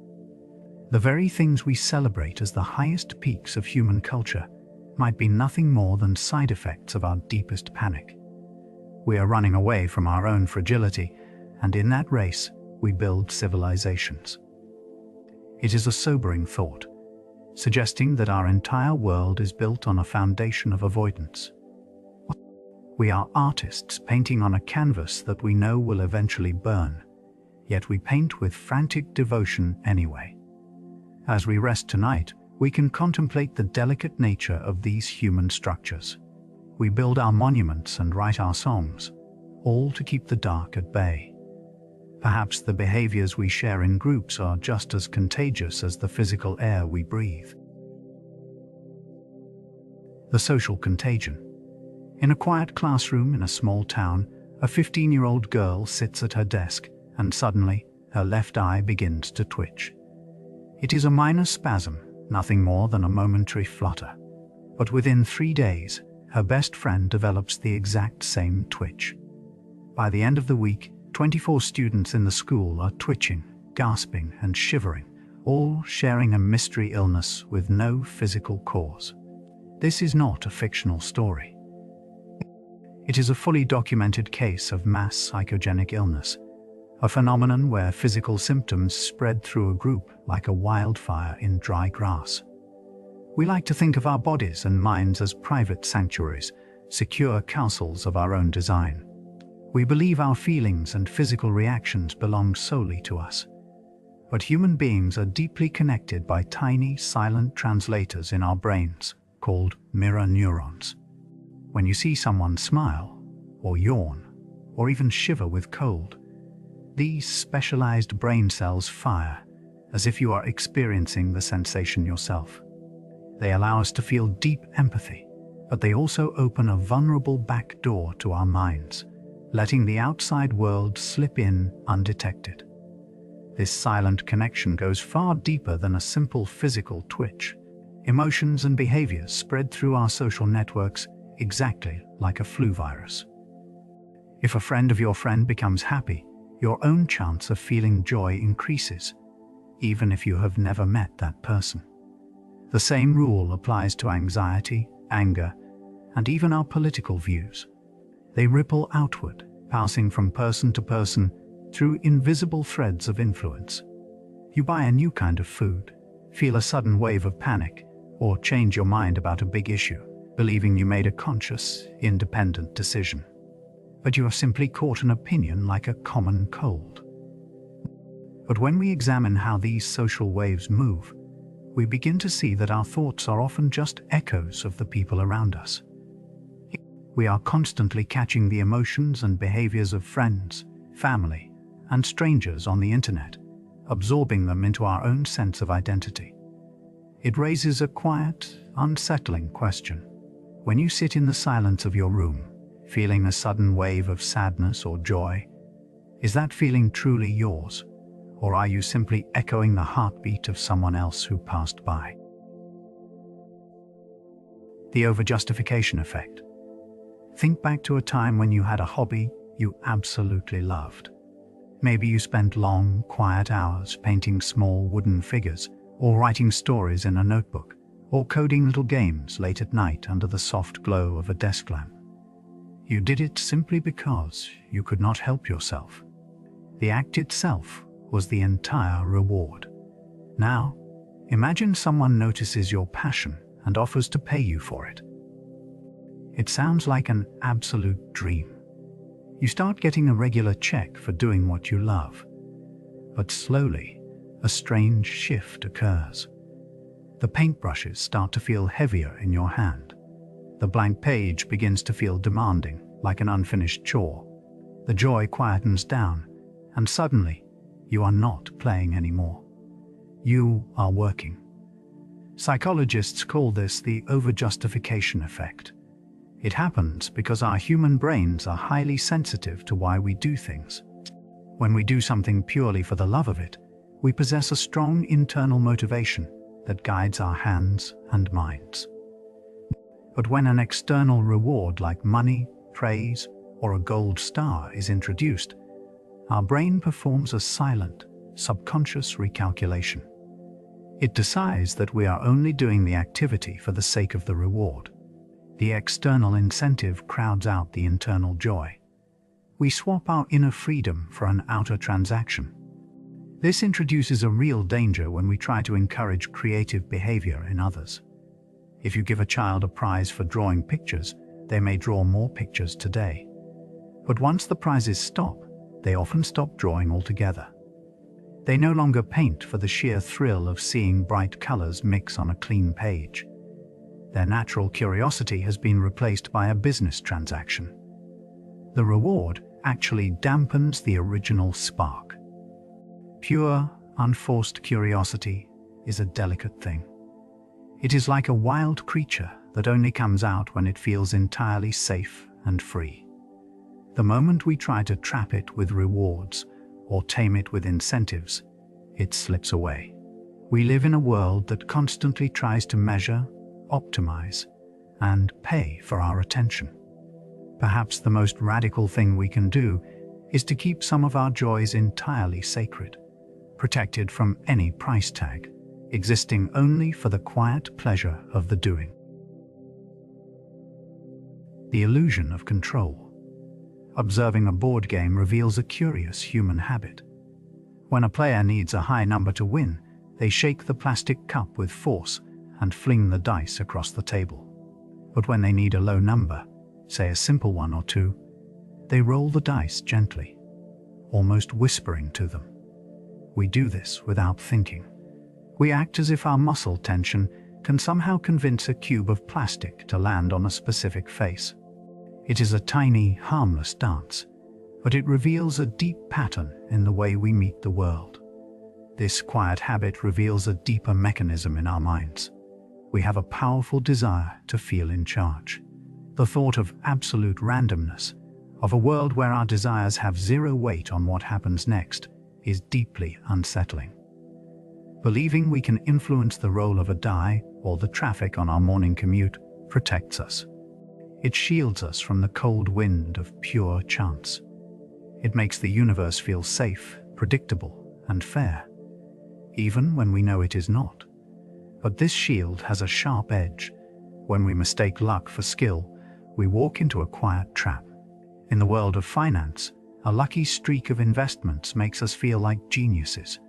The very things we celebrate as the highest peaks of human culture might be nothing more than side effects of our deepest panic. We are running away from our own fragility, and in that race, we build civilizations. It is a sobering thought, suggesting that our entire world is built on a foundation of avoidance. We are artists painting on a canvas that we know will eventually burn, yet we paint with frantic devotion anyway. As we rest tonight, we can contemplate the delicate nature of these human structures. We build our monuments and write our songs, all to keep the dark at bay. Perhaps the behaviors we share in groups are just as contagious as the physical air we breathe. The social contagion. In a quiet classroom in a small town, a 15-year-old girl sits at her desk, and suddenly, her left eye begins to twitch. It is a minor spasm, nothing more than a momentary flutter. But within 3 days, her best friend develops the exact same twitch. By the end of the week, 24 students in the school are twitching, gasping, and shivering, all sharing a mystery illness with no physical cause. This is not a fictional story. It is a fully documented case of mass psychogenic illness, a phenomenon where physical symptoms spread through a group like a wildfire in dry grass. We like to think of our bodies and minds as private sanctuaries, secure castles of our own design. We believe our feelings and physical reactions belong solely to us. But human beings are deeply connected by tiny, silent translators in our brains, called mirror neurons. When you see someone smile, or yawn, or even shiver with cold, these specialized brain cells fire, as if you are experiencing the sensation yourself. They allow us to feel deep empathy, but they also open a vulnerable back door to our minds, letting the outside world slip in undetected. This silent connection goes far deeper than a simple physical twitch. Emotions and behaviors spread through our social networks exactly like a flu virus. If a friend of your friend becomes happy, your own chance of feeling joy increases, even if you have never met that person. The same rule applies to anxiety, anger, and even our political views. They ripple outward, passing from person to person through invisible threads of influence. You buy a new kind of food, feel a sudden wave of panic, or change your mind about a big issue, believing you made a conscious, independent decision. But you have simply caught an opinion like a common cold. But when we examine how these social waves move, we begin to see that our thoughts are often just echoes of the people around us. We are constantly catching the emotions and behaviors of friends, family, and strangers on the internet, absorbing them into our own sense of identity. It raises a quiet, unsettling question. When you sit in the silence of your room, feeling a sudden wave of sadness or joy, is that feeling truly yours, or are you simply echoing the heartbeat of someone else who passed by? The overjustification effect. Think back to a time when you had a hobby you absolutely loved. Maybe you spent long, quiet hours painting small wooden figures, or writing stories in a notebook, or coding little games late at night under the soft glow of a desk lamp. You did it simply because you could not help yourself. The act itself was the entire reward. Now, imagine someone notices your passion and offers to pay you for it. It sounds like an absolute dream. You start getting a regular check for doing what you love. But slowly, a strange shift occurs. The paintbrushes start to feel heavier in your hand. The blank page begins to feel demanding, like an unfinished chore. The joy quietens down, and suddenly, you are not playing anymore. You are working. Psychologists call this the overjustification effect. It happens because our human brains are highly sensitive to why we do things. When we do something purely for the love of it, we possess a strong internal motivation that guides our hands and minds. But when an external reward like money, praise, or a gold star is introduced, our brain performs a silent, subconscious recalculation. It decides that we are only doing the activity for the sake of the reward. The external incentive crowds out the internal joy. We swap our inner freedom for an outer transaction. This introduces a real danger when we try to encourage creative behavior in others. If you give a child a prize for drawing pictures, they may draw more pictures today. But once the prizes stop, they often stop drawing altogether. They no longer paint for the sheer thrill of seeing bright colors mix on a clean page. Their natural curiosity has been replaced by a business transaction. The reward actually dampens the original spark. Pure, unforced curiosity is a delicate thing. It is like a wild creature that only comes out when it feels entirely safe and free. The moment we try to trap it with rewards or tame it with incentives, it slips away. We live in a world that constantly tries to measure, optimize, and pay for our attention. Perhaps the most radical thing we can do is to keep some of our joys entirely sacred, protected from any price tag, existing only for the quiet pleasure of the doing. The illusion of control. Observing a board game reveals a curious human habit. When a player needs a high number to win, they shake the plastic cup with force and fling the dice across the table. But when they need a low number, say a simple 1 or 2, they roll the dice gently, almost whispering to them. We do this without thinking. We act as if our muscle tension can somehow convince a cube of plastic to land on a specific face. It is a tiny, harmless dance, but it reveals a deep pattern in the way we meet the world. This quiet habit reveals a deeper mechanism in our minds. We have a powerful desire to feel in charge. The thought of absolute randomness, of a world where our desires have zero weight on what happens next, is deeply unsettling. Believing we can influence the roll of a die or the traffic on our morning commute protects us. It shields us from the cold wind of pure chance. It makes the universe feel safe, predictable, and fair, even when we know it is not. But this shield has a sharp edge. When we mistake luck for skill, we walk into a quiet trap. In the world of finance, a lucky streak of investments makes us feel like geniuses,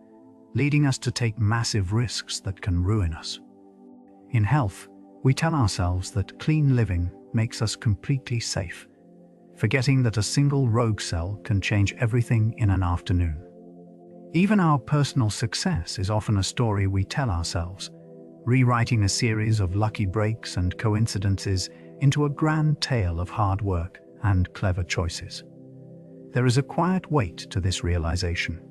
leading us to take massive risks that can ruin us. In health, we tell ourselves that clean living makes us completely safe, forgetting that a single rogue cell can change everything in an afternoon. Even our personal success is often a story we tell ourselves, rewriting a series of lucky breaks and coincidences into a grand tale of hard work and clever choices. There is a quiet weight to this realization.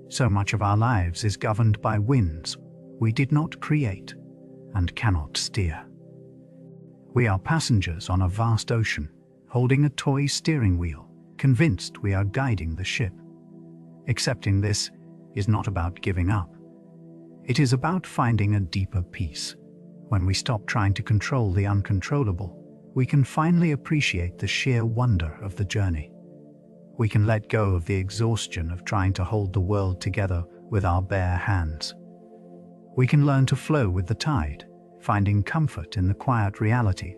So much of our lives is governed by winds we did not create and cannot steer. We are passengers on a vast ocean, holding a toy steering wheel, convinced we are guiding the ship. Accepting this is not about giving up. It is about finding a deeper peace. When we stop trying to control the uncontrollable, we can finally appreciate the sheer wonder of the journey. We can let go of the exhaustion of trying to hold the world together with our bare hands. We can learn to flow with the tide, finding comfort in the quiet reality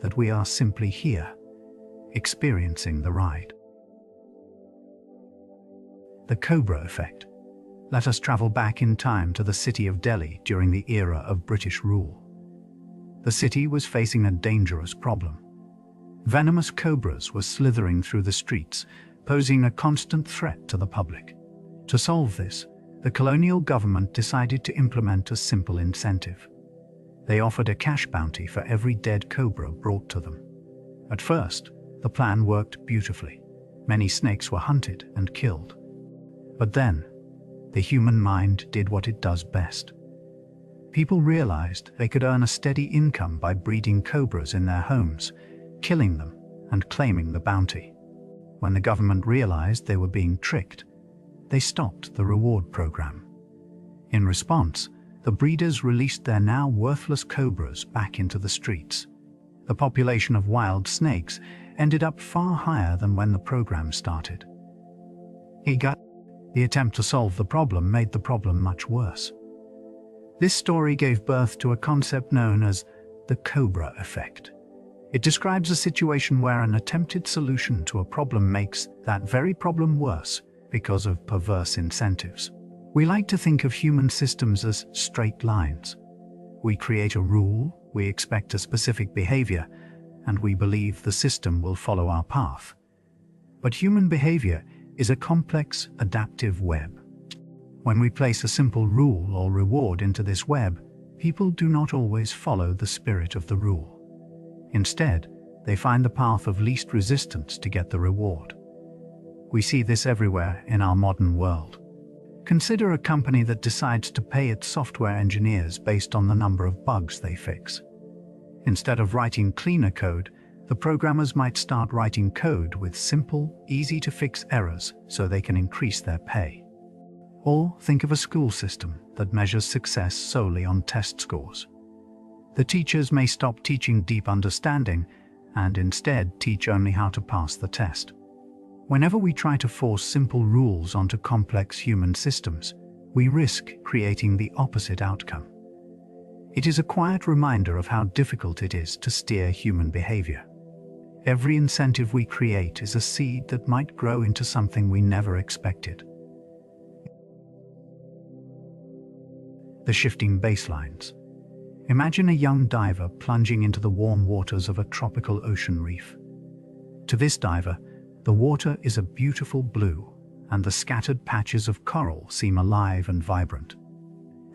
that we are simply here, experiencing the ride. The Cobra Effect. Let us travel back in time to the city of Delhi during the era of British rule. The city was facing a dangerous problem. Venomous cobras were slithering through the streets, posing a constant threat to the public. To solve this, the colonial government decided to implement a simple incentive. They offered a cash bounty for every dead cobra brought to them. At first, the plan worked beautifully. Many snakes were hunted and killed. But then, the human mind did what it does best. People realized they could earn a steady income by breeding cobras in their homes, killing them, and claiming the bounty. When the government realized they were being tricked, they stopped the reward program. In response, the breeders released their now worthless cobras back into the streets. The population of wild snakes ended up far higher than when the program started. The attempt to solve the problem made the problem much worse. This story gave birth to a concept known as the Cobra Effect. It describes a situation where an attempted solution to a problem makes that very problem worse because of perverse incentives. We like to think of human systems as straight lines. We create a rule, we expect a specific behavior, and we believe the system will follow our path. But human behavior is a complex, adaptive web. When we place a simple rule or reward into this web, people do not always follow the spirit of the rule. Instead, they find the path of least resistance to get the reward. We see this everywhere in our modern world. Consider a company that decides to pay its software engineers based on the number of bugs they fix. Instead of writing cleaner code, the programmers might start writing code with simple, easy-to-fix errors so they can increase their pay. Or think of a school system that measures success solely on test scores. The teachers may stop teaching deep understanding and instead teach only how to pass the test. Whenever we try to force simple rules onto complex human systems, we risk creating the opposite outcome. It is a quiet reminder of how difficult it is to steer human behavior. Every incentive we create is a seed that might grow into something we never expected. The shifting baselines. Imagine a young diver plunging into the warm waters of a tropical ocean reef. To this diver, the water is a beautiful blue, and the scattered patches of coral seem alive and vibrant.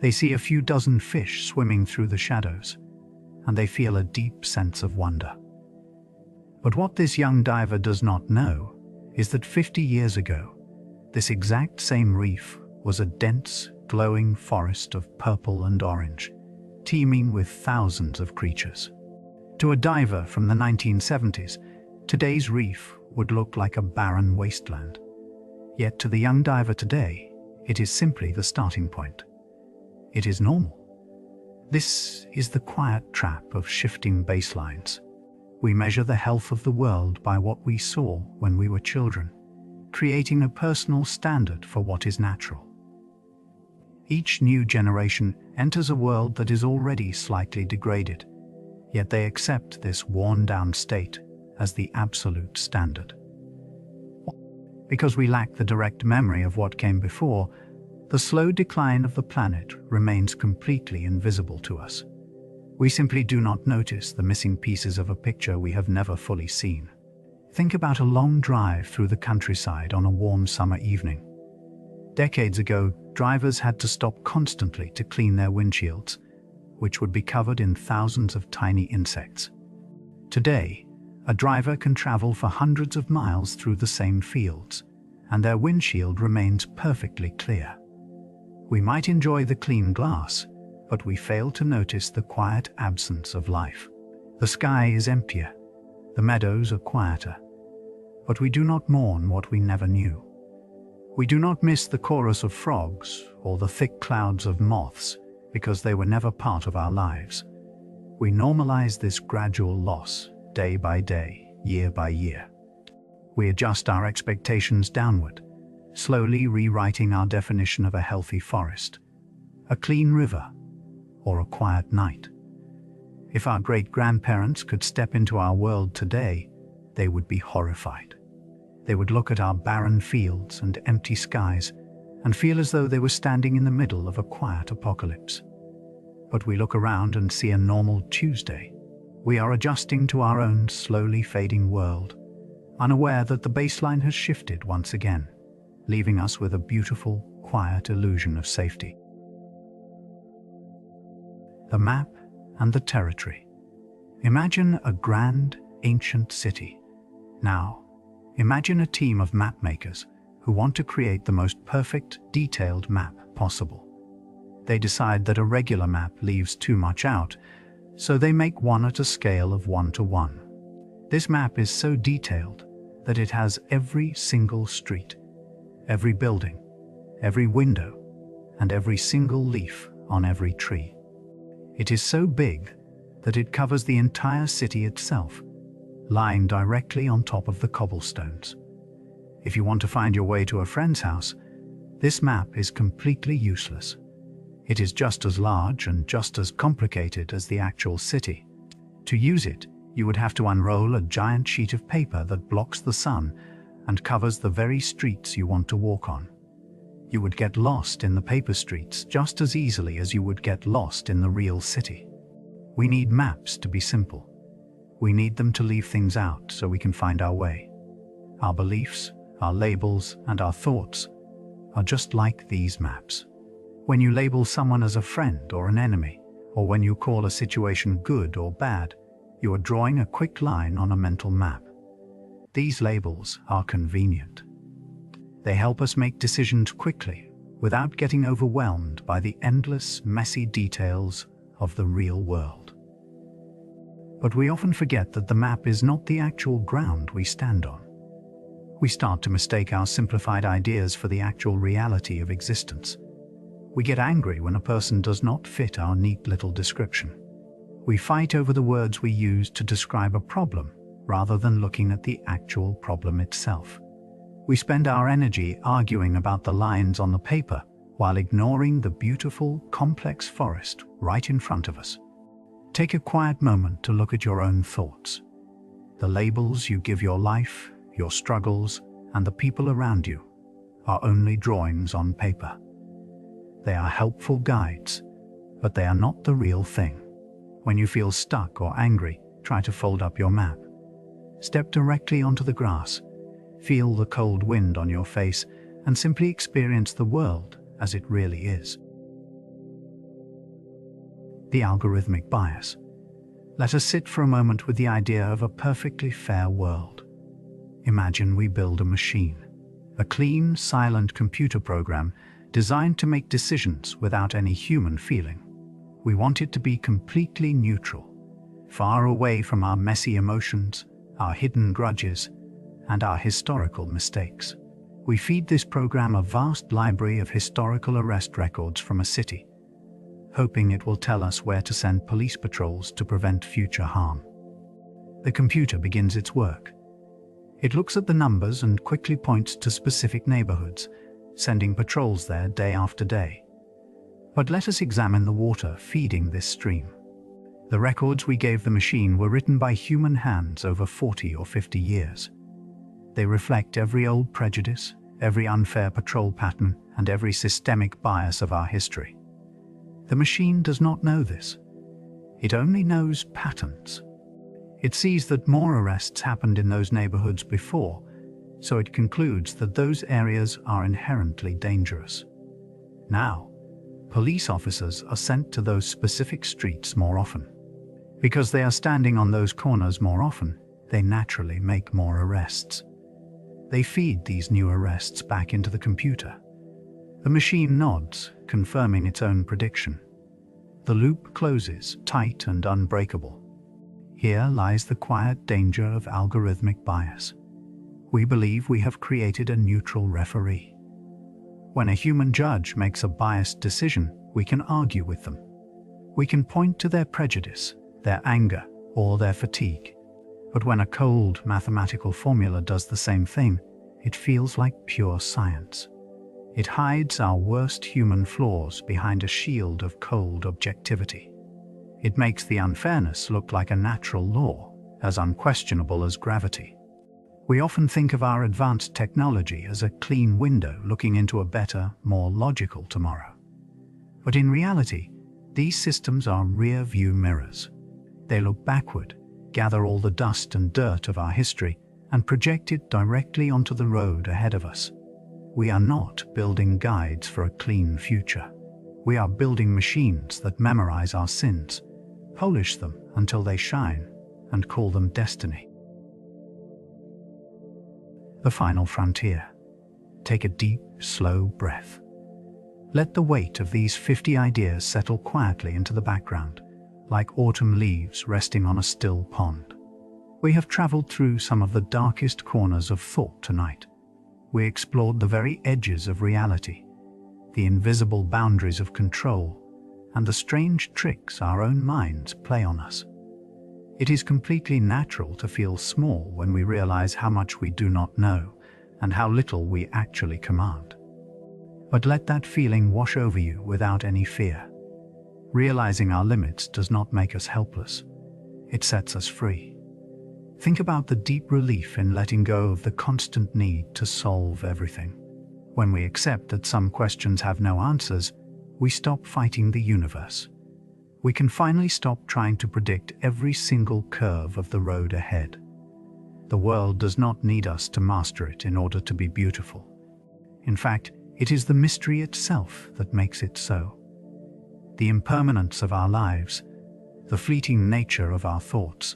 They see a few dozen fish swimming through the shadows, and they feel a deep sense of wonder. But what this young diver does not know is that 50 years ago, this exact same reef was a dense, glowing forest of purple and orange, teeming with thousands of creatures. To a diver from the 1970s, today's reef would look like a barren wasteland. Yet to the young diver today, it is simply the starting point. It is normal. This is the quiet trap of shifting baselines. We measure the health of the world by what we saw when we were children, creating a personal standard for what is natural. Each new generation enters a world that is already slightly degraded, yet they accept this worn-down state as the absolute standard. Because we lack the direct memory of what came before, the slow decline of the planet remains completely invisible to us. We simply do not notice the missing pieces of a picture we have never fully seen. Think about a long drive through the countryside on a warm summer evening. Decades ago, drivers had to stop constantly to clean their windshields, which would be covered in thousands of tiny insects. Today, A driver can travel for hundreds of miles through the same fields, and their windshield remains perfectly clear. We might enjoy the clean glass, but we fail to notice the quiet absence of life. The sky is emptier, the meadows are quieter, but we do not mourn what we never knew. We do not miss the chorus of frogs or the thick clouds of moths because they were never part of our lives. We normalize this gradual loss, day by day, year by year. We adjust our expectations downward, slowly rewriting our definition of a healthy forest, a clean river, or a quiet night. If our great-grandparents could step into our world today, they would be horrified. They would look at our barren fields and empty skies and feel as though they were standing in the middle of a quiet apocalypse. But we look around and see a normal Tuesday. We are adjusting to our own slowly fading world, unaware that the baseline has shifted once again, leaving us with a beautiful, quiet illusion of safety. The map and the territory. Imagine a grand, ancient city. Now, imagine a team of map makers who want to create the most perfect, detailed map possible. They decide that a regular map leaves too much out, so they make one at a scale of 1:1. This map is so detailed that it has every single street, every building, every window, and every single leaf on every tree. It is so big that it covers the entire city itself, lying directly on top of the cobblestones. If you want to find your way to a friend's house, this map is completely useless. It is just as large and just as complicated as the actual city. To use it, you would have to unroll a giant sheet of paper that blocks the sun and covers the very streets you want to walk on. You would get lost in the paper streets just as easily as you would get lost in the real city. We need maps to be simple. We need them to leave things out so we can find our way. Our beliefs, our labels, and our thoughts are just like these maps. When you label someone as a friend or an enemy, or when you call a situation good or bad, you are drawing a quick line on a mental map. These labels are convenient. They help us make decisions quickly, without getting overwhelmed by the endless, messy details of the real world. But we often forget that the map is not the actual ground we stand on. We start to mistake our simplified ideas for the actual reality of existence. We get angry when a person does not fit our neat little description. We fight over the words we use to describe a problem, rather than looking at the actual problem itself. We spend our energy arguing about the lines on the paper, while ignoring the beautiful, complex forest right in front of us. Take a quiet moment to look at your own thoughts. The labels you give your life, your struggles, and the people around you are only drawings on paper. They are helpful guides, but they are not the real thing. When you feel stuck or angry, try to fold up your map. Step directly onto the grass, feel the cold wind on your face, and simply experience the world as it really is. The algorithmic bias. Let us sit for a moment with the idea of a perfectly fair world. Imagine we build a machine, a clean, silent computer program designed to make decisions without any human feeling. We want it to be completely neutral, far away from our messy emotions, our hidden grudges, and our historical mistakes. We feed this program a vast library of historical arrest records from a city, hoping it will tell us where to send police patrols to prevent future harm. The computer begins its work. It looks at the numbers and quickly points to specific neighborhoods, sending patrols there day after day. But let us examine the water feeding this stream. The records we gave the machine were written by human hands over 40 or 50 years. They reflect every old prejudice, every unfair patrol pattern, and every systemic bias of our history. The machine does not know this. It only knows patterns. It sees that more arrests happened in those neighborhoods before, so it concludes that those areas are inherently dangerous. Now, police officers are sent to those specific streets more often. Because they are standing on those corners more often, they naturally make more arrests. They feed these new arrests back into the computer. The machine nods, confirming its own prediction. The loop closes, tight and unbreakable. Here lies the quiet danger of algorithmic bias. We believe we have created a neutral referee. When a human judge makes a biased decision, we can argue with them. We can point to their prejudice, their anger, or their fatigue. But when a cold mathematical formula does the same thing, it feels like pure science. It hides our worst human flaws behind a shield of cold objectivity. It makes the unfairness look like a natural law, as unquestionable as gravity. We often think of our advanced technology as a clean window looking into a better, more logical tomorrow. But in reality, these systems are rear-view mirrors. They look backward, gather all the dust and dirt of our history, and project it directly onto the road ahead of us. We are not building guides for a clean future. We are building machines that memorize our sins, polish them until they shine, and call them destiny. The final frontier. Take a deep, slow breath. Let the weight of these 50 ideas settle quietly into the background, like autumn leaves resting on a still pond. We have traveled through some of the darkest corners of thought tonight. We explored the very edges of reality, the invisible boundaries of control, and the strange tricks our own minds play on us. It is completely natural to feel small when we realize how much we do not know and how little we actually command. But let that feeling wash over you without any fear. Realizing our limits does not make us helpless. It sets us free. Think about the deep relief in letting go of the constant need to solve everything. When we accept that some questions have no answers, we stop fighting the universe. We can finally stop trying to predict every single curve of the road ahead. The world does not need us to master it in order to be beautiful. In fact, it is the mystery itself that makes it so. The impermanence of our lives, the fleeting nature of our thoughts,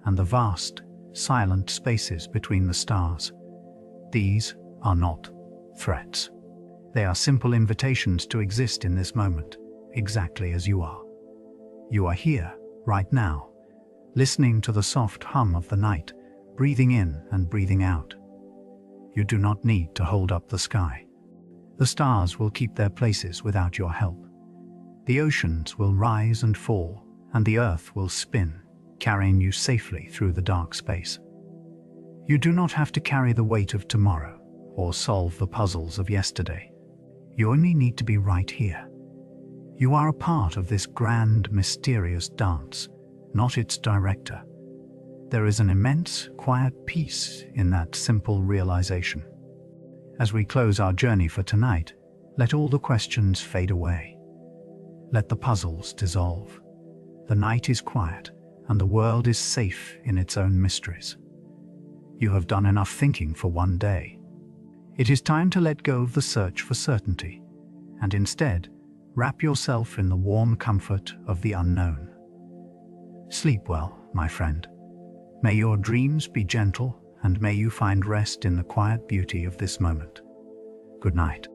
and the vast, silent spaces between the stars. These are not threats. They are simple invitations to exist in this moment, exactly as you are. You are here, right now, listening to the soft hum of the night, breathing in and breathing out. You do not need to hold up the sky. The stars will keep their places without your help. The oceans will rise and fall, and the earth will spin, carrying you safely through the dark space. You do not have to carry the weight of tomorrow or solve the puzzles of yesterday. You only need to be right here. You are a part of this grand, mysterious dance, not its director. There is an immense, quiet peace in that simple realization. As we close our journey for tonight, let all the questions fade away. Let the puzzles dissolve. The night is quiet, and the world is safe in its own mysteries. You have done enough thinking for one day. It is time to let go of the search for certainty, and instead, wrap yourself in the warm comfort of the unknown. Sleep well, my friend. May your dreams be gentle, and may you find rest in the quiet beauty of this moment. Good night.